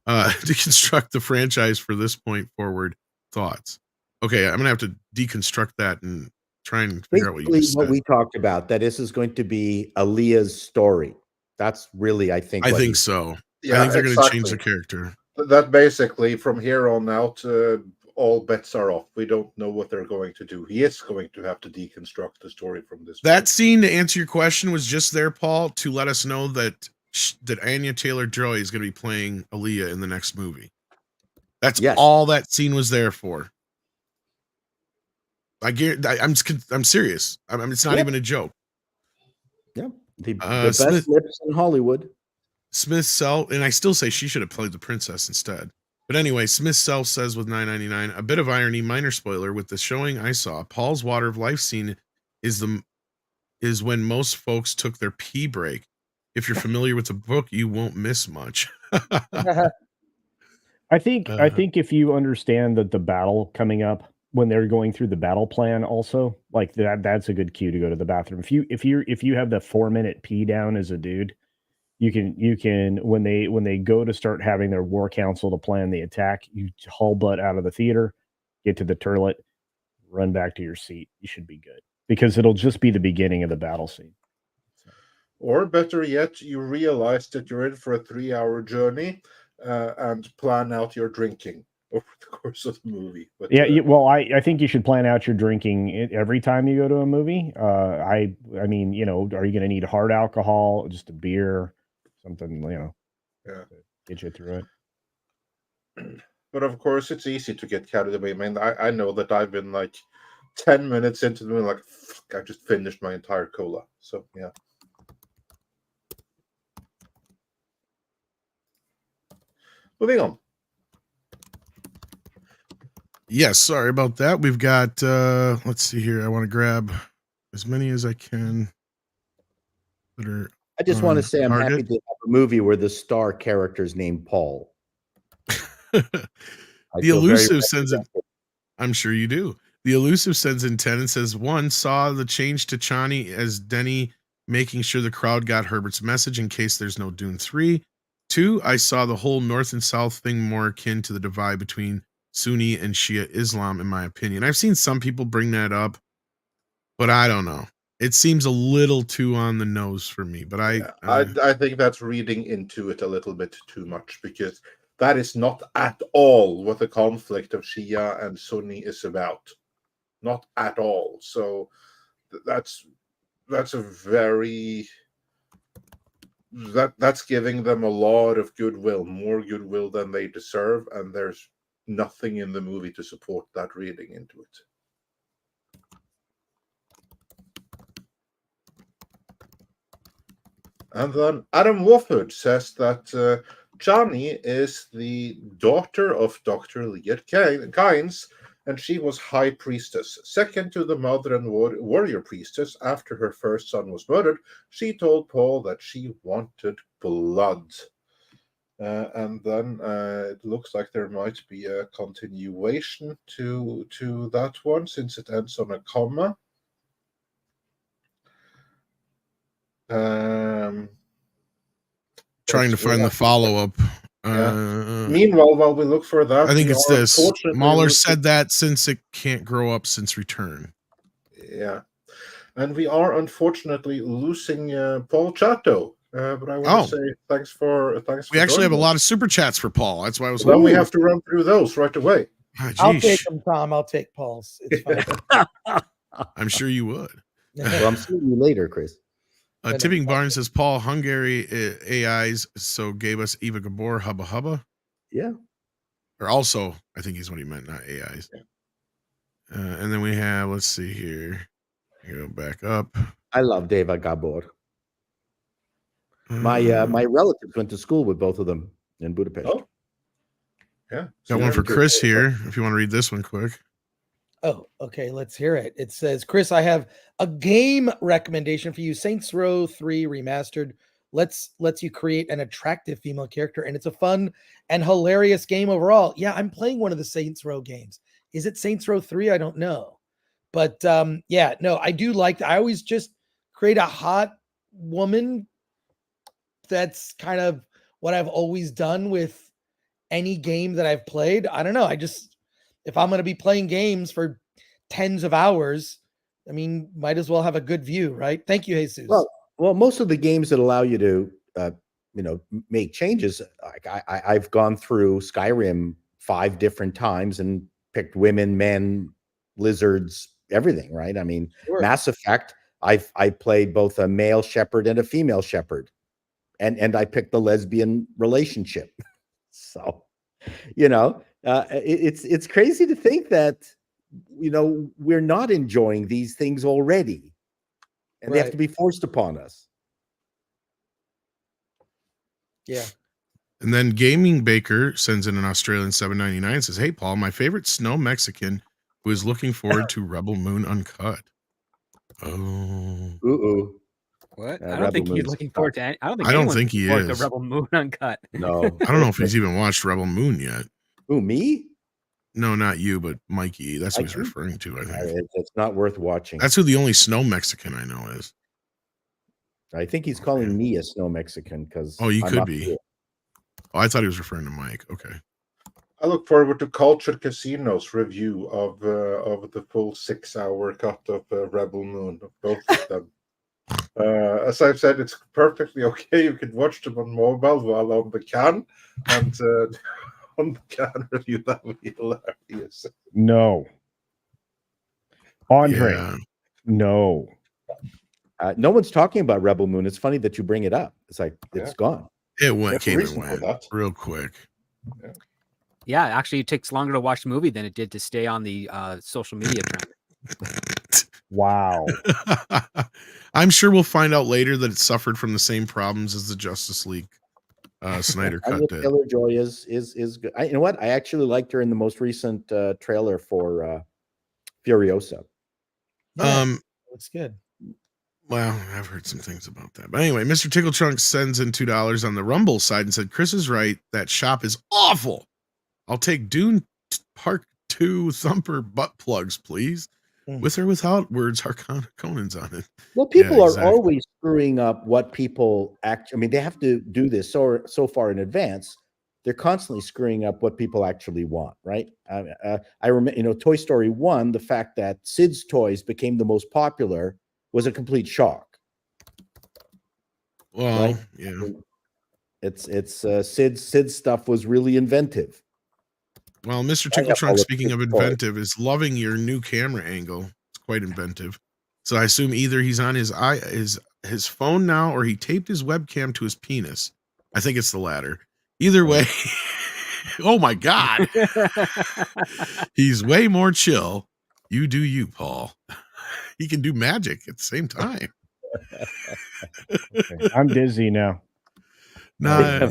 Deconstruct the franchise for this point forward. Thoughts? Okay, I'm gonna have to deconstruct that and try and figure out what you said. What we talked about, that this is going to be Aaliyah's story. That's really, I think so. Yeah, I think they're going to change the character. That basically, from here on out, all bets are off. We don't know what they're going to do. He is going to have to deconstruct the story from this. That scene, to answer your question, was just there, Paul, to let us know that Anya Taylor-Joy is going to be playing Aaliyah in the next movie. That's all that scene was there for. I'm serious. It's not even a joke. Yeah, the best lips in Hollywood. Smith Self, and I still say she should have played the princess instead. But anyway, Smith Self says with $9.99, a bit of irony, minor spoiler, with the showing I saw, Paul's Water of Life scene is when most folks took their pee break. if you're familiar with the book, you won't miss much. I think if you understand that the battle coming up when they're going through the battle plan, also like that's a good cue to go to the bathroom. If you have the 4-minute pee down as a dude, you can when they go to start having their war council to plan the attack, you haul butt out of the theater, get to the toilet, run back to your seat. You should be good because it'll just be the beginning of the battle scene. Or better yet, you realize that you're in for a 3-hour journey and plan out your drinking over the course of the movie. But, well, I think you should plan out your drinking every time you go to a movie. I mean, you know, are you going to need hard alcohol, just a beer, something, you know, get you through it. But of course, it's easy to get carried away. I mean, I know that I've been like 10 minutes into the movie, like, I just finished my entire cola. So, yeah. Moving on. Yes, sorry about that. We've got, let's see here. I want to grab as many as I can that are. I just want to say I'm happy to have a movie where the star character is named Paul. The Elusive sends it. I'm sure you do. The Elusive sends in 10 and says, 1, saw the change to Chani as Denny making sure the crowd got Herbert's message in case there's no Dune 3. 2, I saw the whole North and South thing more akin to the divide between Sunni and Shia Islam, in my opinion. I've seen some people bring that up, but I don't know. It seems a little too on the nose for me, but I think that's reading into it a little bit too much, because that is not at all what the conflict of Shia and Sunni is about. Not at all. So that's a very... That's giving them a lot of goodwill, more goodwill than they deserve, and there's nothing in the movie to support that reading into it. And then Adam Wofford says that Chani is the daughter of Dr. Liet Kynes, and she was High Priestess. Second to the Mother and Warrior Priestess, after her first son was murdered, she told Paul that she wanted blood. And then it looks like there might be a continuation to that one, since it ends on a comma. Trying to find the follow-up. Meanwhile, while we look for that, I think it's this. Mahler said that since it can't grow up since return. Yeah. And we are unfortunately losing Paul Chato. But I want to say thanks for we actually have a lot of super chats for Paul. That's why I was then we have to run through those right away. I'll take them, Tom. I'll take Paul's. It's fine. I'm sure you would. Well, I'm seeing you later, Chris. Tipping Barnes says Paul Hungary AIs so gave us Eva Gabor Hubba Hubba. Yeah. Or also, I think he's what he meant, not AIs. Yeah. And then we have, let's see here. Go back up. I love Eva Gabor. My relatives went to school with both of them in Budapest. Oh. Yeah. Got one for Chris here, if you want to read this one quick. Oh, okay. Let's hear it. It says, Chris, I have a game recommendation for you. Saints Row 3 Remastered lets you create an attractive female character, and it's a fun and hilarious game overall. Yeah, I'm playing one of the Saints Row games. Is it Saints Row 3? I don't know. But yeah, no, I do like that. I always just create a hot woman. That's kind of what I've always done with any game that I've played. I don't know. If I'm going to be playing games for tens of hours, I mean, might as well have a good view, right? Thank you, Jesus. Well, most of the games that allow you to, make changes. Like I've gone through Skyrim 5 different times and picked women, men, lizards, everything, right? I mean, sure. Mass Effect, I played both a male shepherd and a female shepherd, and I picked the lesbian relationship. So, it's crazy to think that, we're not enjoying these things already, and they have to be forced upon us. Yeah. And then Gaming Baker sends in an Australian $7.99 and says, "Hey, Paul, my favorite snow Mexican who is looking forward to Rebel Moon Uncut." Oh. Ooh. What? I don't Rebel think he's Moon's looking tough. forward to. I don't think. I don't anyone's think looking he forward to is. Rebel Moon Uncut. No, I don't know if he's even watched Rebel Moon yet. Who, me? No, not you, but Mikey. That's what he's Mikey? referring to, I think. It's not worth watching. That's who the only snow Mexican I know is. I think he's calling me a snow Mexican because. Oh, you could be. Oh, I thought he was referring to Mike. Okay. I look forward to Cultured Casino's review of the full 6-hour cut of Rebel Moon, of both of them. As I've said, it's perfectly okay. You can watch them on mobile while on the can, and on the can review, that would be hilarious. No. Andre, Yeah. no. No one's talking about Rebel Moon. It's funny that you bring it up. It's like it's gone. It went, There's a came and reason for went that. real quick. Yeah, actually, it takes longer to watch the movie than it did to stay on the social media trend. Wow. I'm sure we'll find out later that it suffered from the same problems as the Justice League Snyder cut Anya did. Taylor-Joy is good. You know what? I actually liked her in the most recent trailer for Furiosa. Looks good. Well, I've heard some things about that. But anyway, Mr. Tickle Trunk sends in $2 on the Rumble side and said, Chris is right. That shop is awful. I'll take Dune Part 2 Thumper butt plugs, please. With or without words, Harkonnens on it. Well, people exactly. are always screwing up what people actually. I mean, they have to do this so far in advance. They're constantly screwing up what people actually want, right? I remember, Toy Story 1, the fact that Sid's toys became the most popular was a complete shock. Well, right? Yeah. It's Sid's stuff was really inventive. Well, Mr. Tickle Trunk, speaking of inventive, is loving your new camera angle. It's quite inventive. So I assume either he's on his phone now or he taped his webcam to his penis. I think it's the latter. Either way, oh my God. He's way more chill. You do you, Paul. He can do magic at the same time. Okay. I'm dizzy now. No,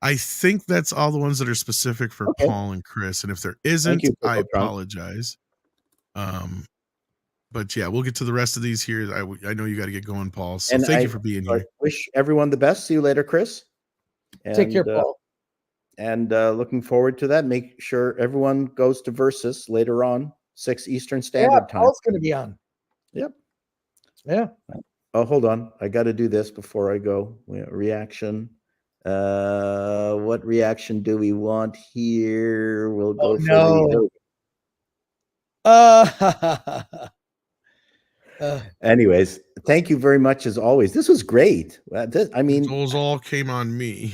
I think that's all the ones that are specific for Paul and Chris. And if there isn't, I apologize. But yeah, we'll get to the rest of these here. I know you got to get going, Paul. So thank you for being here. Wish everyone the best. See you later, Chris. Take care, Paul. And looking forward to that. Make sure everyone goes to Versus later on, 6 Eastern Standard Time. Paul's going to be on. Yep. Yeah. Oh, hold on. I got to do this before I go. Reaction. What reaction do we want here? We'll go for anyways, thank you very much as always. This was great. Those all came on me.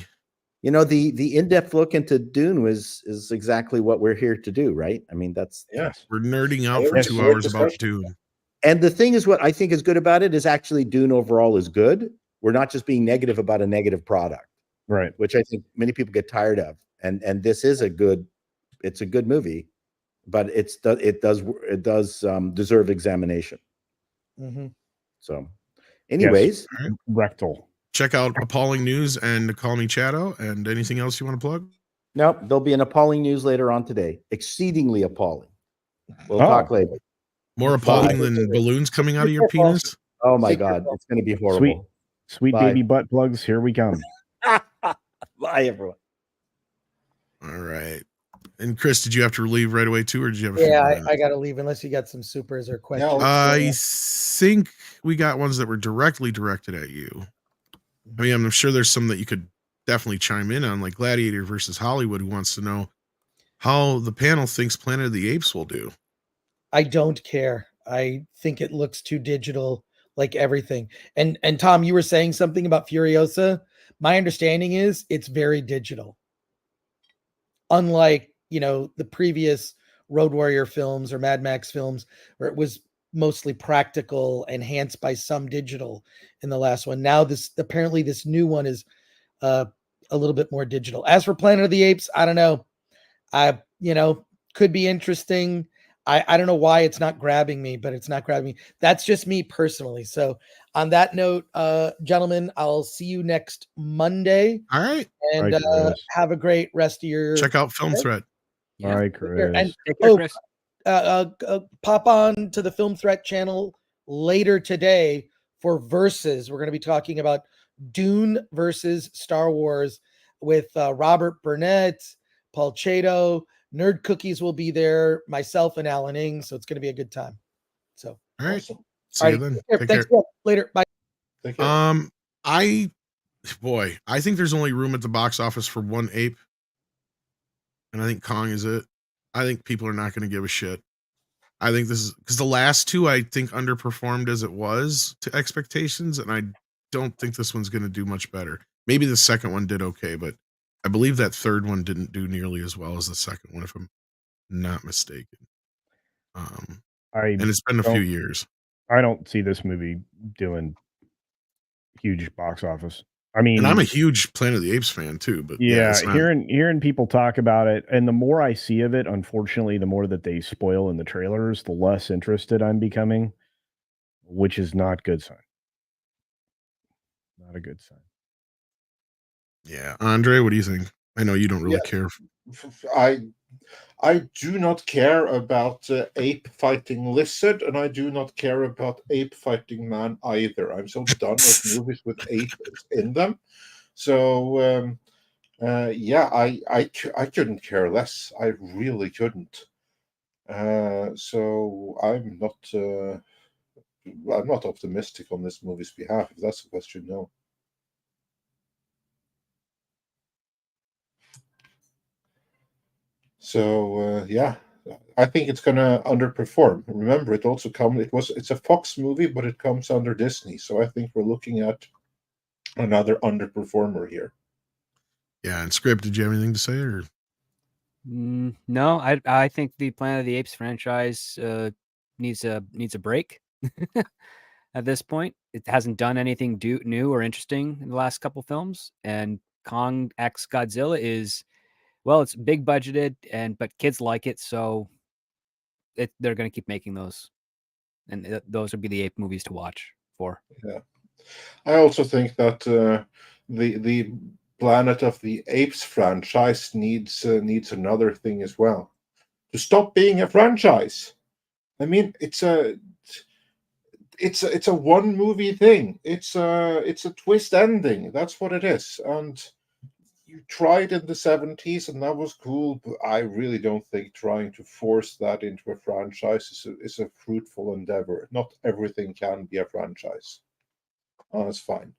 The in-depth look into Dune is exactly what we're here to do, right? I mean, we're nerding out for 2 hours about Dune. And the thing is, what I think is good about it is actually Dune overall is good. We're not just being negative about a negative product, right? Which I think many people get tired of. And this is a good movie, but it does deserve examination. Mm-hmm. So, anyways, yes. Rectal. Check out Appalling News and Call Me Chato. And anything else you want to plug? No, there'll be an appalling news later on today. Exceedingly appalling. We'll talk later. More appalling than balloons coming out of your penis? Oh my God, it's going to be horrible. Sweet baby butt plugs. Here we come. Bye, everyone. All right. And Chris, did you have to leave right away too, or did you have? I got to leave unless you got some supers or questions. I think we got ones that were directly directed at you. I mean, I'm sure there's some that you could definitely chime in on, like Gladiator versus Hollywood, who wants to know how the panel thinks Planet of the Apes will do. I don't care. I think it looks too digital, like everything. And Tom, you were saying something about Furiosa. My understanding is it's very digital. Unlike, the previous Road Warrior films or Mad Max films, where it was mostly practical, enhanced by some digital in the last one. Now apparently this new one is a little bit more digital. As for Planet of the Apes, I don't know. Could be interesting. I don't know why it's not grabbing me, but it's not grabbing me. That's just me personally. So on that note, gentlemen, I'll see you next Monday. All right. And have a great rest of your check out Film Threat. Yeah. All right, Chris. And Chris. Pop on to the Film Threat channel later today for Versus. We're going to be talking about Dune versus Star Wars with Robert Burnett, Paul Chato, Nerd Cookies will be there, myself and Alan Ing. So it's going to be a good time. So, all right. Awesome. See you then. Take Thanks. care. Later. Bye. Take care. I think there's only room at the box office for one ape. And I think Kong is it. I think people are not going to give a shit. I think this is because the last two I think underperformed as it was to expectations, and I don't think this one's going to do much better. Maybe the second one did okay, but I believe that third one didn't do nearly as well as the second one, if I'm not mistaken. And it's been a few years. I don't see this movie doing huge box office. I mean, and I'm a huge Planet of the Apes fan too, but yeah, hearing people talk about it, and the more I see of it, unfortunately, the more that they spoil in the trailers, the less interested I'm becoming, which is not good sign. Not a good sign. Yeah, Andre, what do you think? I know you don't really care. I do not care about ape fighting lizard, and I do not care about ape fighting man either. I'm so done with movies with apes in them. So I couldn't care less. I really couldn't. So I'm not optimistic on this movie's behalf. If that's the question, no. So I think it's gonna underperform. Remember, it's a Fox movie, but it comes under Disney. So I think we're looking at another underperformer here. Yeah, and Script, did you have anything to say, or? No, I think the Planet of the Apes franchise needs a break. At this point, it hasn't done anything new or interesting in the last couple films, and Kong X Godzilla is, well, it's big budgeted, but kids like it, so they're going to keep making those, and those would be the ape movies to watch for. Yeah, I also think that the Planet of the Apes franchise needs another thing as well, to stop being a franchise. I mean, it's a one movie thing. It's a twist ending. That's what it is, and you tried in the 70s, and that was cool, but I really don't think trying to force that into a franchise is a fruitful endeavor. Not everything can be a franchise. That's fine.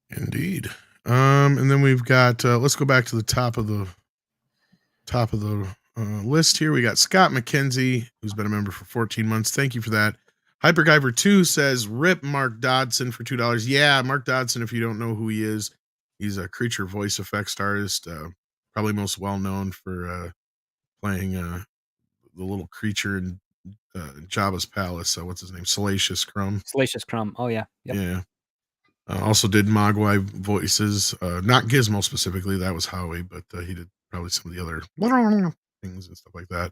Indeed. And then we've got let's go back to the top of the list here. We got Scott McKenzie, who's been a member for 14 months. Thank you for that. Hyperguyver 2 says, rip Mark Dodson for $2. Yeah, Mark Dodson, if you don't know who he is, he's a creature voice effects artist, probably most well known for playing the little creature in Jabba's palace. What's his name? Salacious Crumb. Salacious Crumb. Oh, yeah. Yep. Yeah. Also did Mogwai voices, not Gizmo specifically. That was Howie, but he did probably some of the other things and stuff like that.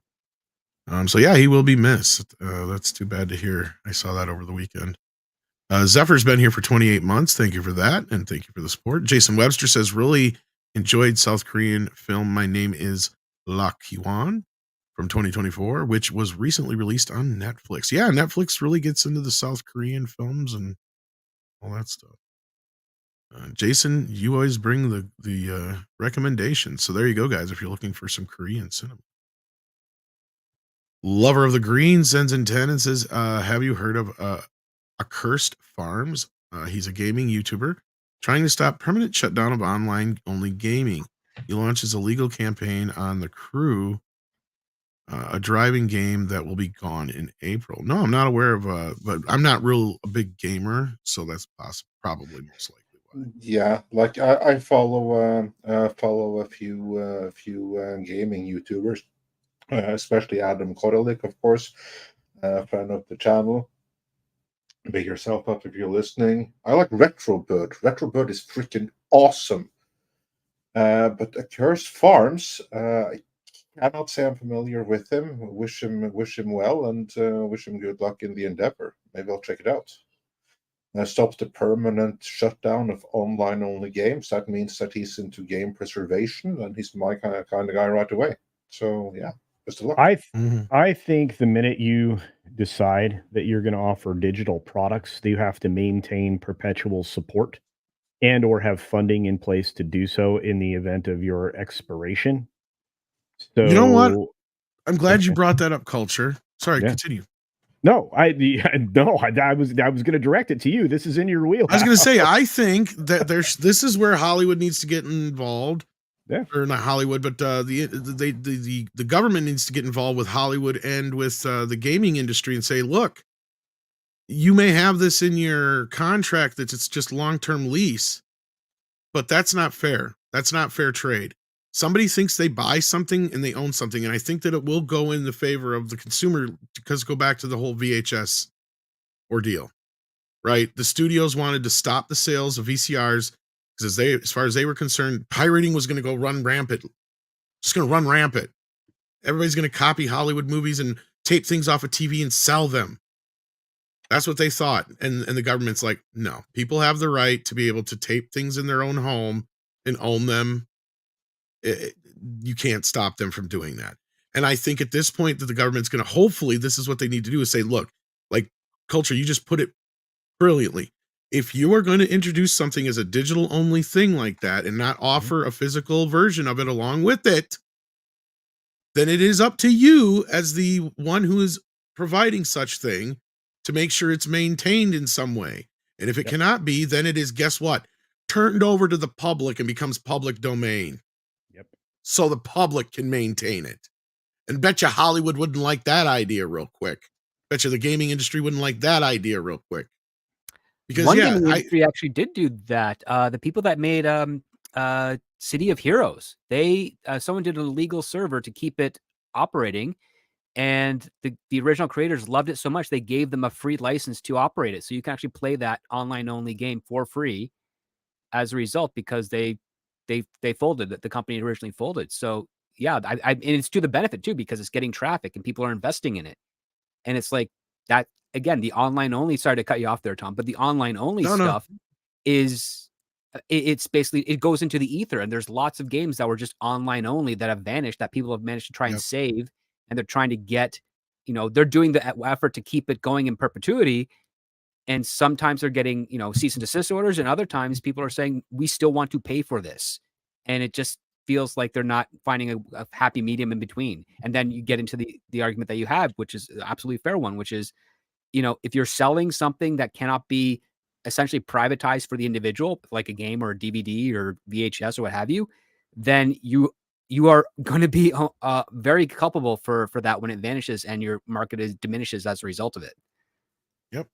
So yeah, he will be missed. That's too bad to hear. I saw that over the weekend. Zephyr's been here for 28 months. Thank you for that, and thank you for the support. Jason Webster says, really enjoyed South Korean film My Name is Lak Hwan from 2024, which was recently released on Netflix. Yeah, Netflix really gets into the South Korean films and all that stuff. Jason, you always bring the recommendations. So there you go, guys, if you're looking for some Korean cinema. Lover of the Green sends in 10 and says, have you heard of Accursed Farms? He's a gaming YouTuber trying to stop permanent shutdown of online-only gaming. He launches a legal campaign on The Crew, a driving game that will be gone in April. No, I'm not aware of, but I'm not a big gamer, so that's probably most likely why. Yeah, like I follow a few gaming YouTubers, especially Adam Korolik, of course, fan of the channel. Big yourself up if you're listening. I like Retrobird. Retrobird is freaking awesome. But Accursed Farms, I cannot say I'm familiar with him. Wish him well, and wish him good luck in the endeavor. Maybe I'll check it out. Stops the permanent shutdown of online-only games. That means that he's into game preservation, and he's my kind of guy right away. So yeah, Best of luck. I think the minute you decide that you're going to offer digital products, you have to maintain perpetual support and or have funding in place to do so in the event of your expiration. So you know what? I'm glad you brought that up, Culture. Sorry, continue. No, I was going to direct it to you. This is in your wheelhouse. I was going to say, I think that this is where Hollywood needs to get involved. Yeah. Or not Hollywood, but the government needs to get involved with Hollywood and with the gaming industry and say, look, you may have this in your contract that it's just long-term lease, but that's not fair. That's not fair trade. Somebody thinks they buy something and they own something, and I think that it will go in the favor of the consumer, because go back to the whole VHS ordeal, right? The studios wanted to stop the sales of VCRs because as far as they were concerned, pirating was going to go run rampant. Just going to run rampant. Everybody's going to copy Hollywood movies and tape things off of TV and sell them. That's what they thought. And the government's like, no, people have the right to be able to tape things in their own home and own them. You can't stop them from doing that. And I think at this point that the government's going to, hopefully this is what they need to do, is say, look, like Culture, you just put it brilliantly. If you are going to introduce something as a digital only thing like that and not offer a physical version of it along with it, then it is up to you as the one who is providing such thing to make sure it's maintained in some way. And if it cannot be, then it is, guess what? Turned over to the public and becomes public domain. Yep. So the public can maintain it. And bet you Hollywood wouldn't like that idea real quick. Bet you the gaming industry wouldn't like that idea real quick. Because one gaming industry actually did do that. The people that made City of Heroes, they someone did a legal server to keep it operating, and the original creators loved it so much they gave them a free license to operate it, so you can actually play that online only game for free as a result, because they folded it. The company originally folded. So yeah, and it's to the benefit too, because it's getting traffic and people are investing in it, and it's like that. Again, the online only, sorry to cut you off there, Tom, but the online only stuff is, it's basically, it goes into the ether, and there's lots of games that were just online only that have vanished, that people have managed to try and save, and they're trying to get, they're doing the effort to keep it going in perpetuity. And sometimes they're getting, cease and desist orders, and other times people are saying, we still want to pay for this. And it just feels like they're not finding a happy medium in between. And then you get into the argument that you have, which is an absolutely fair one, which is, if you're selling something that cannot be essentially privatized for the individual, like a game or a DVD or VHS or what have you, then you are going to be very culpable for that when it vanishes and your market diminishes as a result of it. Yep.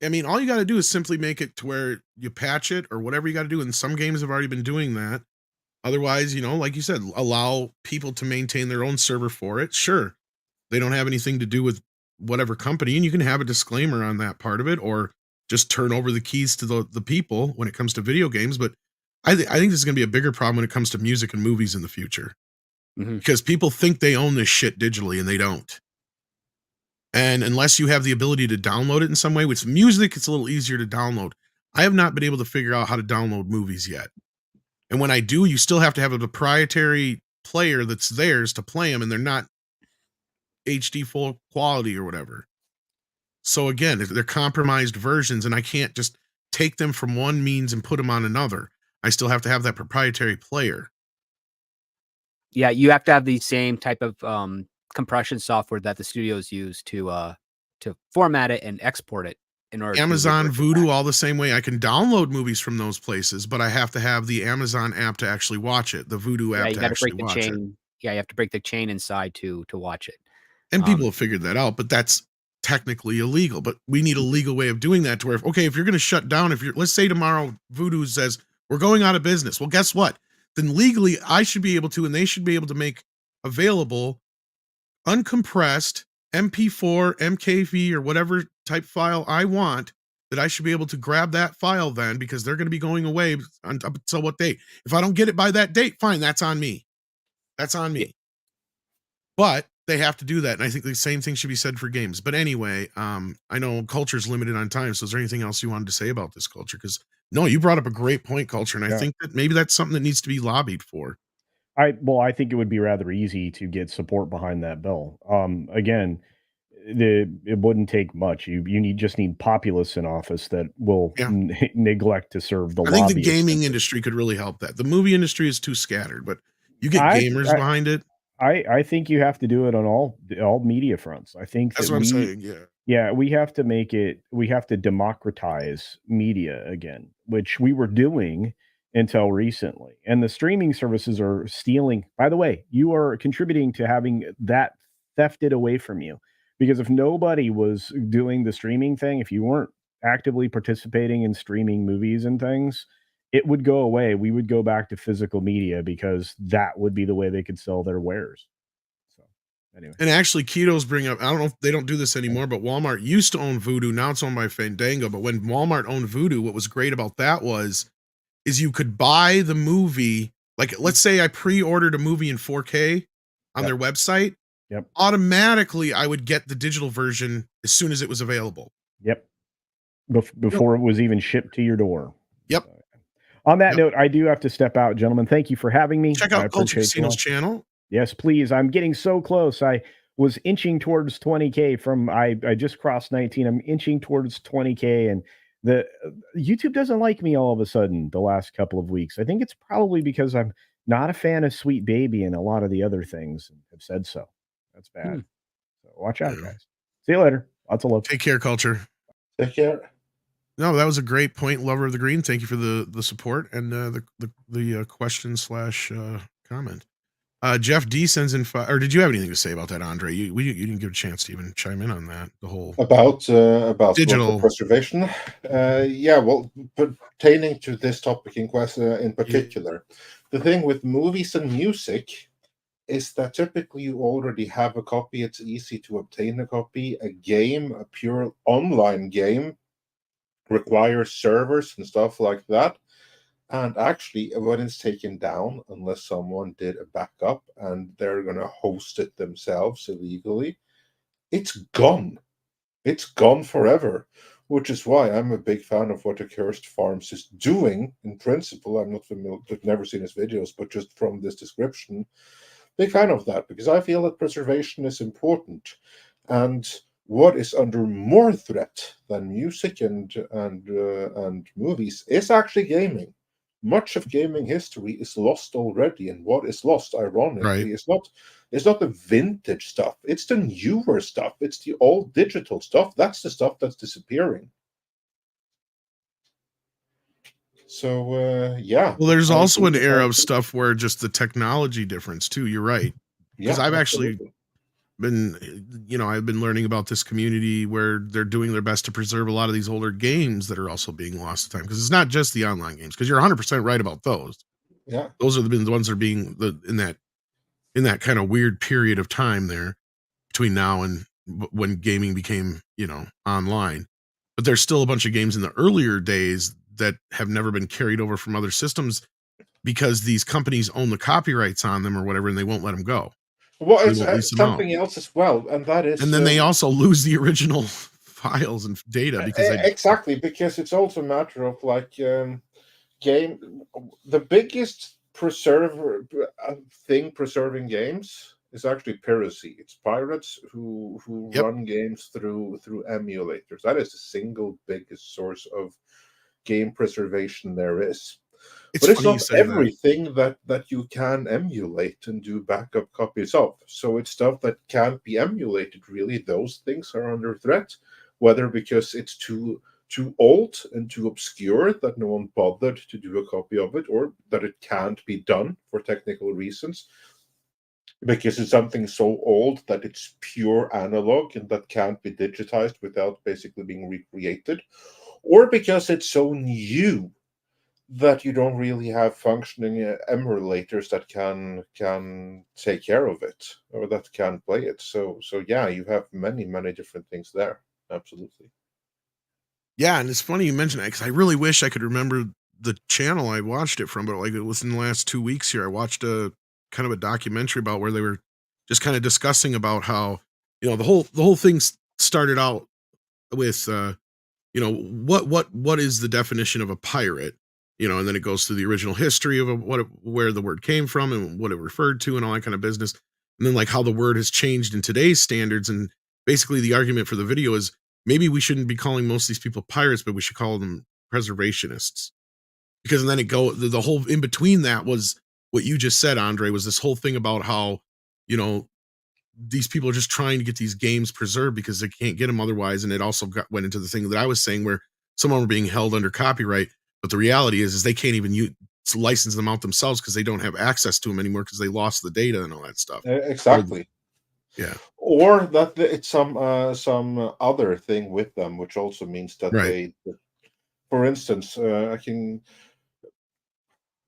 I mean, all you got to do is simply make it to where you patch it or whatever you got to do. And some games have already been doing that. Otherwise, like you said, allow people to maintain their own server for it. Sure. They don't have anything to do with whatever company, and you can have a disclaimer on that part of it, or just turn over the keys to the people when it comes to video games. But I think this is going to be a bigger problem when it comes to music and movies in the future, because people think they own this shit digitally and they don't. And unless you have the ability to download it in some way, which music, it's a little easier to download. I have not been able to figure out how to download movies yet. And when I do, you still have to have a proprietary player that's theirs to play them, and they're not HD full quality or whatever. So again, they're compromised versions, and I can't just take them from one means and put them on another. I still have to have that proprietary player. Yeah, you have to have the same type of compression software that the studios use to format it and export it in order. Amazon, Vudu, all the same way. I can download movies from those places, but I have to have the Amazon app to actually watch it, the Vudu app to actually watch it. Yeah, you have to break the chain inside to watch it. And people have figured that out, but that's technically illegal. But we need a legal way of doing that to where, if you're going to shut down, let's say tomorrow Vudu says we're going out of business. Well, guess what? Then legally I should be able to, and they should be able to make available uncompressed MP4, MKV, or whatever type file I want, that I should be able to grab that file then, because they're going to be going away until what date? If I don't get it by that date, fine, that's on me. That's on me. But they have to do that, and I think the same thing should be said for games. But anyway, I know Culture's limited on time, so is there anything else you wanted to say about this, Culture? Because no, you brought up a great point, Culture, and I think that maybe that's something that needs to be lobbied for. I think it would be rather easy to get support behind that bill. Again, it wouldn't take much. You just need populists in office that will Yeah. neglect to serve the I think the lobbyists' gaming interests. industry could really help that. The movie industry is too scattered, but you get I gamers behind it. I think you have to do it on all media fronts. I think That's that what I'm saying. Yeah. we have to democratize media again, which we were doing until recently. And the streaming services are stealing. By the way, you are contributing to having that thefted away from you. Because if nobody was doing the streaming thing, if you weren't actively participating in streaming movies and things, it would go away. We would go back to physical media because that would be the way they could sell their wares. So, anyway. And actually, Kudos bring up, I don't know if they don't do this anymore, but Walmart used to own Vudu. Now it's owned by Fandango. But when Walmart owned Vudu, what was great about that is you could buy the movie. Like, let's say I pre-ordered a movie in 4K on their website. Yep. Automatically, I would get the digital version as soon as it was available. Yep. Before it was even shipped to your door. Yep. On that note, I do have to step out, gentlemen. Thank you for having me. Check I out Culture appreciate you all. Casino's channel. Yes, please. I'm getting so close. I was inching towards 20K from I just crossed 19. I'm inching towards 20K, and the YouTube doesn't like me all of a sudden the last couple of weeks. I think it's probably because I'm not a fan of Sweet Baby and a lot of the other things have said so. That's bad. So watch out, guys. See you later. Lots of love. Take care, Culture. Take care. No, that was a great point, Lover of the Green. Thank you for the support and the question / comment. Jeff D sends in or did you have anything to say about that, Andre? You didn't give a chance to even chime in on that. The whole about digital preservation. Yeah, well, pertaining to this topic in particular, the thing with movies and music is that typically you already have a copy. It's easy to obtain a copy. A game, a pure online game, requires servers and stuff like that. And actually, when it's taken down, unless someone did a backup and they're going to host it themselves illegally, it's gone. It's gone forever, which is why I'm a big fan of what Accursed Farms is doing. In principle, I'm not familiar, I've never seen his videos, but just from this description, big fan of that, because I feel that preservation is important. And what is under more threat than music and movies is actually gaming. Much of gaming history is lost already, and what is lost, ironically, is not the vintage stuff. It's the newer stuff. It's the old digital stuff. That's the stuff that's disappearing. So yeah. Well, there's also an era of stuff where just the technology difference too. You're right, because I've actually been, I've been learning about this community where they're doing their best to preserve a lot of these older games that are also being lost to time, because it's not just the online games, because you're 100% right about those. Yeah, those are the ones that are being in that kind of weird period of time there between now and when gaming became online. But there's still a bunch of games in the earlier days that have never been carried over from other systems because these companies own the copyrights on them or whatever, and they won't let them go. Well, it's something else as well, and that is, and then they also lose the original files and data because because it's also a matter of like the biggest preserving games is actually piracy. It's pirates who run games through emulators. That is the single biggest source of game preservation there is. But it's not everything that you can emulate and do backup copies of. So it's stuff that can't be emulated, really. Those things are under threat, whether because it's too old and too obscure that no one bothered to do a copy of it, or that it can't be done for technical reasons, because it's something so old that it's pure analog and that can't be digitized without basically being recreated, or because it's so new that you don't really have functioning emulators that can take care of it or that can play it. So yeah, you have many different things there. Absolutely. Yeah, and it's funny you mentioned that, because I really wish I could remember the channel I watched it from, but like it was in the last 2 weeks here. I watched a kind of a documentary about where they were just kind of discussing about how the whole thing started out with what is the definition of a pirate. and then it goes through the original history of where the word came from and what it referred to and all that kind of business. And then like how the word has changed in today's standards. And basically the argument for the video is maybe we shouldn't be calling most of these people pirates, but we should call them preservationists. Because then the whole in between that was what you just said, Andre, was this whole thing about how, these people are just trying to get these games preserved because they can't get them otherwise. And it also went into the thing that I was saying where someone were being held under copyright. But the reality is they can't even license them out themselves because they don't have access to them anymore because they lost the data and all that stuff. Exactly. Yeah. Or that it's some other thing with them, which also means that right. For instance, I'm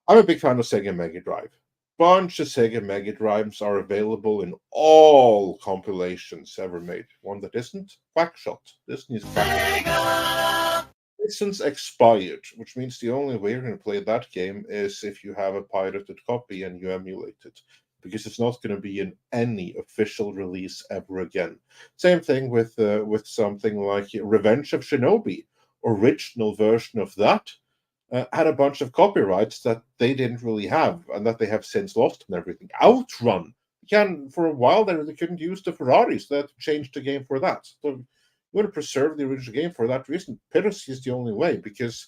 a big fan of Sega Mega Drive. Bunch of Sega Mega Drives are available in all compilations ever made. One that isn't, Quackshot. Disney's Quackshot. License expired, which means the only way you're going to play that game is if you have a pirated copy and you emulate it, because it's not going to be in any official release ever again. Same thing with something like Revenge of Shinobi. Original version of that had a bunch of copyrights that they didn't really have and that they have since lost and everything. Outrun, for a while they couldn't use the Ferraris. That changed the game for that. So you want to preserve the original game for that reason. Piracy is the only way, because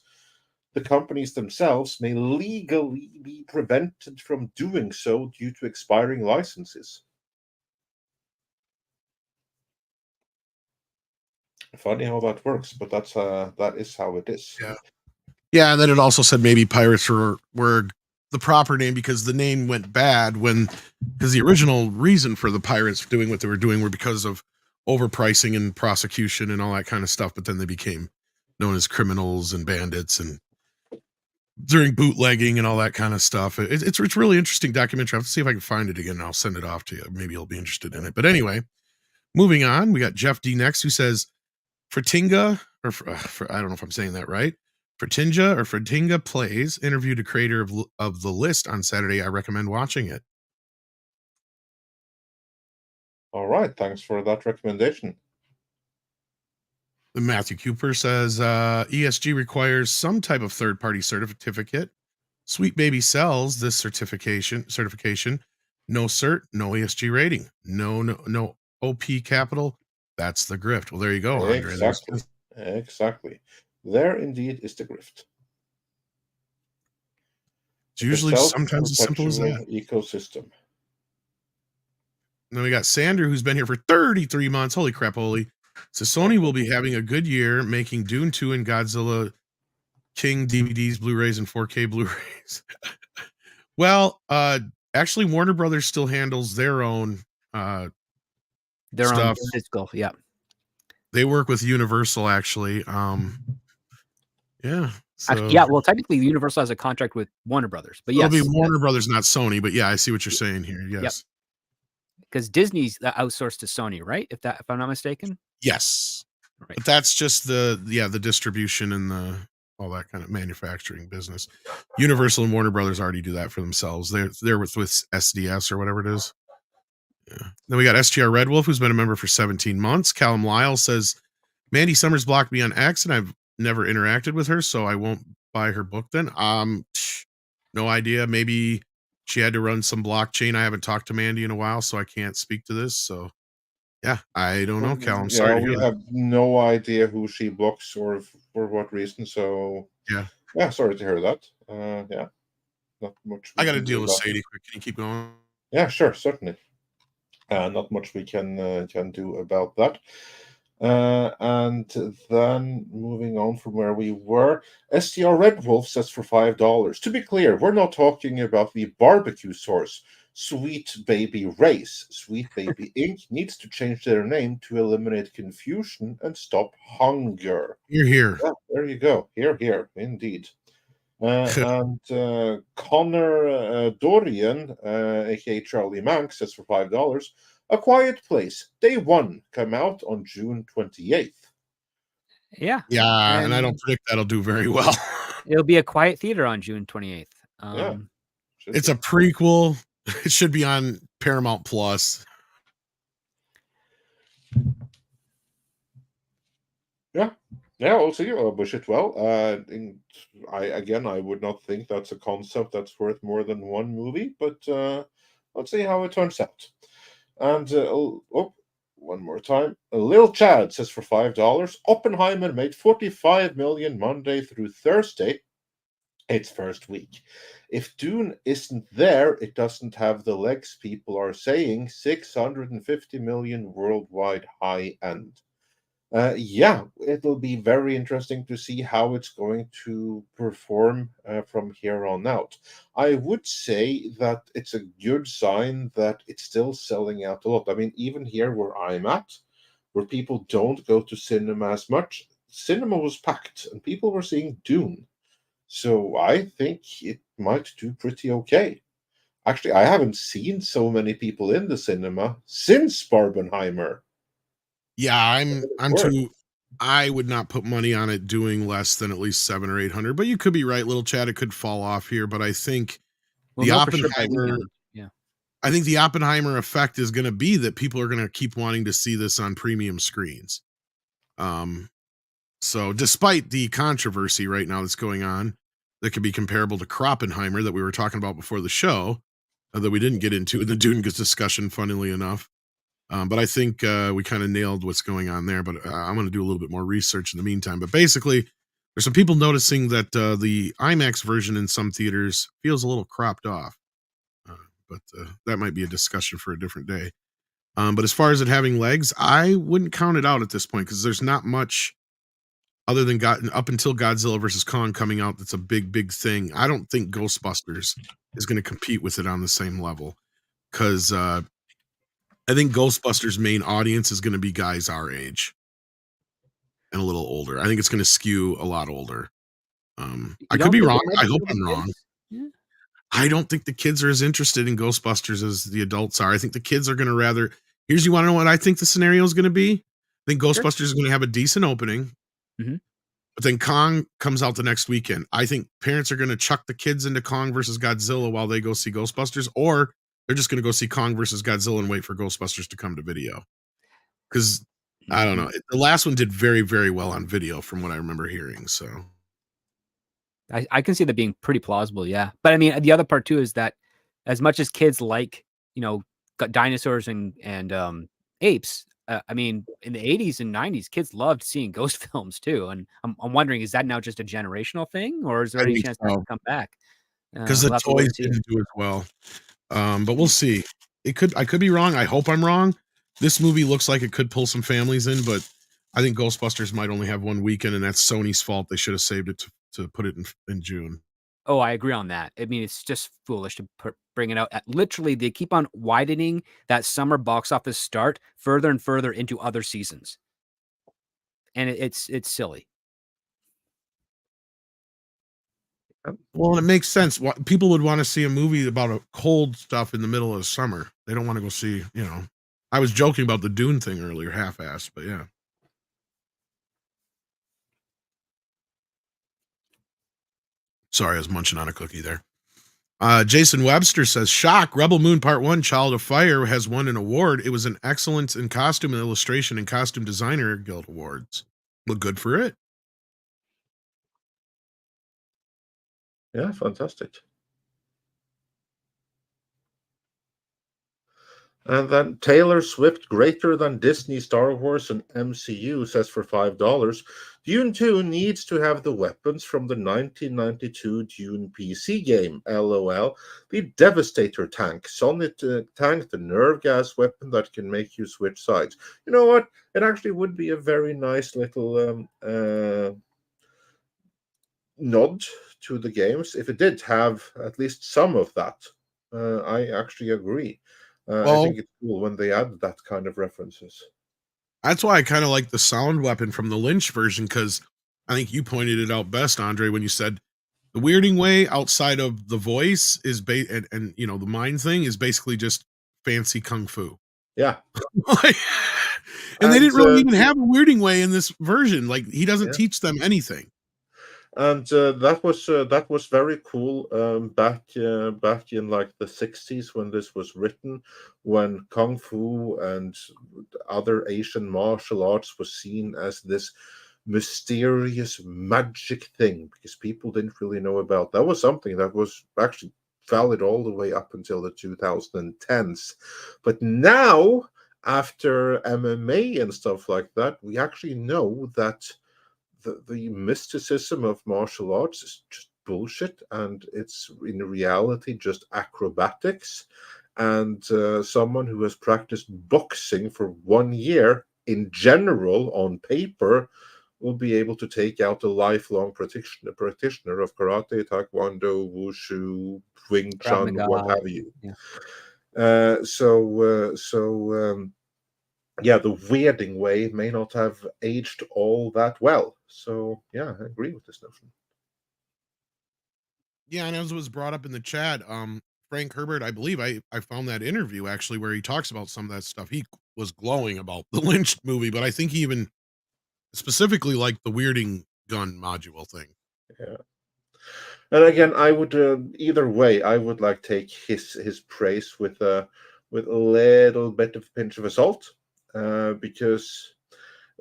the companies themselves may legally be prevented from doing so due to expiring licenses. Funny how that works, but that is how it is. Yeah, and then it also said maybe pirates were the proper name because the name went bad because the original reason for the pirates doing what they were doing were because of overpricing and prosecution and all that kind of stuff. But then they became known as criminals and bandits and during bootlegging and all that kind of stuff. It's really interesting documentary. I have to see if I can find it again and I'll send it off to you. Maybe you'll be interested in it. But anyway, moving on, we got Jeff D next, who says Fertinga, or I don't know if I'm saying that right. Fertinga Plays interviewed a creator of The List on Saturday. I recommend watching it. All right. Thanks for that recommendation. Matthew Cooper says ESG requires some type of third-party certificate. Sweet Baby sells this certification. No cert, no ESG rating, no OP capital. That's the grift. Well, there you go, Andre. Exactly. There indeed is the grift. It's usually sometimes as simple as that. Ecosystem. Then we got Sander, who's been here for 33 months. Holy crap, holy. So Sony will be having a good year making Dune 2 and Godzilla King DVDs, Blu-rays, and 4K Blu-rays. Well, actually, Warner Brothers still handles their own stuff. Own physical, yeah. They work with Universal, actually. Yeah. So, well, technically, Universal has a contract with Warner Brothers, but yes, it'll be Warner Brothers, not Sony. But yeah, I see what you're saying here. Yes, because Disney's outsourced to Sony, right? If I'm not mistaken. Yes, right. But that's just the distribution and all that kind of manufacturing business. Universal and Warner Brothers already do that for themselves. They're with SDS or whatever it is. Yeah. Then we got STR Red Wolf, who's been a member for 17 months. Callum Lyle says, Mandy Summers blocked me on X, and I've never interacted with her, so I won't buy her book then. No idea. Maybe she had to run some blockchain. I haven't talked to Mandy in a while, so I can't speak to this. So, yeah, I don't know, Callum. Sorry. We have no idea who she blocks or for what reason. So, yeah, sorry to hear that. Yeah, not much. I got to deal with Sadie quick. Can you keep going? Yeah, sure, certainly. Not much we can do about that. And then moving on from where we were, STR Red Wolf says for $5. To be clear, we're not talking about the barbecue source, Sweet Baby Race. Sweet Baby Inc. needs to change their name to eliminate confusion and stop hunger. Here. Yeah, there you go. Here, indeed. And Connor Dorian, aka Charlie Mank, says for $5. A Quiet Place, Day 1, come out on June 28th. Yeah. Yeah, and I don't predict that'll do very well. It'll be a quiet theater on June 28th. It's a prequel. It should be on Paramount Plus. Yeah. Yeah, we'll see. I'll wish it well. I would not think that's a concept that's worth more than one movie, but let's see how it turns out. And one more time. Lil Chad says for $5, Oppenheimer made 45 million Monday through Thursday, its first week. If Dune isn't there, it doesn't have the legs people are saying. 650 million worldwide high end. Yeah, it'll be very interesting to see how it's going to perform from here on out. I would say that it's a good sign that it's still selling out a lot. I mean, even here where I'm at, where people don't go to cinema as much, cinema was packed and people were seeing Dune. So I think it might do pretty okay. Actually, I haven't seen so many people in the cinema since Barbenheimer. Yeah, I'm too. I would not put money on it doing less than at least 700 or 800. But you could be right, little Chad. It could fall off here, but I think the Oppenheimer. Yeah, I think the Oppenheimer effect is going to be that people are going to keep wanting to see this on premium screens. So despite the controversy right now that's going on, that could be comparable to Kroppenheimer that we were talking about before the show, that we didn't get into in the Dune discussion, funnily enough. But I think we kind of nailed what's going on there. But I'm going to do a little bit more research in the meantime. But basically, there's some people noticing that the IMAX version in some theaters feels a little cropped off. But that might be a discussion for a different day. But as far as it having legs, I wouldn't count it out at this point because there's not much other than up until Godzilla versus Kong coming out. That's a big thing. I don't think Ghostbusters is going to compete with it on the same level because I think Ghostbusters' main audience is going to be guys our age and a little older. I think it's going to skew a lot older. I could be wrong. I hope I'm wrong. Yeah. I don't think the kids are as interested in Ghostbusters as the adults are. I think the kids are going to rather. You want to know what I think the scenario is going to be? I think Ghostbusters is going to have a decent opening. Mm-hmm. But then Kong comes out the next weekend. I think parents are going to chuck the kids into Kong versus Godzilla while they go see Ghostbusters, or they're just going to go see Kong versus Godzilla and wait for Ghostbusters to come to video. Because I don't know. The last one did very, very well on video from what I remember hearing. So I can see that being pretty plausible. Yeah. But I mean, the other part too is that as much as kids like, dinosaurs and apes, I mean, in the 80s and 90s, kids loved seeing ghost films too. And I'm wondering, is that now just a generational thing or is there any chance that will come back? Because the toys didn't do as well. But we'll see. I could be wrong. I hope I'm wrong. This movie looks like it could pull some families in, but I think Ghostbusters might only have one weekend, and that's Sony's fault. They should have saved it to put it in June. Oh, I agree on that. I mean, it's just foolish to bring it out. Literally, they keep on widening that summer box office start further and further into other seasons. And it's silly. Well, it makes sense. People would want to see a movie about a cold stuff in the middle of the summer. They don't want to go see, I was joking about the Dune thing earlier, half-assed, but yeah. Sorry, I was munching on a cookie there. Jason Webster says, shock, Rebel Moon Part 1, Child of Fire has won an award. It was an excellence in costume and illustration and costume designer guild awards. Look good for it. Yeah, fantastic. And then Taylor Swift, greater than Disney, Star Wars, and MCU, says for $5, Dune 2 needs to have the weapons from the 1992 Dune PC game, LOL. The Devastator tank, Sonnet tank, the nerve gas weapon that can make you switch sides. You know what? It actually would be a very nice little nod to the games if it did have at least some of that. I actually agree. I think it's cool when they add that kind of references. That's why I kind of like the sound weapon from the Lynch version, because I think you pointed it out best, Andre, when you said the weirding way outside of the voice is and the mind thing is basically just fancy kung fu. Yeah. and they didn't really even have a weirding way in this version. Like, he doesn't teach them anything. And that was very cool back in like the 60s when this was written, when kung fu and other Asian martial arts was seen as this mysterious magic thing, because people didn't really know about. That was something that was actually valid all the way up until the 2010s. But now, after MMA and stuff like that, we actually know that the mysticism of martial arts is just bullshit, and it's in reality just acrobatics. And someone who has practiced boxing for 1 year in general on paper will be able to take out a lifelong practitioner of karate, taekwondo, wushu, Wing Chun, what have you. Yeah. Yeah, the weirding way may not have aged all that well. So yeah, I agree with this notion. Yeah, and as was brought up in the chat, Frank Herbert, I believe I found that interview actually where he talks about some of that stuff. He was glowing about the Lynch movie, but I think he even specifically liked the weirding gun module thing. Yeah. And again, I would either way, I would like take his praise with a little bit of pinch of salt, because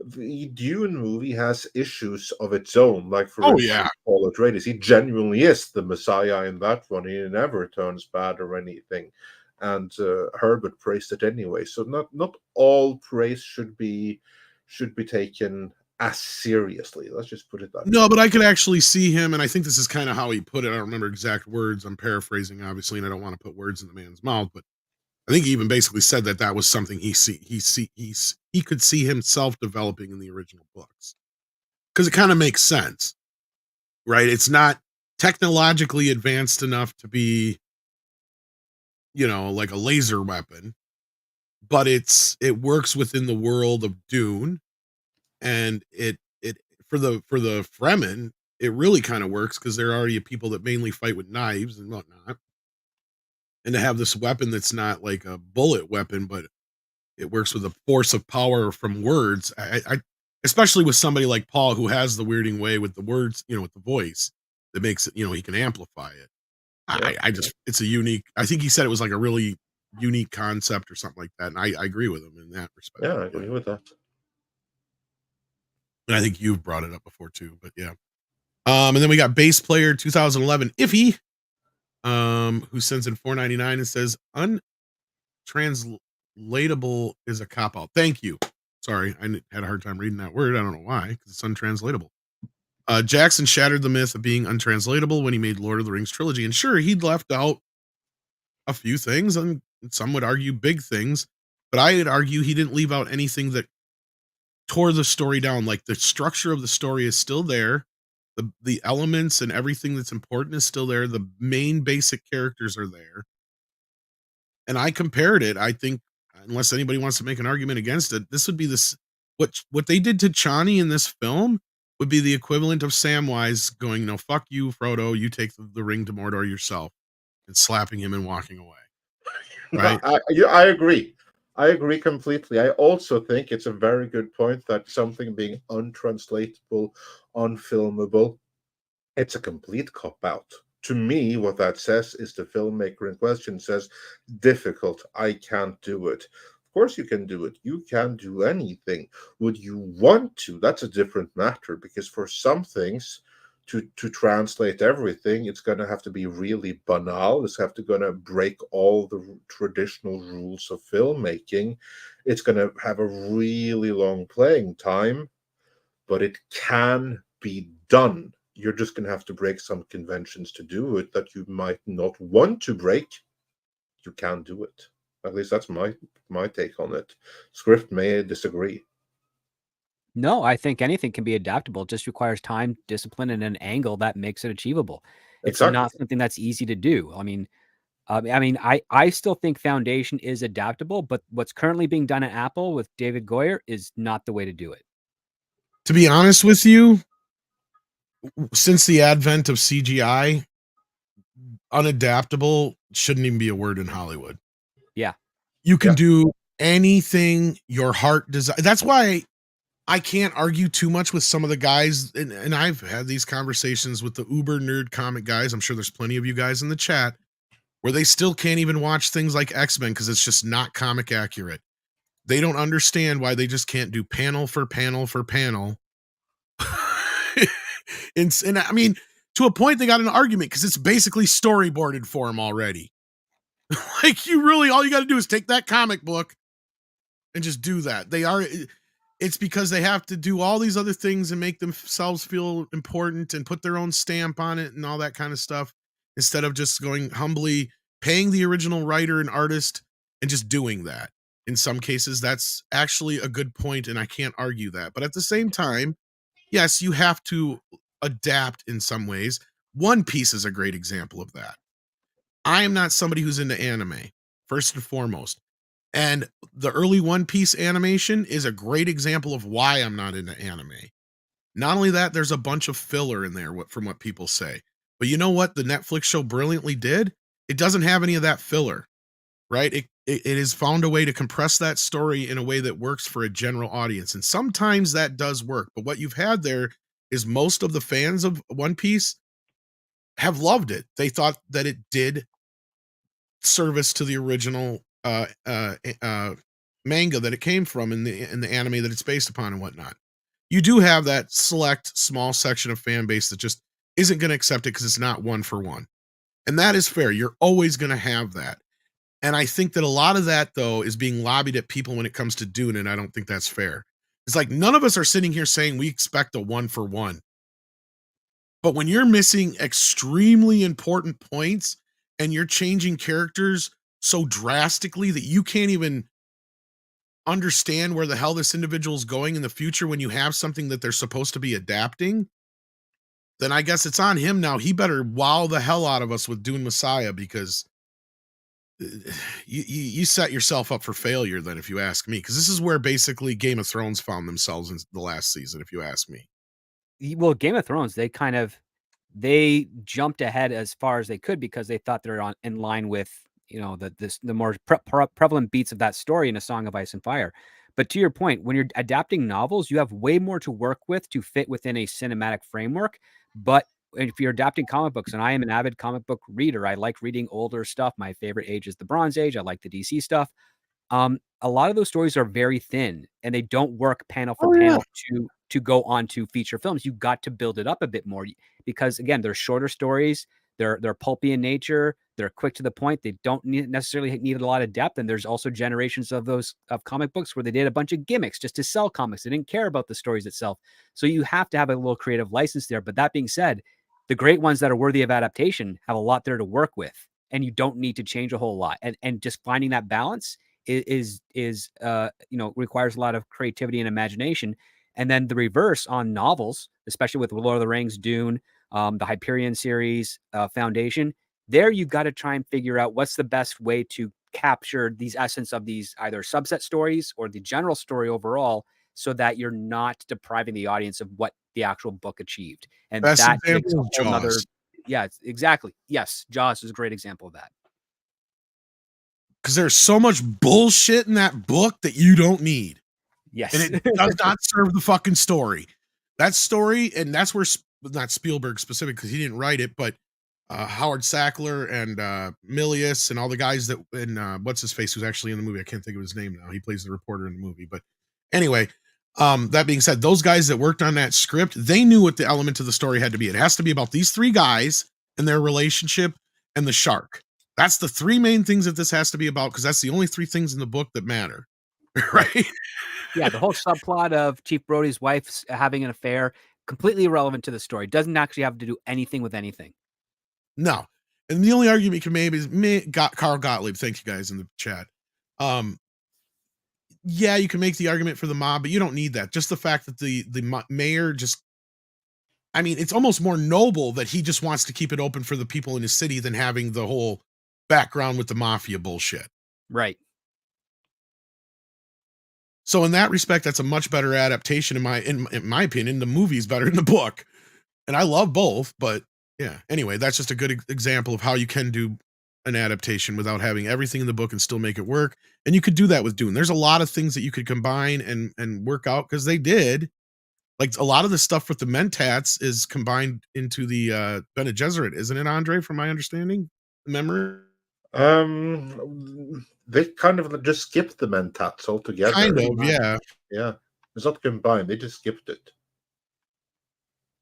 the Dune movie has issues of its own. Like, for instance, Paul Atreides, he genuinely is the Messiah in that one. He never turns bad or anything, and Herbert praised it anyway. So not all praise should be taken as seriously. Let's just put it that way. No, but I could actually see him, and I think this is kind of how he put it. I don't remember exact words. I'm paraphrasing, obviously, and I don't want to put words in the man's mouth, but I think he even basically said that was something he could see himself developing in the original books, because it kind of makes sense, right? It's not technologically advanced enough to be, like a laser weapon, but it works within the world of Dune, and it for the Fremen, it really kind of works because they're already people that mainly fight with knives and whatnot, and to have this weapon that's not like a bullet weapon, but it works with a force of power from words. I especially with somebody like Paul, who has the weirding way with the words, with the voice that makes it, he can amplify it. I just, it's a unique, I think he said it was like a really unique concept or something like that. And I agree with him in that respect. Yeah, I agree with that. And I think you've brought it up before too, but yeah. And then we got bass player 2011 Iffy, who sends in $4.99 and says untranslatable is a cop out. Thank you. Sorry, I had a hard time reading that word. I don't know why, because it's untranslatable. Jackson shattered the myth of being untranslatable when he made Lord of the Rings trilogy. And sure, he'd left out a few things, and some would argue big things, but I'd argue he didn't leave out anything that tore the story down. Like, the structure of the story is still there. The elements and everything that's important is still there. The main basic characters are there. And I compared it. I think, unless anybody wants to make an argument against it, this would be what they did to Chani in this film would be the equivalent of Samwise going, "No, fuck you, Frodo. You take the ring to Mordor yourself," and slapping him and walking away. Right? I agree. I agree completely. I also think it's a very good point that something being untranslatable, unfilmable, it's a complete cop-out. To me, what that says is the filmmaker in question says, difficult, I can't do it. Of course you can do it. You can do anything. Would you want to? That's a different matter, because for some things, to translate everything, it's going to have to be really banal. It's going to break all the traditional rules of filmmaking. It's going to have a really long playing time, but it can be done. You're just going to have to break some conventions to do it that you might not want to break. You can do it. At least that's my take on it. Script may disagree. No, I think anything can be adaptable. It just requires time, discipline, and an angle that makes it achievable. It's not something that's easy to do. I still think Foundation is adaptable, but what's currently being done at Apple with David Goyer is not the way to do it. To be honest with you, since the advent of CGI, unadaptable shouldn't even be a word in Hollywood. Yeah. You can do anything your heart desires. That's why I can't argue too much with some of the guys, and I've had these conversations with the uber nerd comic guys. I'm sure there's plenty of you guys in the chat where they still can't even watch things like X-Men because it's just not comic accurate. They don't understand why they just can't do panel for panel for panel And I mean, to a point, they got an argument because it's basically storyboarded for them already. Like, all you got to do is take that comic book and just do that. It's because they have to do all these other things and make themselves feel important and put their own stamp on it and all that kind of stuff, instead of just going humbly, paying the original writer and artist and just doing that. In some cases, that's actually a good point, and I can't argue that. But at the same time, yes, you have to adapt in some ways. One Piece is a great example of that. I am not somebody who's into anime, first and foremost. And the early One Piece animation is a great example of why I'm not into anime. Not only that, there's a bunch of filler in there from what people say. But you know what the Netflix show brilliantly did? It doesn't have any of that filler, right? It has found a way to compress that story in a way that works for a general audience. And sometimes that does work. But what you've had there is most of the fans of One Piece have loved it. They thought that it did service to the original manga that it came from and the anime that it's based upon and whatnot. You do have that select small section of fan base that just isn't going to accept it because it's not one for one. And that is fair. You're always going to have that. And I think that a lot of that, though, is being lobbied at people when it comes to Dune, and I don't think that's fair. It's like none of us are sitting here saying we expect a one for one. But when you're missing extremely important points and you're changing characters so drastically that you can't even understand where the hell this individual is going in the future when you have something that they're supposed to be adapting, then I guess it's on him now. He better wow the hell out of us with Dune Messiah, because you set yourself up for failure then, if you ask me, because this is where basically Game of Thrones found themselves in the last season, if you ask me. Well, Game of Thrones, they jumped ahead as far as they could because they thought they're in line with, the more prevalent beats of that story in A Song of Ice and Fire. But to your point, when you're adapting novels, you have way more to work with to fit within a cinematic framework. But if you're adapting comic books, and I am an avid comic book reader, I like reading older stuff. My favorite age is the Bronze Age. I like the DC stuff. A lot of those stories are very thin and they don't work panel for panel to go on to feature films. You got to build it up a bit more because, again, they're shorter stories. They're pulpy in nature. They're quick to the point. They don't necessarily need a lot of depth. And there's also generations of comic books where they did a bunch of gimmicks just to sell comics. They didn't care about the stories itself. So you have to have a little creative license there. But that being said, the great ones that are worthy of adaptation have a lot there to work with, and you don't need to change a whole lot. And just finding that balance is requires a lot of creativity and imagination. And then the reverse on novels, especially with Lord of the Rings, Dune, the Hyperion series, Foundation, there you've got to try and figure out what's the best way to capture these essence of these either subset stories or the general story overall, so that you're not depriving the audience of what the actual book achieved. And best that takes a example whole of nother. Jaws. Yeah, exactly. Yes, Jaws is a great example of that. Because there's so much bullshit in that book that you don't need. Yes. And it does not serve the fucking story. That story, and that's where, not Spielberg specific because he didn't write it, but Howard Sackler and Milius and all the guys that, and what's his face, who's actually in the movie. I can't think of his name now. He plays the reporter in the movie. But anyway, that being said, those guys that worked on that script, they knew what the element of the story had to be. It has to be about these three guys and their relationship and the shark. That's the three main things that this has to be about, because that's the only three things in the book that matter. Right? Yeah, the whole subplot of Chief Brody's wife having an affair, completely irrelevant to the story. Doesn't actually have to do anything with anything. No. And the only argument you can make is Carl Gottlieb. Thank you guys in the chat. Yeah, you can make the argument for the mob, but you don't need that. Just the fact that the mayor just, I mean, it's almost more noble that he just wants to keep it open for the people in his city than having the whole background with the mafia bullshit. Right. So in that respect, that's a much better adaptation in my opinion. The movie's better than the book. And I love both, but yeah. Anyway, that's just a good example of how you can do an adaptation without having everything in the book and still make it work. And you could do that with Dune. There's a lot of things that you could combine and work out, because they did. Like a lot of the stuff with the Mentats is combined into the Bene Gesserit, isn't it, Andre, from my understanding? Memory? They kind of just skipped the Mentats altogether. Kind of, yeah. Yeah. It's not combined, they just skipped it.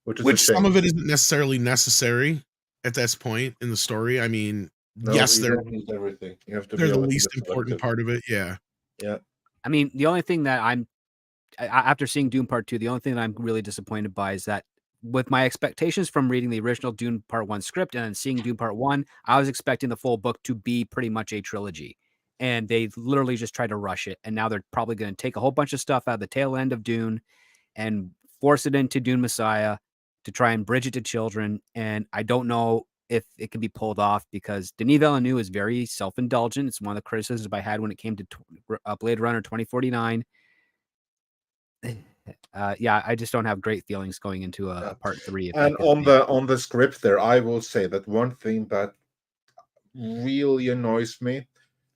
Which some of it isn't necessarily necessary at this point in the story. I mean, No, yes, you they're don't need everything. You have to they're be the a little least bit important selective. part of it. Yeah. Yeah. I mean, the only thing that after seeing Dune Part 2, the only thing that I'm really disappointed by is that with my expectations from reading the original Dune Part 1 script and then seeing Dune Part 1, I was expecting the full book to be pretty much a trilogy. And they literally just tried to rush it. And now they're probably going to take a whole bunch of stuff out of the tail end of Dune and force it into Dune Messiah to try and bridge it to children. And I don't know if it can be pulled off because Denis Villeneuve is very self-indulgent. It's one of the criticisms I had when it came to Blade Runner 2049. Yeah, I just don't have great feelings going into a part 3. And on the script there, I will say that one thing that really annoys me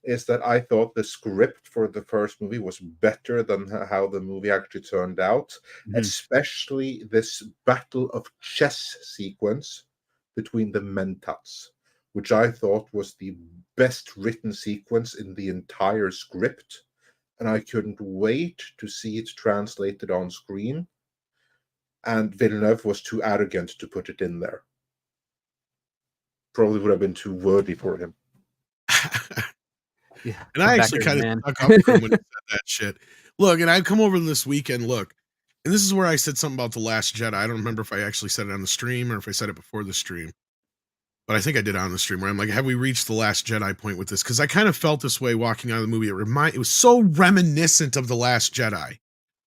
is that I thought the script for the first movie was better than how the movie actually turned out, especially this battle of chess sequence between the Mentats, which I thought was the best written sequence in the entire script, and I couldn't wait to see it translated on screen, and Villeneuve was too arrogant to put it in there. Probably would have been too wordy for him. Yeah, and I actually kind of stuck up for him when he said that shit. Look, and I'd come over this weekend, and this is where I said something about The Last Jedi. I don't remember if I actually said it on the stream or if I said it before the stream. But I think I did on the stream where I'm like, have we reached the Last Jedi point with this? Because I kind of felt this way walking out of the movie. It was so reminiscent of The Last Jedi,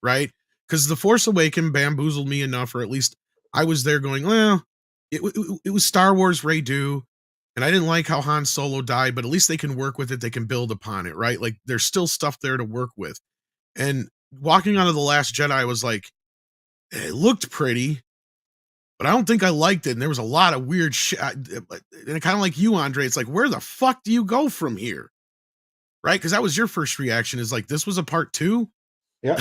right? Because The Force Awakens bamboozled me enough, or at least I was there going, well, it was Star Wars redo. And I didn't like how Han Solo died, but at least they can work with it. They can build upon it, right? Like there's still stuff there to work with. And walking out of The Last Jedi, I was like, it looked pretty, but I don't think I liked it. And there was a lot of weird shit. And kind of like you, Andre, it's like, where the fuck do you go from here? Right? Because that was your first reaction is like, this was a part 2? Yeah.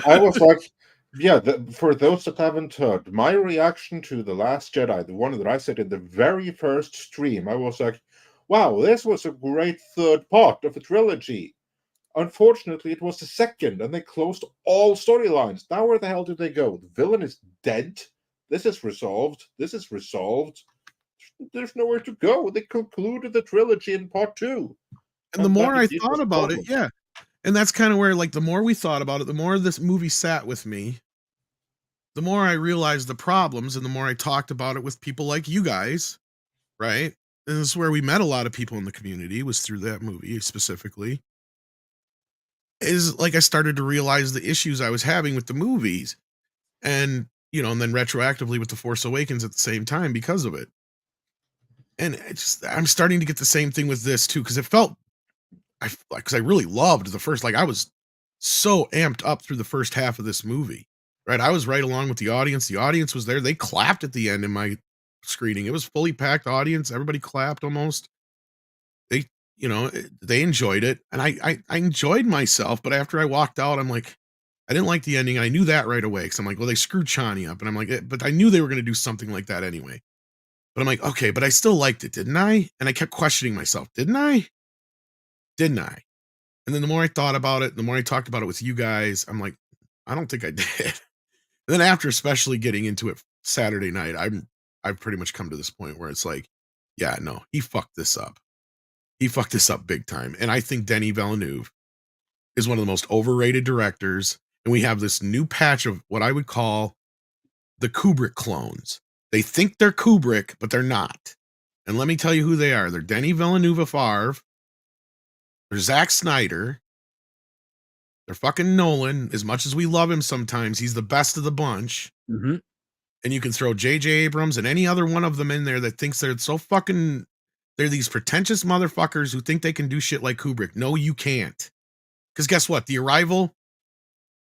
I was like, yeah, for those that haven't heard, my reaction to The Last Jedi, the one that I said in the very first stream, I was like, wow, this was a great third part of a trilogy. Unfortunately, it was the second, and they closed all storylines. Now where the hell did they go? The villain is dead. This is resolved. This is resolved. There's nowhere to go. They concluded the trilogy in part 2. And the more I thought about it, yeah. And that's kind of where, like, the more we thought about it, the more this movie sat with me, the more I realized the problems and the more I talked about it with people like you guys, right? And this is where we met a lot of people in the community, was through that movie specifically. Is like I started to realize the issues I was having with the movies. And, and then retroactively with The Force Awakens at the same time because of it. And I'm starting to get the same thing with this too, because it felt because I really loved the first, I was so amped up through the first half of this movie, right? I was right along with the audience. The audience was there. They clapped at the end in my screening. It was fully packed audience. Everybody clapped almost. They, they enjoyed it. And I enjoyed myself. But after I walked out, I'm like, I didn't like the ending. I knew that right away. Cause I'm like, well, they screwed Chani up. And I'm like, but I knew they were going to do something like that anyway. But I'm like, okay, but I still liked it, didn't I? And I kept questioning myself, didn't I? Didn't I? And then the more I thought about it, the more I talked about it with you guys, I'm like, I don't think I did. And then after especially getting into it Saturday night, I've pretty much come to this point where it's like, yeah, no, he fucked this up. He fucked this up big time. And I think Denis Villeneuve is one of the most overrated directors. And we have this new patch of what I would call the Kubrick clones. They think they're Kubrick, but they're not. And let me tell you who they are. They're Denis Villeneuve Favre. They're Zack Snyder. They're fucking Nolan. As much as we love him sometimes, he's the best of the bunch. Mm-hmm. And you can throw J.J. Abrams and any other one of them in there that thinks they're so fucking... They're these pretentious motherfuckers who think they can do shit like Kubrick. No, you can't. Because guess what? The Arrival,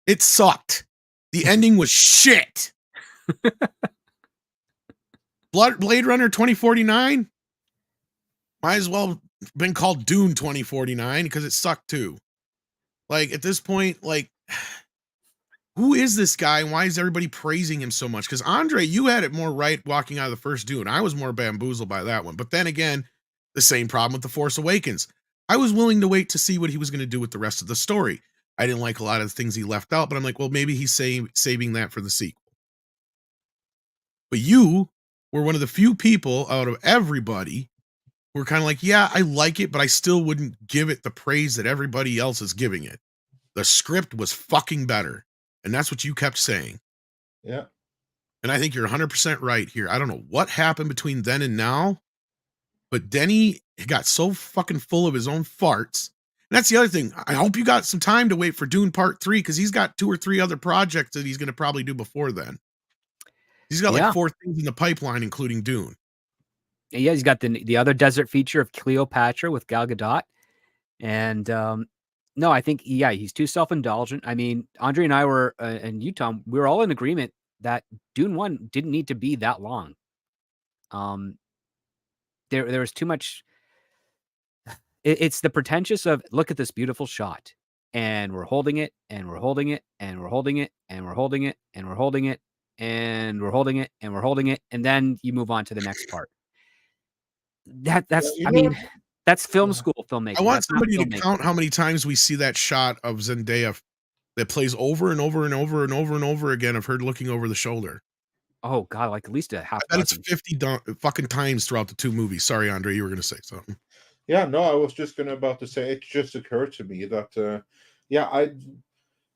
it sucked. The ending was shit. Blade Runner 2049 might as well have been called Dune 2049 because it sucked too. Like at this point, like, who is this guy and why is everybody praising him so much? Because Andre, you had it more right walking out of the first Dune. I was more bamboozled by that one. But then again, the same problem with The Force Awakens. I was willing to wait to see what he was going to do with the rest of the story. I didn't like a lot of the things he left out, but I'm like, well, maybe he's saving that for the sequel. But you were one of the few people out of everybody who were kind of like, yeah, I like it, but I still wouldn't give it the praise that everybody else is giving it. The script was fucking better. And that's what you kept saying. Yeah. And I think you're 100% right here. I don't know what happened between then and now, but Denny got so fucking full of his own farts. And that's the other thing. I hope you got some time to wait for Dune Part 3, because he's got 2 or 3 other projects that he's going to probably do before then. He's got like 4 things in the pipeline, including Dune. Yeah, he's got the other desert feature of Cleopatra with Gal Gadot. And no, I think, he's too self-indulgent. I mean, Andre and I were, and you, Tom, we were all in agreement that Dune 1 didn't need to be that long. There was too much. It's the pretentious of, look at this beautiful shot, and we're holding it, and we're holding it, and we're holding it, and we're holding it, and we're holding it, and we're holding it, and we're holding it, and then you move on to the next part. That's film school filmmaking. I want somebody to count how many times we see that shot of Zendaya that plays over and over and over and over and over again of her looking over the shoulder. Oh God, like at least a half. I bet it's 50 fucking times throughout the 2 movies. Sorry, Andre, you were going to say something. Yeah, no, I was just about to say, it just occurred to me that,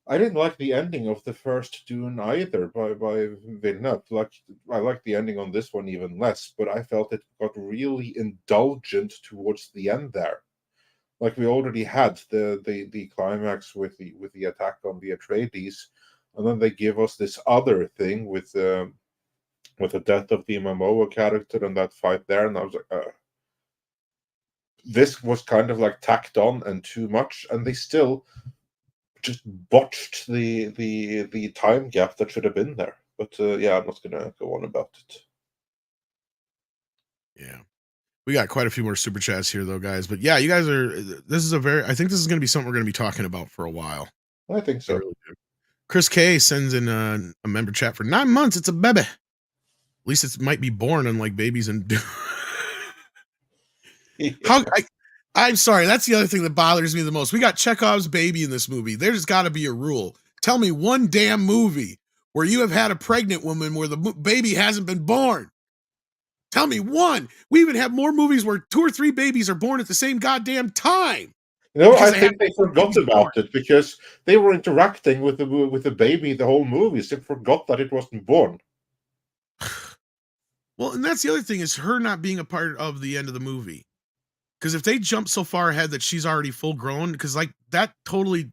I didn't like the ending of the first Dune either by Villeneuve. Like, I liked the ending on this one even less, but I felt it got really indulgent towards the end there. Like, we already had the climax with the attack on the Atreides, and then they give us this other thing with the death of the Momoa character and that fight there, and I was like, this was kind of like tacked on and too much, and they still just botched the time gap that should have been there. But I'm not gonna go on about it. Yeah, we got quite a few more super chats here though, guys. But yeah, you guys are. I think this is going to be something we're going to be talking about for a while. I think so. Really Chris K sends in a member chat for 9 months. It's a baby. At least it might be born, unlike babies and. I'm sorry. That's the other thing that bothers me the most. We got Chekhov's baby in this movie. There's got to be a rule. Tell me one damn movie where you have had a pregnant woman where the baby hasn't been born. Tell me one. We even have more movies where 2 or 3 babies are born at the same goddamn time. I think they forgot about it because they were interacting with the baby the whole movie. So they forgot that it wasn't born. Well, and that's the other thing, is her not being a part of the end of the movie. Because if they jump so far ahead that she's already full grown, because like that totally,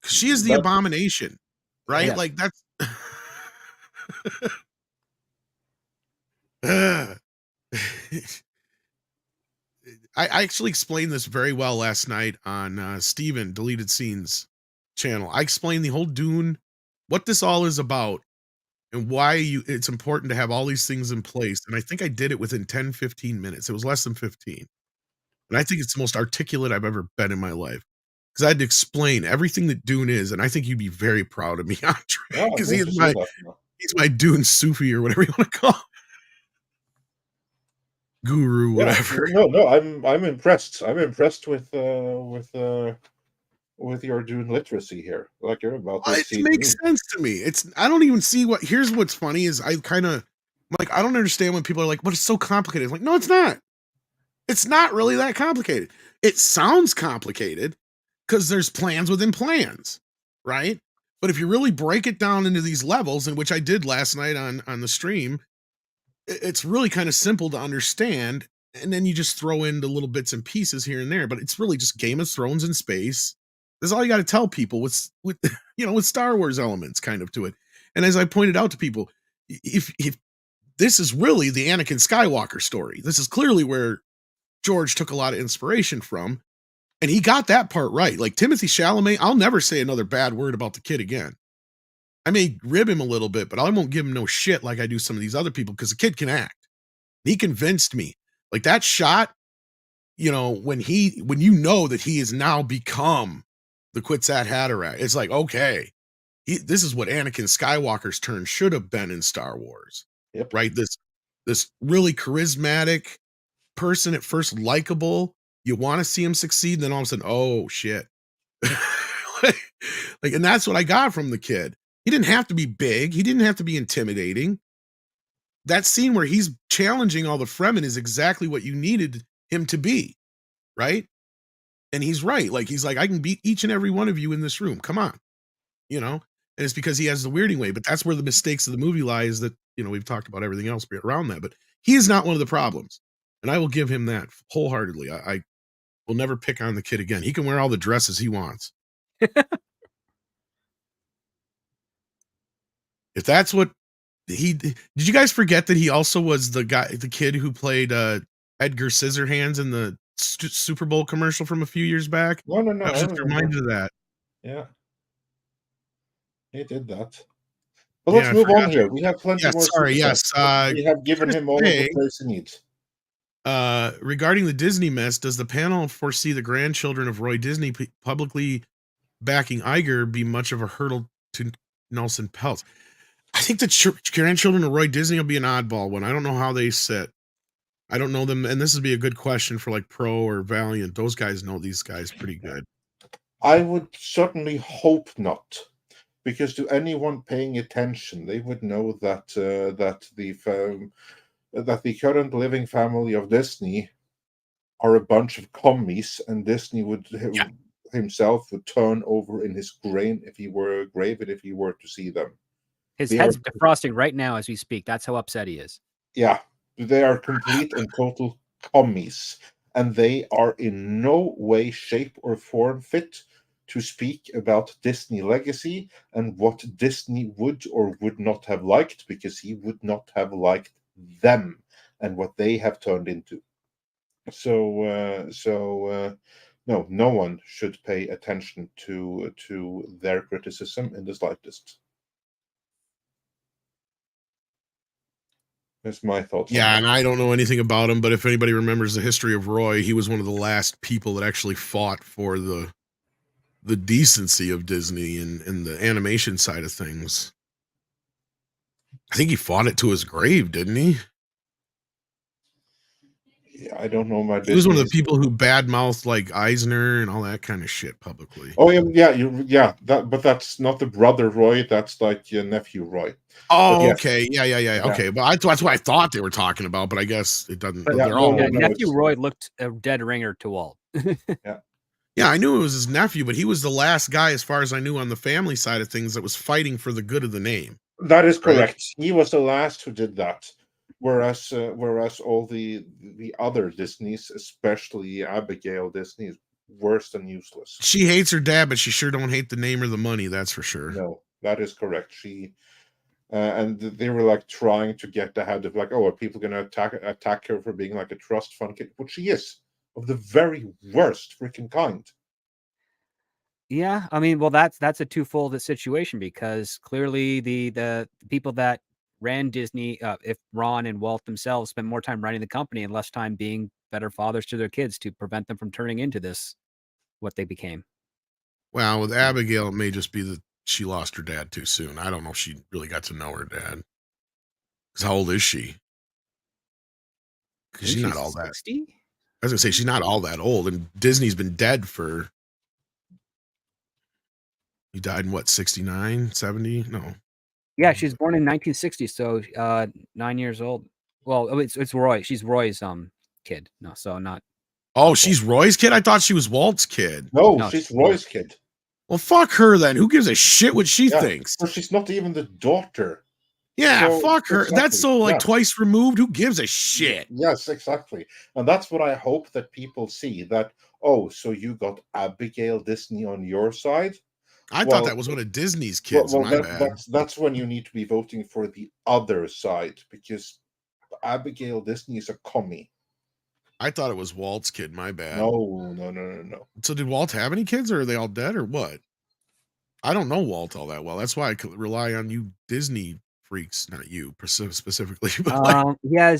she is the abomination, right? Yes. Like that's. I actually explained this very well last night on Steven Deleted Scenes channel. I explained the whole Dune, what this all is about, and why it's important to have all these things in place. And I think I did it within 10, 15 minutes. It was less than 15. And I think it's the most articulate I've ever been in my life. Because I had to explain everything that Dune is. And I think you'd be very proud of me, Andre. Because he's my Dune Sufi, or whatever you want to call it. Guru, whatever. No, I'm impressed. I'm impressed with your Dune literacy here. Like, you're about to see. It makes sense to me. I don't even see here's what's funny is I kind of like, I don't understand when people are like, but it's so complicated. It's like, no, it's not. It's not really that complicated. It sounds complicated because there's plans within plans, right? But if you really break it down into these levels, in which I did last night on the stream, it's really kind of simple to understand. And then you just throw in the little bits and pieces here and there, but it's really just Game of Thrones in space. That's all you got to tell people with Star Wars elements kind of to it. And as I pointed out to people, if this is really the Anakin Skywalker story, this is clearly where George took a lot of inspiration from, and he got that part right. Like Timothy Chalamet, I'll never say another bad word about the kid again. I may rib him a little bit, but I won't give him no shit like I do some of these other people, because the kid can act. He convinced me. Like that shot, when you know that he has now become the Kwisatz Haderach, it's like, okay, this is what Anakin Skywalker's turn should have been in Star Wars. Yep. Right? This really charismatic person, at first likable, you want to see him succeed, and then all of a sudden, oh shit. And that's what I got from the kid. He didn't have to be big. He didn't have to be intimidating. That scene where he's challenging all the Fremen is exactly what you needed him to be, right? And he's right. Like, he's like, I can beat each and every one of you in this room. Come on, you know? And it's because he has the weirding way. But that's where the mistakes of the movie lie, is that, you know, we've talked about everything else around that. But he is not one of the problems. And I will give him that wholeheartedly. I will never pick on the kid again. He can wear all the dresses he wants. If that's what did you guys forget that he also was the kid who played Edgar Scissorhands in the Super Bowl commercial from a few years back? No. I was just reminded of that. Yeah, he did that. But let's move on here. We have plenty more. Sorry. Yes. We have given him all of the place he needs. Regarding the Disney mess, does the panel foresee the grandchildren of Roy Disney publicly backing Iger be much of a hurdle to Nelson Peltz? I think the grandchildren of Roy Disney will be an oddball one. I don't know how they sit. I don't know them, and this would be a good question for like Pro or Valiant. Those guys know these guys pretty good. I would certainly hope not, because to anyone paying attention, they would know that that the current living family of Disney are a bunch of commies, and Disney would himself would turn over in his grave if he were to see them. His head's defrosting right now as we speak. That's how upset he is. Yeah, they are complete and total commies, and they are in no way, shape, or form fit to speak about Disney legacy and what Disney would or would not have liked, because he would not have liked them and what they have turned into. So no one should pay attention to their criticism in the slightest. That's my thoughts. Yeah, and I don't know anything about him, but if anybody remembers the history of Roy, he was one of the last people that actually fought for the decency of Disney and the animation side of things. I think he fought it to his grave, didn't he? Yeah, I don't know my. He was one of the people who badmouthed like Eisner and all that kind of shit publicly. Oh yeah. But that's not the brother Roy. That's like your nephew Roy. Oh, yes. Okay, yeah. Okay, but that's what I thought they were talking about. But I guess it doesn't. But nephew Roy looked a dead ringer to Walt. Yeah, I knew it was his nephew, but he was the last guy, as far as I knew, on the family side of things that was fighting for the good of the name. That is correct. Right? He was the last who did that. Whereas all the other Disneys, especially Abigail Disney, is worse than useless. She hates her dad, but she sure don't hate the name or the money. That's for sure. No, that is correct. She and they were like trying to get ahead of like, oh, are people going to attack her for being like a trust fund kid? But she is of the very worst freaking kind. Yeah, I mean, well, that's a twofold situation, because clearly the people that ran Disney, if Ron and Walt themselves spent more time running the company and less time being better fathers to their kids to prevent them from turning into this, what they became. Well, with Abigail, it may just be that she lost her dad too soon. I don't know if she really got to know her dad. Because how old is she? Because she's not all 60? That. I was going to say, she's not all that old, and Disney's been dead for... He died in what, 69, 70? No. Yeah, she was born in 1960, so 9 years old. Well, it's Roy. She's Roy's kid. No, so not. Oh, she's Roy's kid? I thought she was Walt's kid. No, she's Roy's kid. Well, fuck her then. Who gives a shit what she thinks? So she's not even the daughter. Yeah, so, fuck her. Exactly. That's so like twice removed. Who gives a shit? Yes, exactly. And that's what I hope that people see, that, oh, so you got Abigail Disney on your side? I thought that was one of Disney's kids. That's when you need to be voting for the other side, because Abigail Disney is a commie. I thought it was Walt's kid. My bad. No. So did Walt have any kids, or are they all dead, or what? I don't know Walt all that well. That's why I could rely on you Disney freaks, not you specifically, but like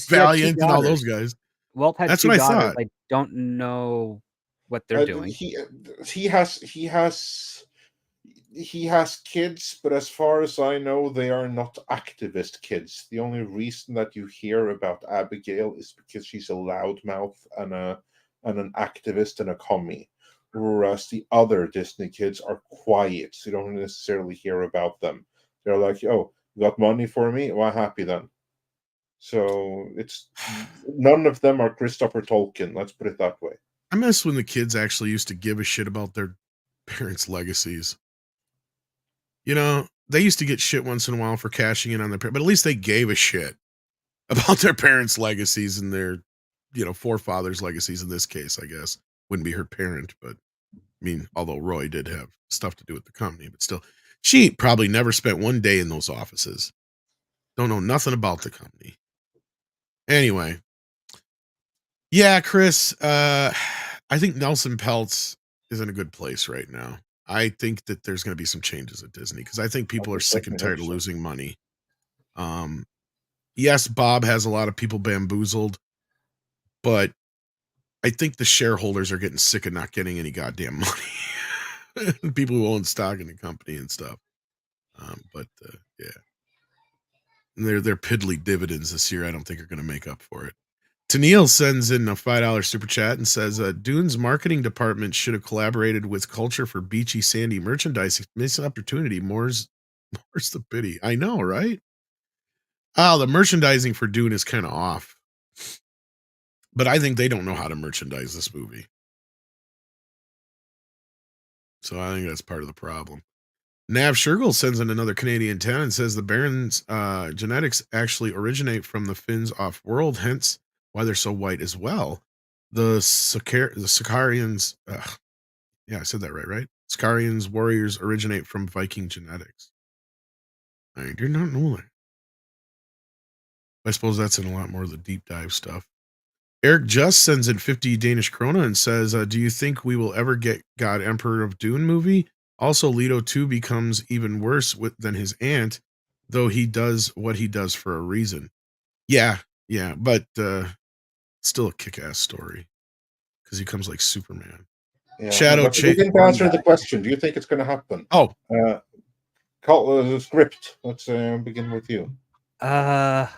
Valiant and all those guys. Walt had two daughters. I don't know what they're doing. He has kids, but as far as I know, they are not activist kids. The only reason that you hear about Abigail is because she's a loudmouth and an activist and a commie. Whereas the other Disney kids are quiet, so you don't necessarily hear about them. They're like, oh, you got money for me? Well, happy then. So it's none of them are Christopher Tolkien. Let's put it that way. I miss when the kids actually used to give a shit about their parents' legacies. You know, they used to get shit once in a while for cashing in on their parents, but at least they gave a shit about their parents' legacies and their, forefathers' legacies in this case, I guess. Wouldn't be her parent, but I mean, although Roy did have stuff to do with the company, but still, she probably never spent one day in those offices. Don't know nothing about the company. Anyway. Yeah, Chris, I think Nelson Peltz is in a good place right now. I think that there's going to be some changes at Disney because I think people are sick and tired of losing money. Yes, Bob has a lot of people bamboozled, but I think the shareholders are getting sick of not getting any goddamn money. People who own stock in the company and stuff. Yeah. And their piddly dividends this year, I don't think are going to make up for it. Tennille sends in a $5 super chat and says, Dune's marketing department should have collaborated with Culture for Beachy Sandy merchandising. Missed opportunity. More's the pity. I know, right? Oh, the merchandising for Dune is kind of off. But I think they don't know how to merchandise this movie. So I think that's part of the problem. Nav Shergill sends in another Canadian 10 and says the Baron's genetics actually originate from the Finns off-world, hence why they're so white as well. The Sicarians, I said that right? Sicarians warriors originate from Viking genetics. I did not know that. I suppose that's in a lot more of the deep dive stuff. Eric Just sends in 50 Danish krona and says, do you think we will ever get God Emperor of Dune movie? Also, Leto 2 becomes even worse than his aunt, though he does what he does for a reason. Yeah, but still a kick-ass story because he comes like Superman. Yeah, Chato, but we didn't answer the question. Do you think it's going to happen? Oh, the script. Let's begin with you. I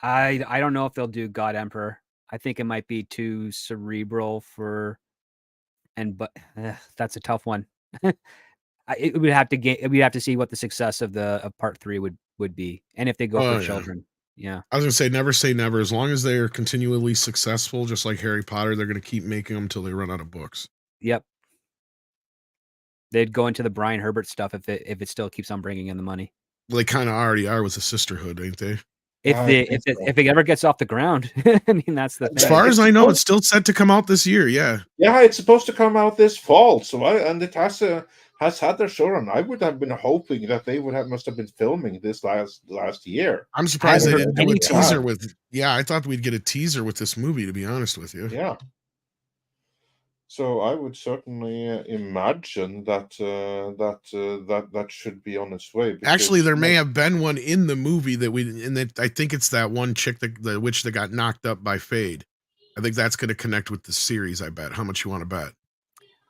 don't know if they'll do God Emperor. I think it might be too cerebral but that's a tough one. We'd have to see what the success of part 3 would be, and if they go for children. Yeah, I was gonna say never. As long as they are continually successful, just like Harry Potter, they're gonna keep making them until they run out of books. Yep. They'd go into the Brian Herbert stuff if it still keeps on bringing in the money. Well, they kind of already are with the Sisterhood, ain't they? If it ever gets off the ground, I mean, that's the thing. As far as I know, it's still set to come out this year. Yeah, it's supposed to come out this fall. So it has had their showrun. I would have been hoping that they must have been filming this last year. I'm surprised they didn't do a teaser with. Yeah, I thought we'd get a teaser with this movie. To be honest with you. Yeah. So I would certainly imagine that should be on its way. Actually, there may have been one in the movie I think it's that one chick the witch that got knocked up by Fade. I think that's going to connect with the series. I bet. How much you want to bet?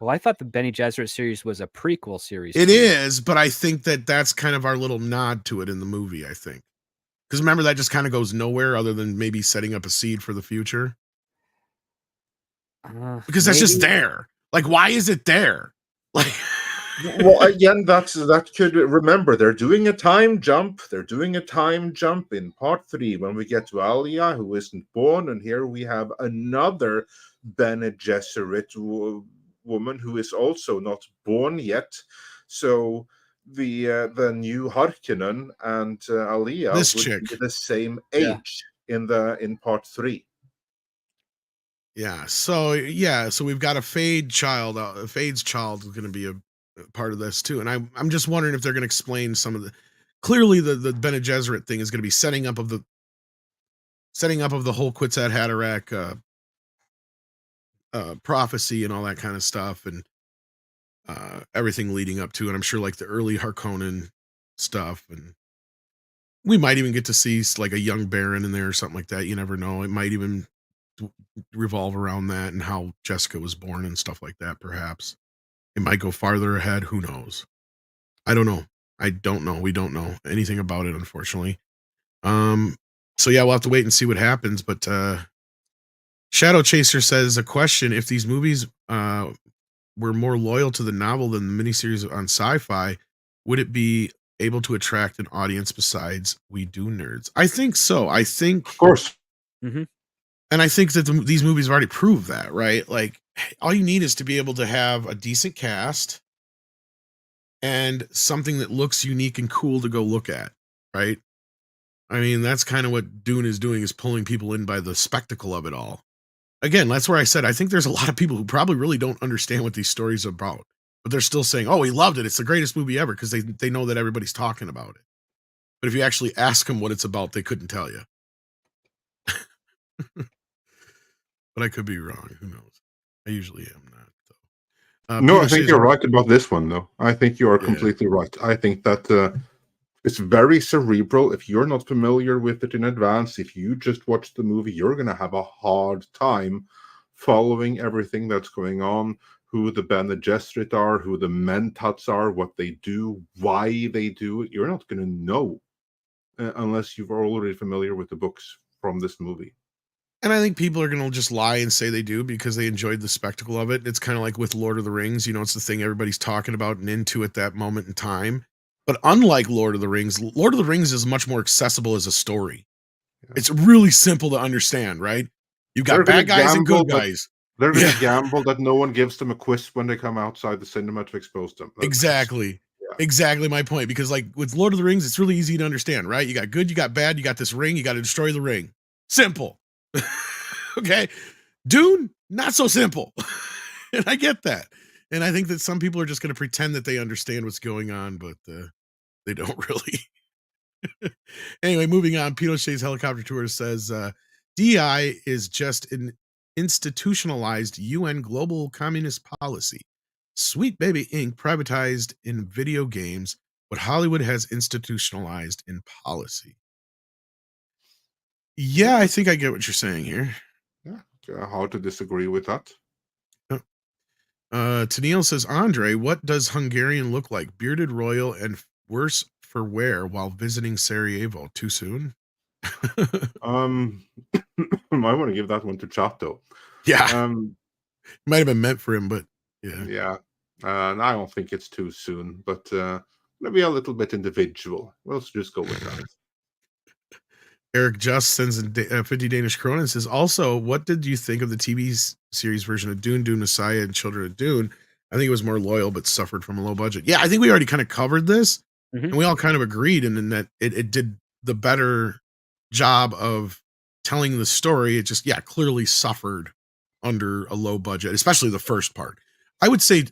Well, I thought the Bene Gesserit series was a prequel series. It is, but I think that's kind of our little nod to it in the movie. I think because remember that just kind of goes nowhere other than maybe setting up a seed for the future. Because that's just there. Like, why is it there? Like, well, again, that could remember they're doing a time jump. They're doing a time jump in part 3 when we get to Alia, who isn't born, and here we have another Bene Gesserit woman who is also not born yet. So the new Harkonnen and Alia would be the same age in part 3. Yeah. So we've got a Fade child. Fade's child is going to be a part of this too. And I'm just wondering if they're going to explain some of the. Clearly, the Bene Gesserit thing is going to be setting up of the whole Kwisatz Haderach prophecy and all that kind of stuff, and everything leading up to it. I'm sure like the early Harkonnen stuff, and we might even get to see like a young Baron in there or something like that. You never know. It might even revolve around that and how Jessica was born and stuff like that. Perhaps it might go farther ahead. Who knows? I don't know. We don't know anything about it, unfortunately. So yeah, we'll have to wait and see what happens. But Shadow Chaser says a question: if these movies were more loyal to the novel than the miniseries on Sci-Fi, would it be able to attract an audience besides we do nerds? I think so. I think, Of course. Mm-hmm. And I think that these movies have already proved that, right? Like, all you need is to be able to have a decent cast and something that looks unique and cool to go look at, right? I mean, that's kind of what Dune is doing, is pulling people in by the spectacle of it all. Again, that's where I said I think there's a lot of people who probably really don't understand what these stories are about, but they're still saying, "Oh, we loved it. It's the greatest movie ever," because they know that everybody's talking about it. But if you actually ask them what it's about, they couldn't tell you. But I could be wrong. Who knows? I usually am not. Though. No, Peter I think says, you're right about this one, though. I think you are completely right. I think that it's very cerebral. If you're not familiar with it in advance, if you just watch the movie, you're going to have a hard time following everything that's going on, who the Bene Gesserit are, who the Mentats are, what they do, why they do it. You're not going to know unless you're already familiar with the books from this movie. And I think people are going to just lie and say they do because they enjoyed the spectacle of it. It's kind of like with Lord of the Rings. You know, it's the thing everybody's talking about and into at that moment in time. But unlike Lord of the Rings is much more accessible as a story. Yeah. It's really simple to understand, right? You've got bad guys and good guys. They're going to gamble that no one gives them a quiz when they come outside the cinema to expose them. Exactly. Exactly my point. Because like with Lord of the Rings, it's really easy to understand, right? You got good, you got bad, you got this ring, you got to destroy the ring. Simple. Okay. Dune, not so simple. And I get that. And I think that some people are just going to pretend that they understand what's going on, but they don't really. Anyway, moving on. Pinochet's helicopter tour says DI is just an institutionalized UN global communist policy. Sweet Baby Inc. privatized in video games what Hollywood has institutionalized in policy. Yeah, I think I get what you're saying here. Yeah, hard to disagree with that. Tennille says, Andre, what does Hungarian look like? Bearded royal and worse for wear while visiting Sarajevo. Too soon? I want to give that one to Chato. Yeah. Might have been meant for him, but yeah. Yeah. I don't think it's too soon, but maybe a little bit individual. Let's just go with that. Eric Just sends 50 Danish krona and says, also, what did you think of the TV series version of Dune, Dune Messiah, and Children of Dune? I think it was more loyal, but suffered from a low budget. Yeah, I think we already kind of covered this, and we all kind of agreed in that it did the better job of telling the story. It just, clearly suffered under a low budget, especially the first part. I would say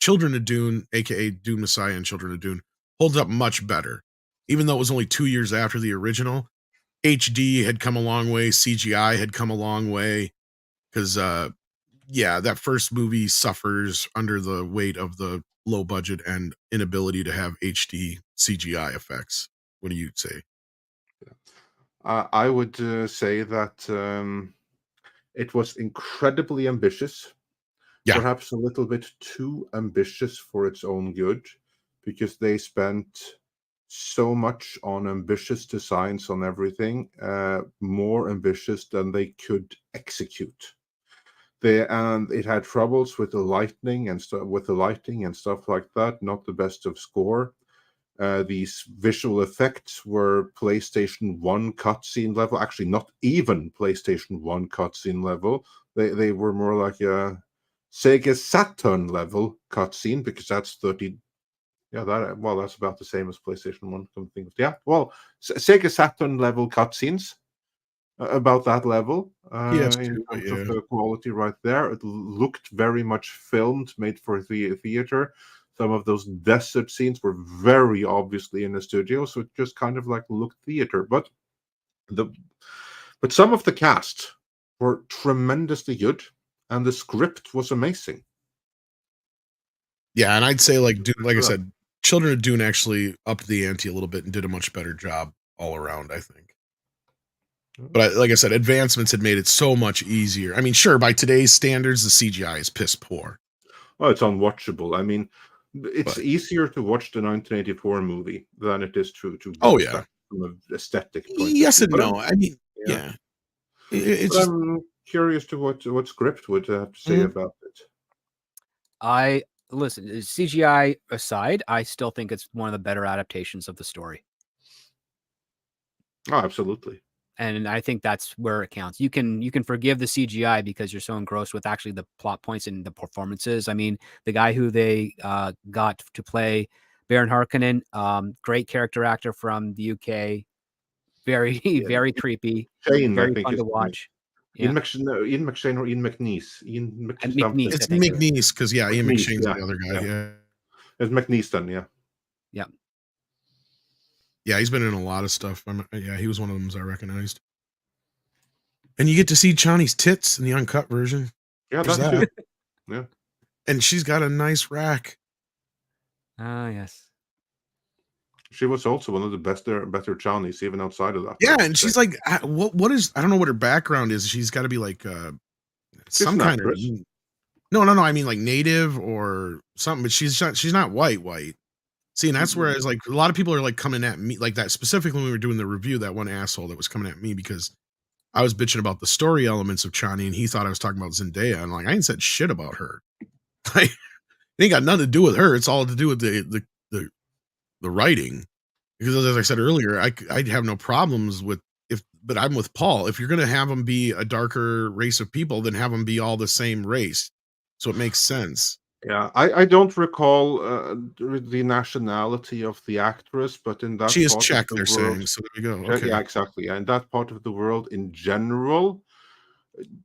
Children of Dune, aka Dune Messiah and Children of Dune, holds up much better, even though it was only 2 years after the original. HD had come a long way. CGI had come a long way because, that first movie suffers under the weight of the low budget and inability to have HD CGI effects. What do you say? I would say that it was incredibly ambitious. Yeah. Perhaps a little bit too ambitious for its own good, because they spent so much on ambitious designs on everything, more ambitious than they could execute. And it had troubles with the lighting and stuff like that. Not the best of score. These visual effects were PlayStation 1 cutscene level. Actually, not even PlayStation 1 cutscene level. They were more like a Sega Saturn level cutscene, because that's 30. Yeah, that's about the same as PlayStation 1. Something. Yeah, well, Sega Saturn level cutscenes, about that level in terms of the quality right there. It looked very much filmed, made for the theater. Some of those desert scenes were very obviously in the studio, so it just kind of like looked theater. But some of the cast were tremendously good, and the script was amazing. Yeah, and I'd say like I said, Children of Dune actually upped the ante a little bit and did a much better job all around, I think. But like I said, advancements had made it so much easier. I mean, sure, by today's standards, the CGI is piss poor. Oh, it's unwatchable. I mean, it's easier to watch the 1984 movie than it is to watch that from an aesthetic point. Yes and no. I mean, yeah. It's I'm curious to what script would have to say about it. listen, CGI aside, I still think it's one of the better adaptations of the story. Oh, absolutely. And I think that's where it counts. You can forgive the CGI because you're so engrossed with actually the plot points and the performances. I mean, the guy who they got to play Baron Harkonnen, great character actor from the UK, very very creepy, Shane, very I think fun is to watch. Ian McShane or Ian McNeice. Ian And something. McNeice, It's I think. McNeice because Ian McNeice, McShane's yeah. the other guy. Yeah. It's McNeice then, yeah. Yeah. Yeah, he's been in a lot of stuff. Yeah, he was one of them I recognized. And you get to see Chani's tits in the uncut version. Yeah, There's that's that. true. Yeah. And she's got a nice rack. Ah, yes. She was also one of the better Chanis, even outside of that. Yeah, and she's like, what is? I don't know what her background is. She's got to be like some kind of. No. I mean, like native or something. But she's not white. See, and that's where I was like, a lot of people are like coming at me like that. Specifically, when we were doing the review, that one asshole that was coming at me because I was bitching about the story elements of Chani, and he thought I was talking about Zendaya. I'm like, I ain't said shit about her. Like, it ain't got nothing to do with her. It's all to do with the writing. Because as I said earlier, I'd have no problems with but I'm with Paul. If you're going to have them be a darker race of people, then have them be all the same race. So it makes sense. Yeah, I don't recall the nationality of the actress, but in that she is part Czech, of the they're world, saying. So there we go. Okay. Yeah, exactly. And that part of the world in general,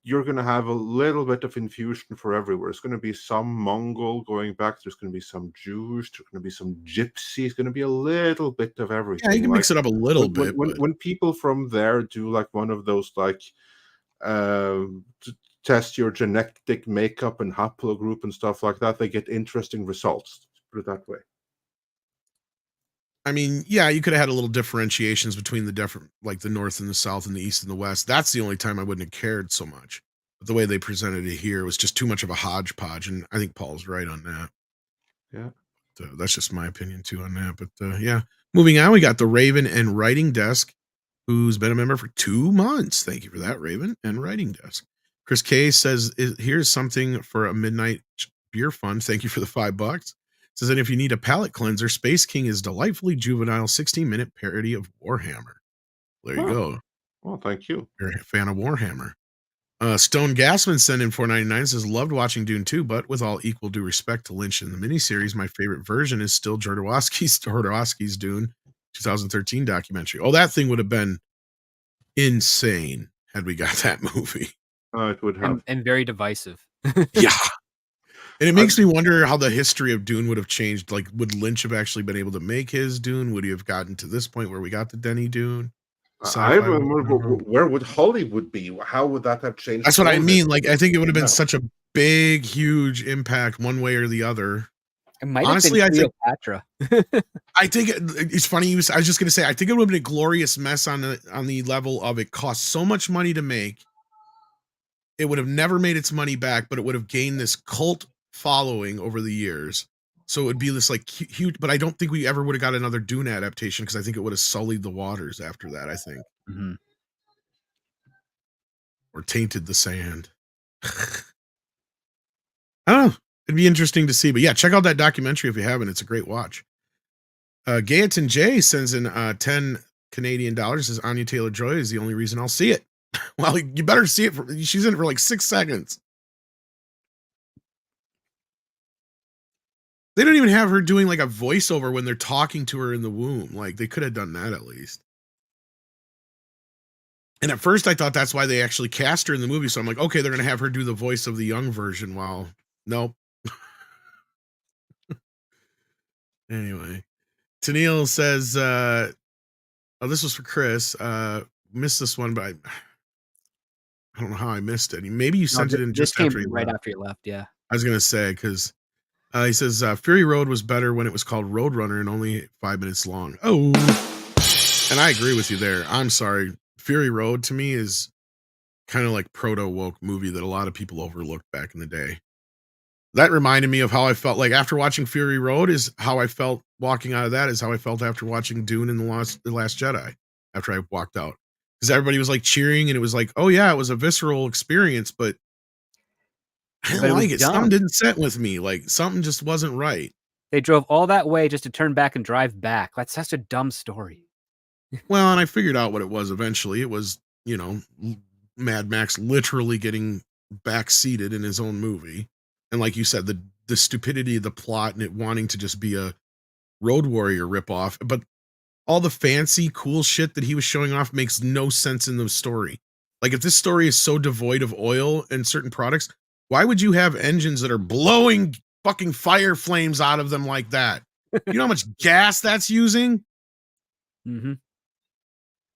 you're going to have a little bit of infusion for everywhere. It's going to be some Mongol going back. There's going to be some Jews. There's going to be some Gypsy. It's going to be a little bit of everything. Yeah, you can mix it up a little bit. When people from there do like one of those like test your genetic makeup and haplogroup and stuff like that, they get interesting results. Put it that way. I mean, yeah, you could have had a little differentiations between the different, like the North and the South and the East and the West. That's the only time I wouldn't have cared so much. But the way they presented it here was just too much of a hodgepodge, and I think Paul's right on that. Yeah, so that's just my opinion too on that. But yeah, moving on, we got the Raven and Writing Desk, who's been a member for 2 months. Thank you for that, Raven and Writing Desk. Chris K says, "Here's something for a midnight beer fund. Thank you for the $5." Says that if you need a palate cleanser, Space King is delightfully juvenile 16-minute parody of Warhammer. There you go. Well, thank you. You're a fan of Warhammer. Stone Gassman sent in $4.99. Says, loved watching Dune 2, but with all equal due respect to Lynch in the miniseries, my favorite version is still Jodorowsky's Dune 2013 documentary. Oh, that thing would have been insane had we got that movie. It would have. And very divisive. Yeah. And it makes me wonder how the history of Dune would have changed. Like, would Lynch have actually been able to make his Dune? Would he have gotten to this point where we got the Denny Dune? I remember where would Hollywood be? How would that have changed? That's what I mean. Like, I think it would have been such a big, huge impact one way or the other. It might honestly, have been Cleopatra. I think it's funny. I was just going to say, I think it would have been a glorious mess on the level of it cost so much money to make. It would have never made its money back, but it would have gained this cult following over the years. So it would be this like huge, but I don't think we ever would have got another Dune adaptation because I think it would have sullied the waters after that, I think. Mm-hmm. Or tainted the sand. I don't know. It'd be interesting to see. But yeah, check out that documentary if you haven't. It's a great watch. Gayeton J sends in 10 Canadian dollars. Says Anya Taylor-Joy is the only reason I'll see it. Well, you better see it. She's in it for like 6 seconds. They don't even have her doing like a voiceover when they're talking to her in the womb. Like, they could have done that at least. And at first I thought that's why they actually cast her in the movie. So I'm like, okay, they're going to have her do the voice of the young version. Wow. Nope. Anyway, Tennille says, oh, this was for Chris. Missed this one, but I don't know how I missed it. Maybe you sent it in just after right after you left. Yeah. I was going to say, because he says, Fury Road was better when it was called Roadrunner and only 5 minutes long. Oh, and I agree with you there. I'm sorry. Fury Road to me is kind of like proto-woke movie that a lot of people overlooked back in the day. That reminded me of how I felt like after watching Fury Road is how I felt walking out of that is how I felt after watching Dune and the Last Jedi after I walked out. Because everybody was like cheering and it was like, oh yeah, it was a visceral experience, but I But didn't it was like it. Something dumb. didn't set with me. Like something just wasn't right. They drove all that way just to turn back and drive back. That's such a dumb story. Well, and I figured out what it was eventually. It was, Mad Max literally getting backseated in his own movie. And like you said, the stupidity of the plot and it wanting to just be a Road Warrior ripoff. But all the fancy, cool shit that he was showing off makes no sense in the story. Like, if this story is so devoid of oil and certain products, why would you have engines that are blowing fucking fire flames out of them like that? You know how much gas that's using? Mm-hmm.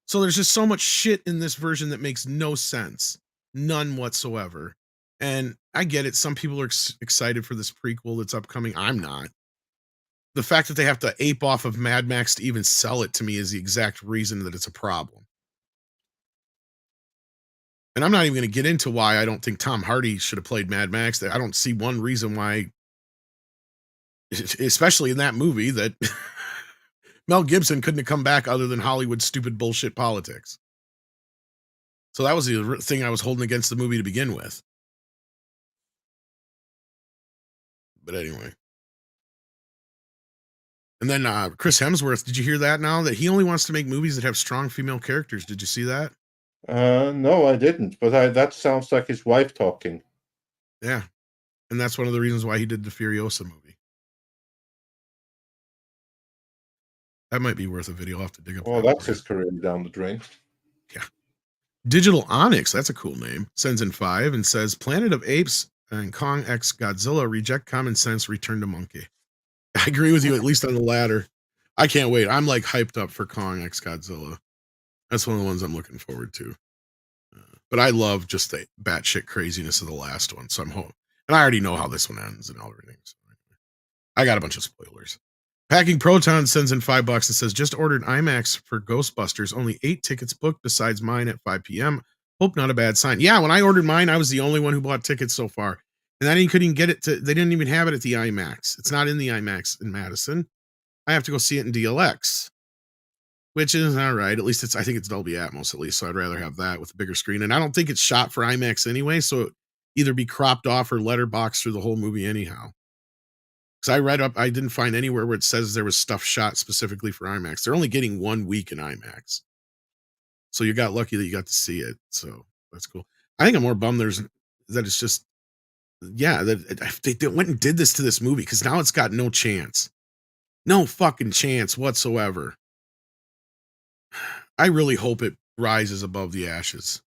So there's just so much shit in this version that makes no sense. None whatsoever. And I get it. Some people are excited for this prequel that's upcoming. I'm not. The fact that they have to ape off of Mad Max to even sell it to me is the exact reason that it's a problem. And I'm not even going to get into why I don't think Tom Hardy should have played Mad Max. I don't see one reason why, especially in that movie, that Mel Gibson couldn't have come back other than Hollywood's stupid bullshit politics. So that was the thing I was holding against the movie to begin with. But anyway. And then Chris Hemsworth, did you hear that now? That he only wants to make movies that have strong female characters. Did you see that? No, I didn't. But that sounds like his wife talking. Yeah. And that's one of the reasons why he did the Furiosa movie. That might be worth a video. I'll have to dig up. Well, that's his career down the drain. Yeah. Digital Onyx, that's a cool name, sends in 5 and says, Planet of Apes and Kong x Godzilla reject common sense, return to monkey. I agree with you, at least on the latter. I can't wait. I'm like hyped up for Kong x Godzilla. That's one of the ones I'm looking forward to. But I love just the batshit craziness of the last one. So I'm home. And I already know how this one ends and all everything. So I got a bunch of spoilers. Packing Proton sends in $5 and says, just ordered IMAX for Ghostbusters. Only 8 tickets booked besides mine at 5 p.m. Hope not a bad sign. Yeah, when I ordered mine, I was the only one who bought tickets so far. And I couldn't get it they didn't even have it at the IMAX. It's not in the IMAX in Madison. I have to go see it in DLX, which is all right. At least I think it's Dolby Atmos at least. So I'd rather have that with a bigger screen. And I don't think it's shot for IMAX anyway. So it either be cropped off or letterboxed through the whole movie anyhow. Because I read up, I didn't find anywhere where it says there was stuff shot specifically for IMAX. They're only getting 1 week in IMAX. So you got lucky that you got to see it. So that's cool. I think I'm more bummed that it's just, yeah, that they went and did this to this movie because now it's got no chance. No fucking chance whatsoever. I really hope it rises above the ashes,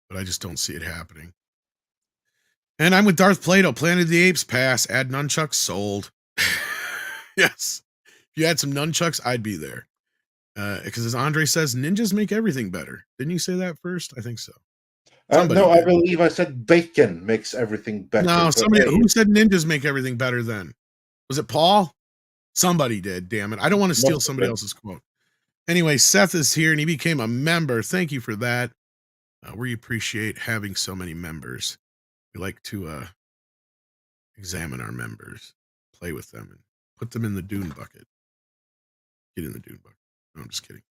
but I just don't see it happening. And I'm with Darth Plato. Planet of the Apes pass. Add nunchucks sold. Yes. If you had some nunchucks, I'd be there. Because as Andre says, ninjas make everything better. Didn't you say that first? I think so. No, I believe I said bacon makes everything better. No, who said ninjas make everything better then? Was it Paul? Somebody did, damn it. I don't want to steal somebody else's quote. Anyway, Seth is here and he became a member. Thank you for that. We appreciate having so many members. We like to examine our members, play with them, and put them in the Dune bucket. Get in the Dune bucket. No, I'm just kidding.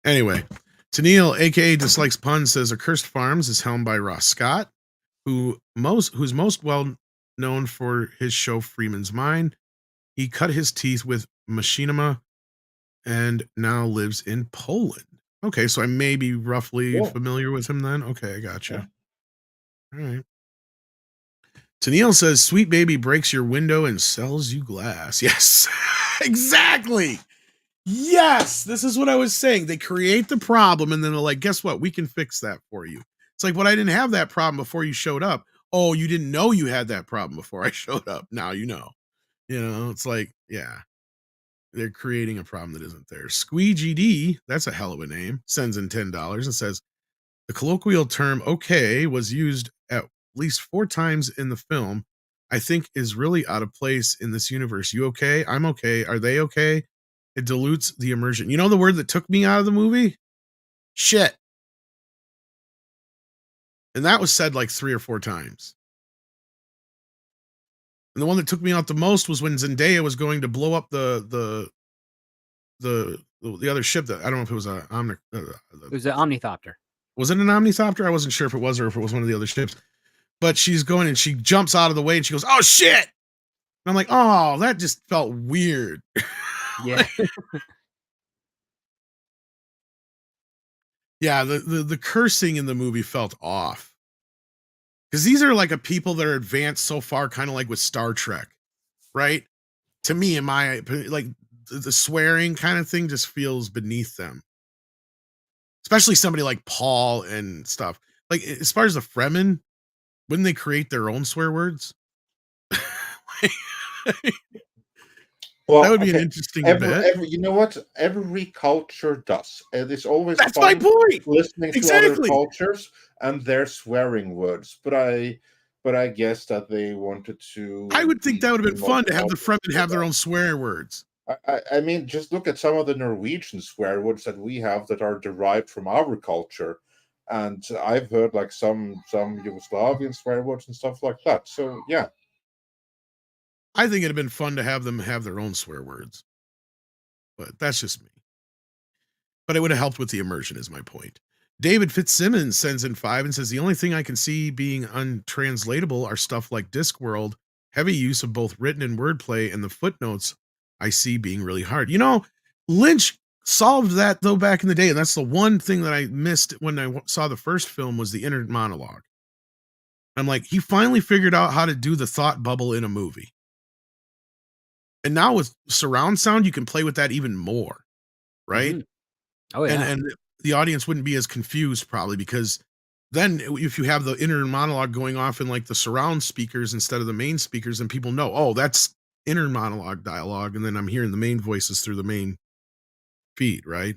Anyway, Tennille, aka Dislikes Puns, says Accursed Farms is helmed by Ross Scott, who's most well known for his show Freeman's Mind. He cut his teeth with Machinima and now lives in Poland. Okay, so I may be roughly familiar with him then. Okay, I got you. Yeah. All right. Tennille says, Sweet Baby breaks your window and sells you glass. Yes, exactly. Yes, this is what I was saying. They create the problem and then they're like, guess what? We can fix that for you. It's like, but I didn't have that problem before you showed up. Oh, you didn't know you had that problem before I showed up. Now you know. You know, it's like, yeah, they're creating a problem that isn't there. Squeegee D, that's a hell of a name, sends in $10 and says, the colloquial term okay was used at least 4 times in the film. I think is really out of place in this universe. You okay? I'm okay. Are they okay? It dilutes the immersion. You know the word that took me out of the movie? Shit. And that was said like 3 or 4 times. And the one that took me out the most was when Zendaya was going to blow up the other ship that I don't know if it was it was an Omnithopter. Was it an Omnithopter? I wasn't sure if it was or if it was one of the other ships. but she's going and she jumps out of the way and she goes, "Oh shit!" And I'm like, "Oh, that just felt weird." Yeah. Yeah, the cursing in the movie felt off. Because these are like a people that are advanced so far, kind of like with Star Trek, right? To me, in my like the swearing kind of thing just feels beneath them. Especially somebody like Paul and stuff. Like as far as the Fremen, wouldn't they create their own swear words? Well, that would be an interesting bit. You know what? Every culture does. And it's always That's fun my point. listening to Exactly. other cultures and their swearing words. But I guess that they wanted to. I would think that would have been fun to have the Fremen have their own swear words. I mean, just look at some of the Norwegian swear words that we have that are derived from our culture. And I've heard like some Yugoslavian swear words and stuff like that. So yeah. I think it'd have been fun to have them have their own swear words. But that's just me. But it would have helped with the immersion, is my point. David Fitzsimmons sends in 5 and says, the only thing I can see being untranslatable are stuff like Discworld, heavy use of both written and wordplay, and the footnotes I see being really hard. You know, Lynch solved that, though, back in the day. And that's the one thing that I missed when I saw the first film was the inner monologue. I'm like, he finally figured out how to do the thought bubble in a movie. And now with surround sound, you can play with that even more, right? Mhm. Oh, yeah. And the audience wouldn't be as confused probably because then if you have the inner monologue going off in like the surround speakers instead of the main speakers, and people know, oh, that's inner monologue dialogue, and then I'm hearing the main voices through the main feed, right?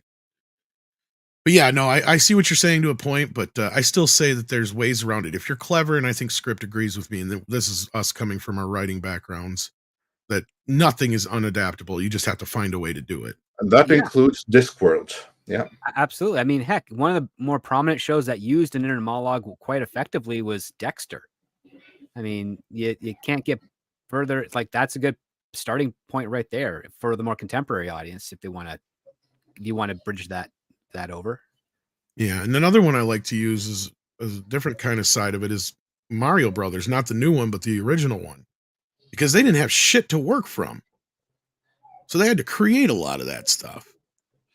But yeah, no, I see what you're saying to a point, but I still say that there's ways around it. If you're clever, and I think Script agrees with me, and this is us coming from our writing backgrounds, that nothing is unadaptable. You just have to find a way to do it. And that includes Discworld. Yeah. Absolutely. I mean, heck, one of the more prominent shows that used an inner monologue quite effectively was Dexter. I mean, you can't get further. It's like that's a good starting point right there for the more contemporary audience if you want to bridge that over. Yeah, and another one I like to use is a different kind of side of it is Mario Brothers, not the new one, but the original one, because they didn't have shit to work from. So they had to create a lot of that stuff.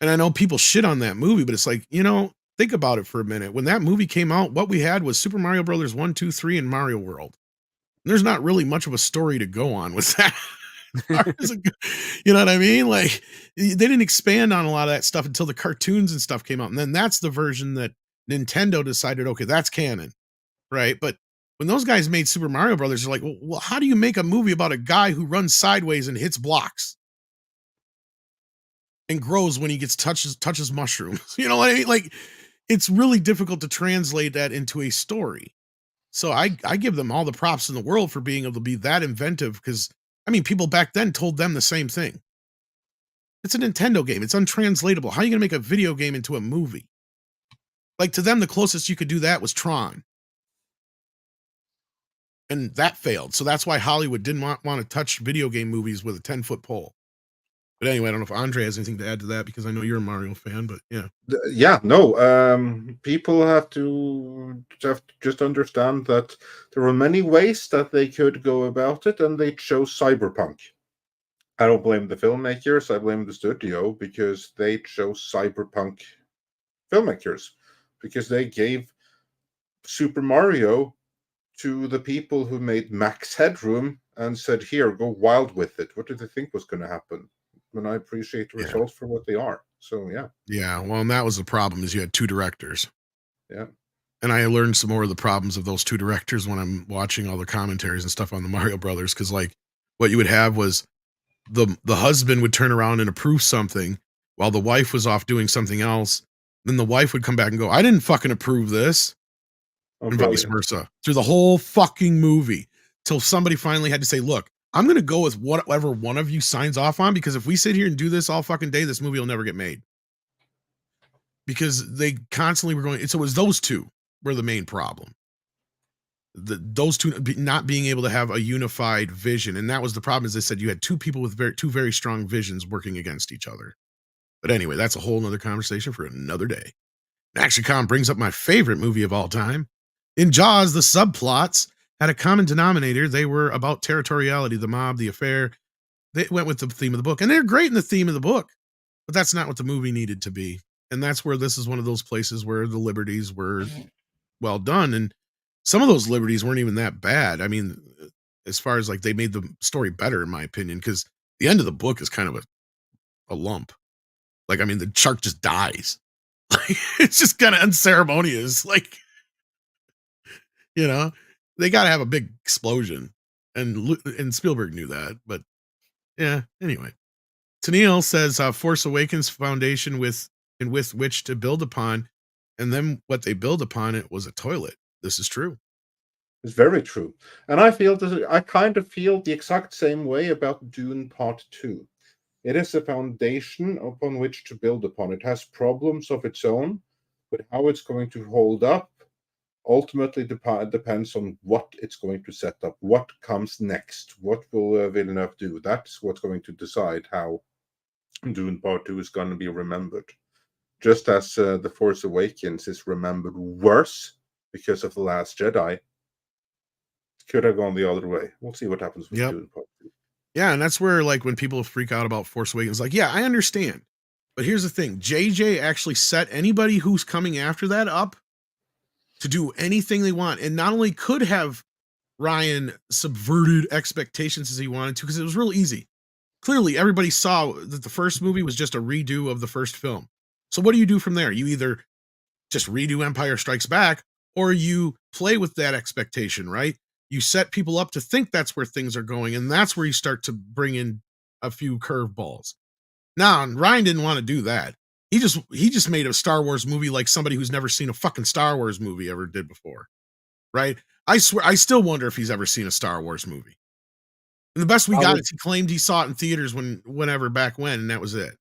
And I know people shit on that movie, but it's like, you know, think about it for a minute. When that movie came out, what we had was Super Mario Brothers 1, 2, 3, and Mario World. And there's not really much of a story to go on with that. You know what I mean? Like they didn't expand on a lot of that stuff until the cartoons and stuff came out. And then that's the version that Nintendo decided, okay, that's canon. Right. But when those guys made Super Mario Brothers, they're like, well, how do you make a movie about a guy who runs sideways and hits blocks and grows when he touches mushrooms? You know what I mean? Like it's really difficult to translate that into a story. So I give them all the props in the world for being able to be that inventive because I mean, people back then told them the same thing. It's a Nintendo game. It's untranslatable. How are you going to make a video game into a movie? Like to them, the closest you could do that was Tron. And that failed. So that's why Hollywood didn't want to touch video game movies with a 10-foot pole. But anyway, I don't know if Andre has anything to add to that because I know you're a Mario fan, but yeah. Yeah, no. People have to just understand that there are many ways that they could go about it, and they chose cyberpunk. I don't blame the filmmakers. I blame the studio because they chose cyberpunk filmmakers because they gave Super Mario to the people who made Max Headroom and said, here, go wild with it. What did they think was going to happen? And I appreciate the results for what they are. So, yeah. Yeah, well, and that was the problem is you had 2 directors. Yeah. And I learned some more of the problems of those 2 directors when I'm watching all the commentaries and stuff on the Mario Brothers. Because, like, what you would have was the husband would turn around and approve something while the wife was off doing something else. Then the wife would come back and go, I didn't fucking approve this. Oh, and vice versa. Through the whole fucking movie. Till somebody finally had to say, look, I'm going to go with whatever one of you signs off on, because if we sit here and do this all fucking day, this movie will never get made. Because they constantly were going, so it was those 2 were the main problem. Those 2 not being able to have a unified vision. And that was the problem, is they said you had 2 people with 2 very strong visions working against each other. But anyway, that's a whole nother conversation for another day. Action Con brings up my favorite movie of all time. In Jaws, the subplots had a common denominator. They were about territoriality, the mob, the affair. They went with the theme of the book, and they're great in the theme of the book, but that's not what the movie needed to be. And that's where this is one of those places where the liberties were well done. And some of those liberties weren't even that bad. I mean, as far as like they made the story better, in my opinion, because the end of the book is kind of a lump. Like, I mean, the shark just dies. It's just kind of unceremonious. Like, you know, they got to have a big explosion. And Spielberg knew that. But yeah, anyway. Tennille says Force Awakens foundation with which to build upon. And then what they build upon it was a toilet. This is true. It's very true. And I kind of feel the exact same way about Dune Part 2. It is a foundation upon which to build upon. It has problems of its own, but how it's going to hold up ultimately depends on what it's going to set up, what comes next, what will Villeneuve do. That's what's going to decide how Dune Part 2 is going to be remembered. Just as The Force Awakens is remembered worse because of The Last Jedi, it could have gone the other way. We'll see what happens with Dune Part 2. Yeah, and that's where, like, when people freak out about Force Awakens, like, yeah, I understand. But here's the thing. JJ actually set anybody who's coming after that up to do anything they want. And not only could have Ryan subverted expectations as he wanted to, because it was real easy. Clearly, everybody saw that the first movie was just a redo of the first film. So what do you do from there? You either just redo Empire Strikes Back, or you play with that expectation, right? You set people up to think that's where things are going, and that's where you start to bring in a few curveballs. Now, Ryan didn't want to do that. He just made a Star Wars movie like somebody who's never seen a fucking Star Wars movie ever did before, right? I swear, I still wonder if he's ever seen a Star Wars movie. And the best we got is he claimed he saw it in theaters whenever back when, and that was it.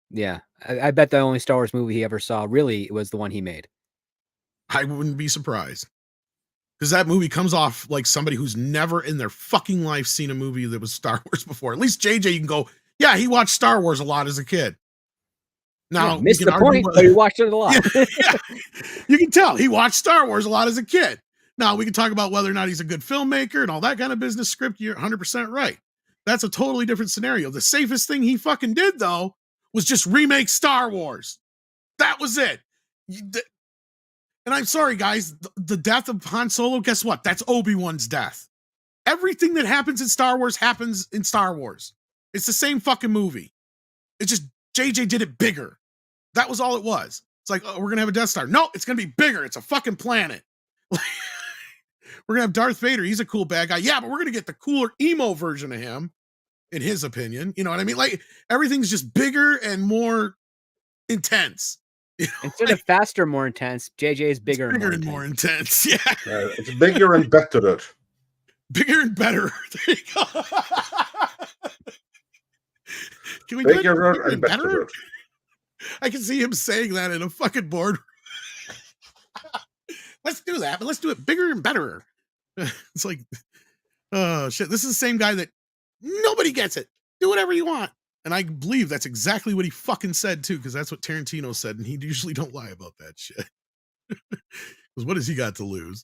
Yeah, I bet the only Star Wars movie he ever saw really was the one he made. I wouldn't be surprised. Because that movie comes off like somebody who's never in their fucking life seen a movie that was Star Wars before. At least JJ, you can go, yeah, he watched Star Wars a lot as a kid. Now, yeah, missed the point, but he watched it a lot. Yeah. You can tell he watched Star Wars a lot as a kid. Now, we can talk about whether or not he's a good filmmaker and all that kind of business script. You're 100% right. That's a totally different scenario. The safest thing he fucking did, though, was just remake Star Wars. That was it. And I'm sorry, guys, the death of Han Solo, guess what? That's Obi-Wan's death. Everything that happens in Star Wars happens in Star Wars. It's the same fucking movie. It's just JJ did it bigger. That was all it was. It's like, oh, we're going to have a Death Star. No, it's going to be bigger. It's a fucking planet. We're going to have Darth Vader. He's a cool bad guy. Yeah, but we're going to get the cooler emo version of him, in his opinion. You know what I mean? Like, everything's just bigger and more intense. You know, instead of faster, more intense, JJ is bigger and more intense. Yeah. It's bigger and better. Bigger and better. There you go. Can we bigger and better? I can see him saying that in a fucking board. Let's do that, but let's do it bigger and better. It's like, oh shit. This is the same guy that nobody gets it. Do whatever you want. And I believe that's exactly what he fucking said too, because that's what Tarantino said, and he usually don't lie about that shit. Because what has he got to lose?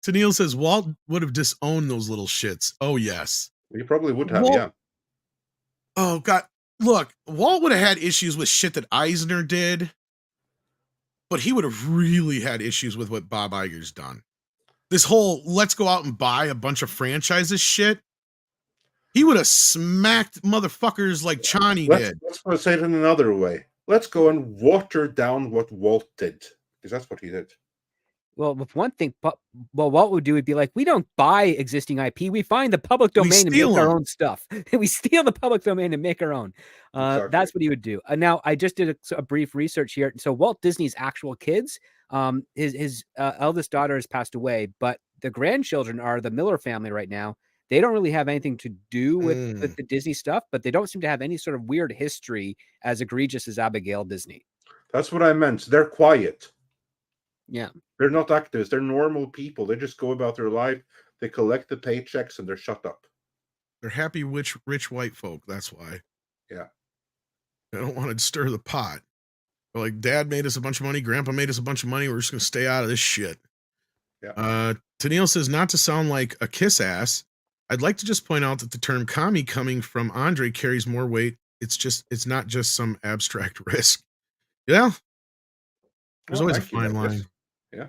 Tennille says Walt would have disowned those little shits. Oh yes, he probably would have. Walt, yeah. Oh god, look, Walt would have had issues with shit that Eisner did, but he would have really had issues with what Bob Iger's done. This whole let's go out and buy a bunch of franchises shit. He would have smacked motherfuckers like Chani did. Let's say it in another way. Let's go and water down what Walt did, because that's what he did. Well, with one thing, what Walt would do would be like, we don't buy existing IP. We find the public domain and make our own stuff. We steal the public domain and make our own. Exactly. That's what he would do. Now, I just did a brief research here. So Walt Disney's actual kids, his eldest daughter has passed away, but the grandchildren are the Miller family right now. They don't really have anything to do with the Disney stuff, but they don't seem to have any sort of weird history as egregious as Abigail Disney. That's what I meant. They're quiet. Yeah. They're not actors. They're normal people. They just go about their life. They collect the paychecks and they're shut up. They're happy, rich white folk. That's why. Yeah. They don't want to stir the pot. They're like, Dad made us a bunch of money. Grandpa made us a bunch of money. We're just going to stay out of this shit. Yeah. Tennille says, not to sound like a kiss ass, I'd like to just point out that the term commie coming from Andre carries more weight. It's not just some abstract risk. Yeah. There's always a fine line. Yeah.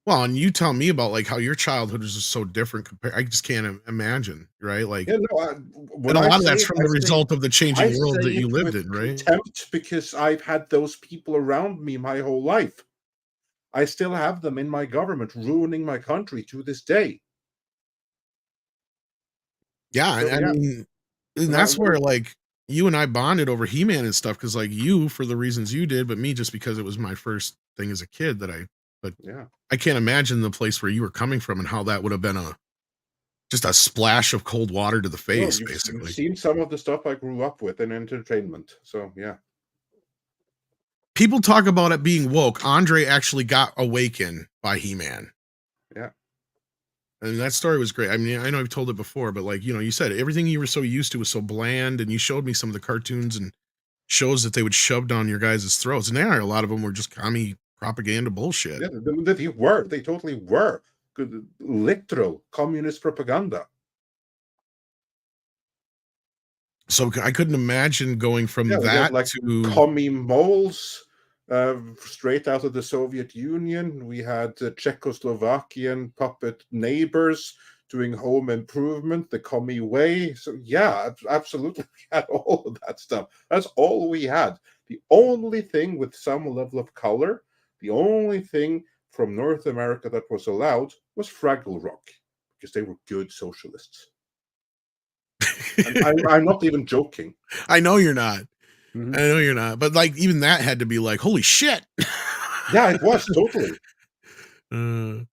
Well, and you tell me about like how your childhood was just so different. I just can't imagine, right? Like, yeah, no, and a lot of that's from the result of the changing world that you lived in, right? Contempt, because I've had those people around me my whole life. I still have them in my government, ruining my country to this day. Yeah, so, I mean, and that's where like you and I bonded over He-Man and stuff, because like you for the reasons you did, but me just because it was my first thing as a kid that I can't imagine the place where you were coming from and how that would have been just a splash of cold water to the face, basically. You've seen some of the stuff I grew up with in entertainment, so yeah. People talk about it being woke. Andre actually got awakened by He-Man. Yeah. And that story was great. I mean, I know I've told it before, but like, you said everything you were so used to was so bland, and you showed me some of the cartoons and shows that they would shove down your guys' throats. And a lot of them were just commie propaganda bullshit. Yeah, they totally were. Literal communist propaganda. So I couldn't imagine going from that like to commie moles straight out of the Soviet Union. We had Czechoslovakian puppet neighbors doing home improvement the commie way. So yeah, absolutely, we had all of that stuff. That's all we had. The only thing with some level of color, the only thing from North America that was allowed was Fraggle Rock, because they were good socialists. I'm not even joking. I know you're not. Mm-hmm. I know you're not. But like, even that had to be like, holy shit. Yeah, it was totally. And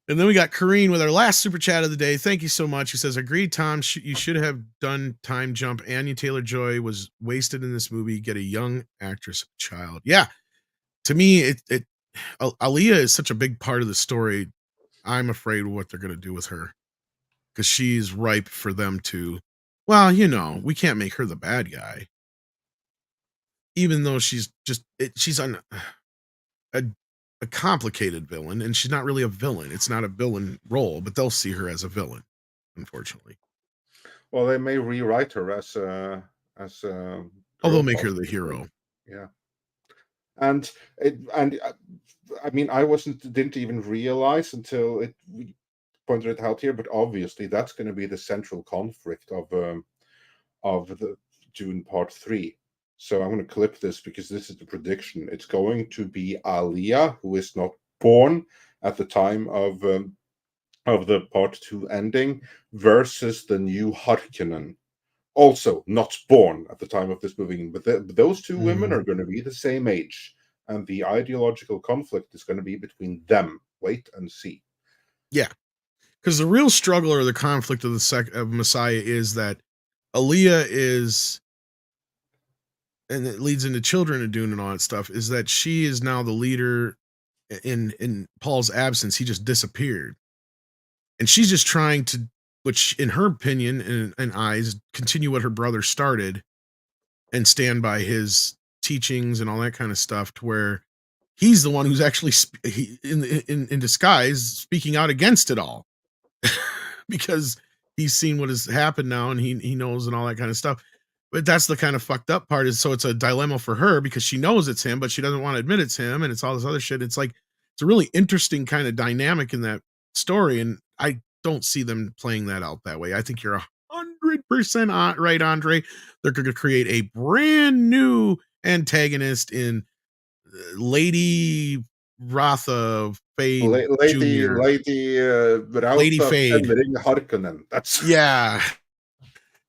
then we got Kareen with our last super chat of the day. Thank you so much. He says, agreed, Tom. You should have done Time Jump. Anya Taylor-Joy was wasted in this movie. Get a young actress child. Yeah. To me, Aaliyah is such a big part of the story. I'm afraid of what they're going to do with her, because she's ripe for them to, well, we can't make her the bad guy, even though she's a complicated villain, and she's not really a villain. It's not a villain role, but they'll see her as a villain, unfortunately. Well, they may rewrite her as they'll make her the hero. Yeah. And I mean, I didn't even realize until we pointed it out here, but obviously that's going to be the central conflict of the Dune Part 3. So I'm going to clip this because this is the prediction. It's going to be Aaliyah, who is not born at the time of the Part 2 ending, versus the new Harkonnen, also not born at the time of this movie. But those two women are going to be the same age, and the ideological conflict is going to be between them. Wait and see. Yeah, because the real struggle or the conflict of of Messiah is that Aaliyah is, and it leads into Children of Dune and all that stuff, is that she is now the leader. In Paul's absence, he just disappeared, and she's just trying to, which in her opinion and eyes, continue what her brother started and stand by his teachings and all that kind of stuff, to where he's the one who's actually in disguise speaking out against it all because he's seen what has happened now, and he knows and all that kind of stuff. But that's the kind of fucked up part, is so it's a dilemma for her, because she knows it's him, but she doesn't want to admit it's him, and it's all this other shit. It's like, it's a really interesting kind of dynamic in that story, and I don't see them playing that out that way. I think you're 100% right, Andre. They're going to create a brand new antagonist in Lady Ratha Fade Lady Fade Harkonnen. That's yeah.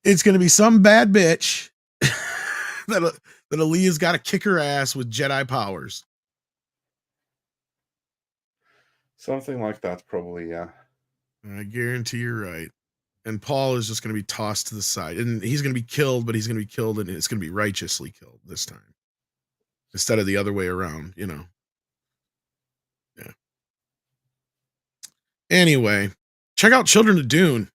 It's going to be some bad bitch that Aaliyah's got to kick her ass with Jedi powers. Something like that, probably, yeah. I guarantee you're right. And Paul is just going to be tossed to the side, and he's going to be killed, but he's going to be killed, and it's going to be righteously killed this time, instead of the other way around, Yeah. Anyway, check out Children of Dune.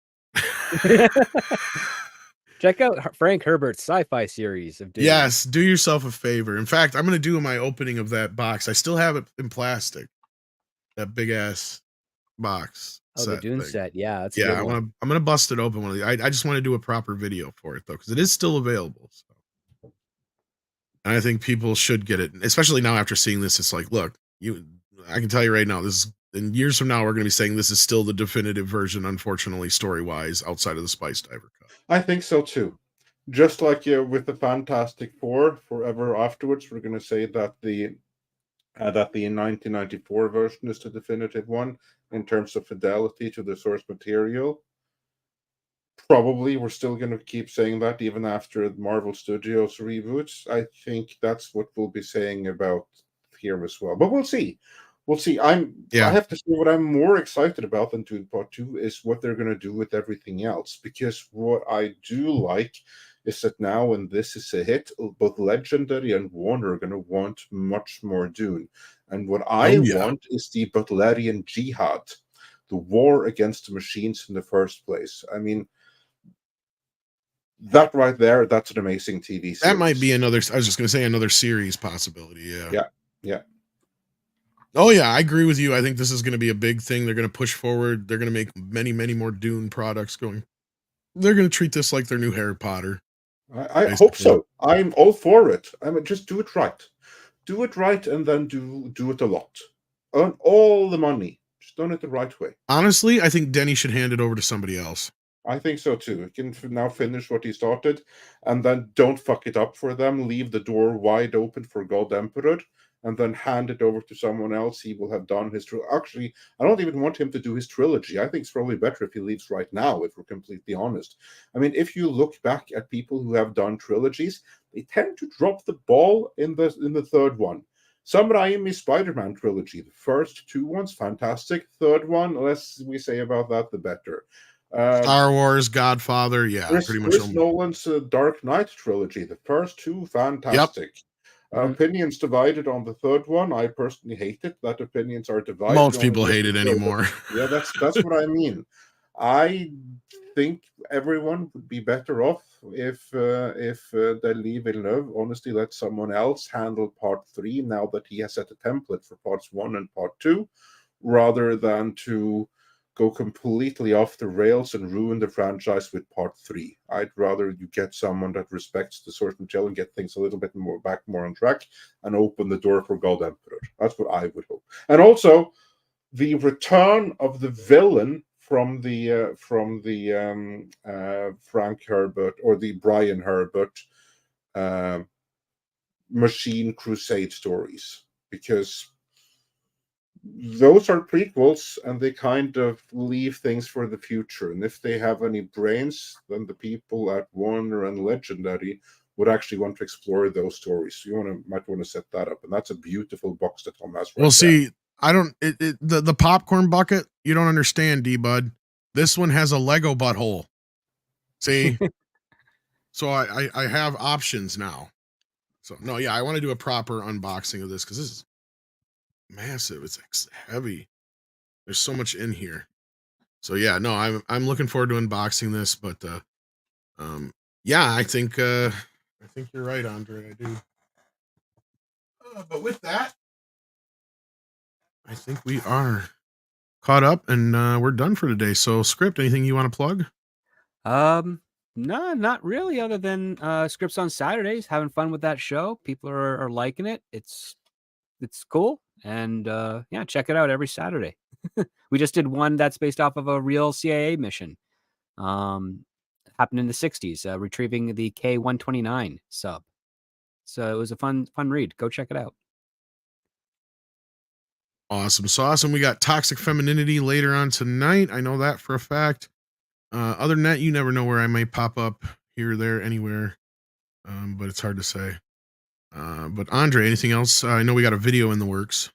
Check out Frank Herbert's sci-fi series of Dune. Yes, do yourself a favor. In fact, I'm going to do my opening of that box. I still have it in plastic. that big ass box. Oh, the Dune thing. set. Yeah, that's a Yeah, good one. I'm gonna bust it open one of these. I just want to do a proper video for it though, because it is still available. So. And I think people should get it, especially now after seeing this. It's like, look, I can tell you right now, this is, in years from now, we're going to be saying this is still the definitive version, unfortunately, story-wise, outside of the Spice Diver cut. I think so too. Just like with the Fantastic Four, forever afterwards, we're going to say that the 1994 version is the definitive one in terms of fidelity to the source material. Probably we're still going to keep saying that even after Marvel Studios reboots. I think that's what we'll be saying about here as well. But we'll see. We'll see. I have to say what I'm more excited about than Dune Part 2 is what they're going to do with everything else. Because what I do like is that now when this is a hit, both Legendary and Warner are going to want much more Dune. And what I want is the Butlerian Jihad, the war against the machines in the first place. I mean, that right there, that's an amazing TV series. That might be another, I was just going to say another series possibility. Yeah. Oh, yeah, I agree with you. I think this is going to be a big thing. They're going to push forward. They're going to make many, many more Dune products going. They're going to treat this like their new Harry Potter. I hope so. I'm all for it. I mean, just do it right. Do it right and then do it a lot. Earn all the money. Just done it the right way. Honestly, I think Denny should hand it over to somebody else. I think so too. He can now finish what he started and then don't fuck it up for them. Leave the door wide open for God Emperor and then hand it over to someone else. He will have done his Actually, I don't even want him to do his trilogy. I think it's probably better if he leaves right now, if we're completely honest. I mean, if you look back at people who have done trilogies, they tend to drop the ball in the third one. Sam Raimi's Spider-Man trilogy, the first two ones, fantastic. Third one, less we say about that, the better. Star Wars, Godfather, pretty much. Chris Nolan's Dark Knight trilogy, the first two, fantastic. Opinions divided on the third one. I personally hate it. That opinions are divided. Most people hate it anymore. Yeah, that's what I mean. I think everyone would be better off if Denis Villeneuve honestly let someone else handle part 3 now that he has set a template for parts 1 and part 2, rather than to go completely off the rails and ruin the franchise with part 3. I'd rather you get someone that respects the source material and get things a little bit more on track and open the door for God Emperor. That's what I would hope. And also the return of the villain from the Frank Herbert or the Brian Herbert Machine Crusade stories, because those are prequels and they kind of leave things for the future. And if they have any brains, then the people at Warner and Legendary would actually want to explore those stories. You might want to set that up. And that's a beautiful box that Tom has. Well, see, I don't, the popcorn bucket, you don't understand, D-Bud. This one has a Lego butthole. See? So I have options now. So, no, yeah, I want to do a proper unboxing of this because this is massive. It's heavy. There's so much in here. So yeah, no, I'm looking forward to unboxing this, but yeah, I think you're right, Andre. I do. But with that, I think we are caught up and we're done for today. So, Script, anything you want to plug? No, not really, other than Scripts on Saturdays, having fun with that show. People are liking it. It's cool. And yeah, check it out every Saturday. We just did one that's based off of a real CIA mission. Happened in the 60s, retrieving the K-129 sub. So it was a fun read. Go check it out. Awesome. So awesome. We got Toxic Femininity later on tonight. I know that for a fact. Other than that, you never know where I may pop up here or there, anywhere. But it's hard to say. But Andre, anything else? I know we got a video in the works.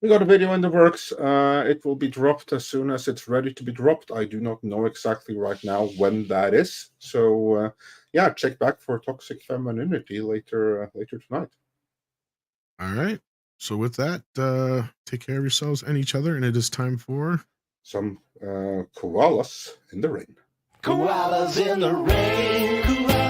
We got a video in the works. It will be dropped as soon as it's ready to be dropped. I do not know exactly right now when that is. So yeah, check back for Toxic Femininity later tonight. All right. So with that, take care of yourselves and each other, and it is time for some koalas in the rain. Koalas in the rain.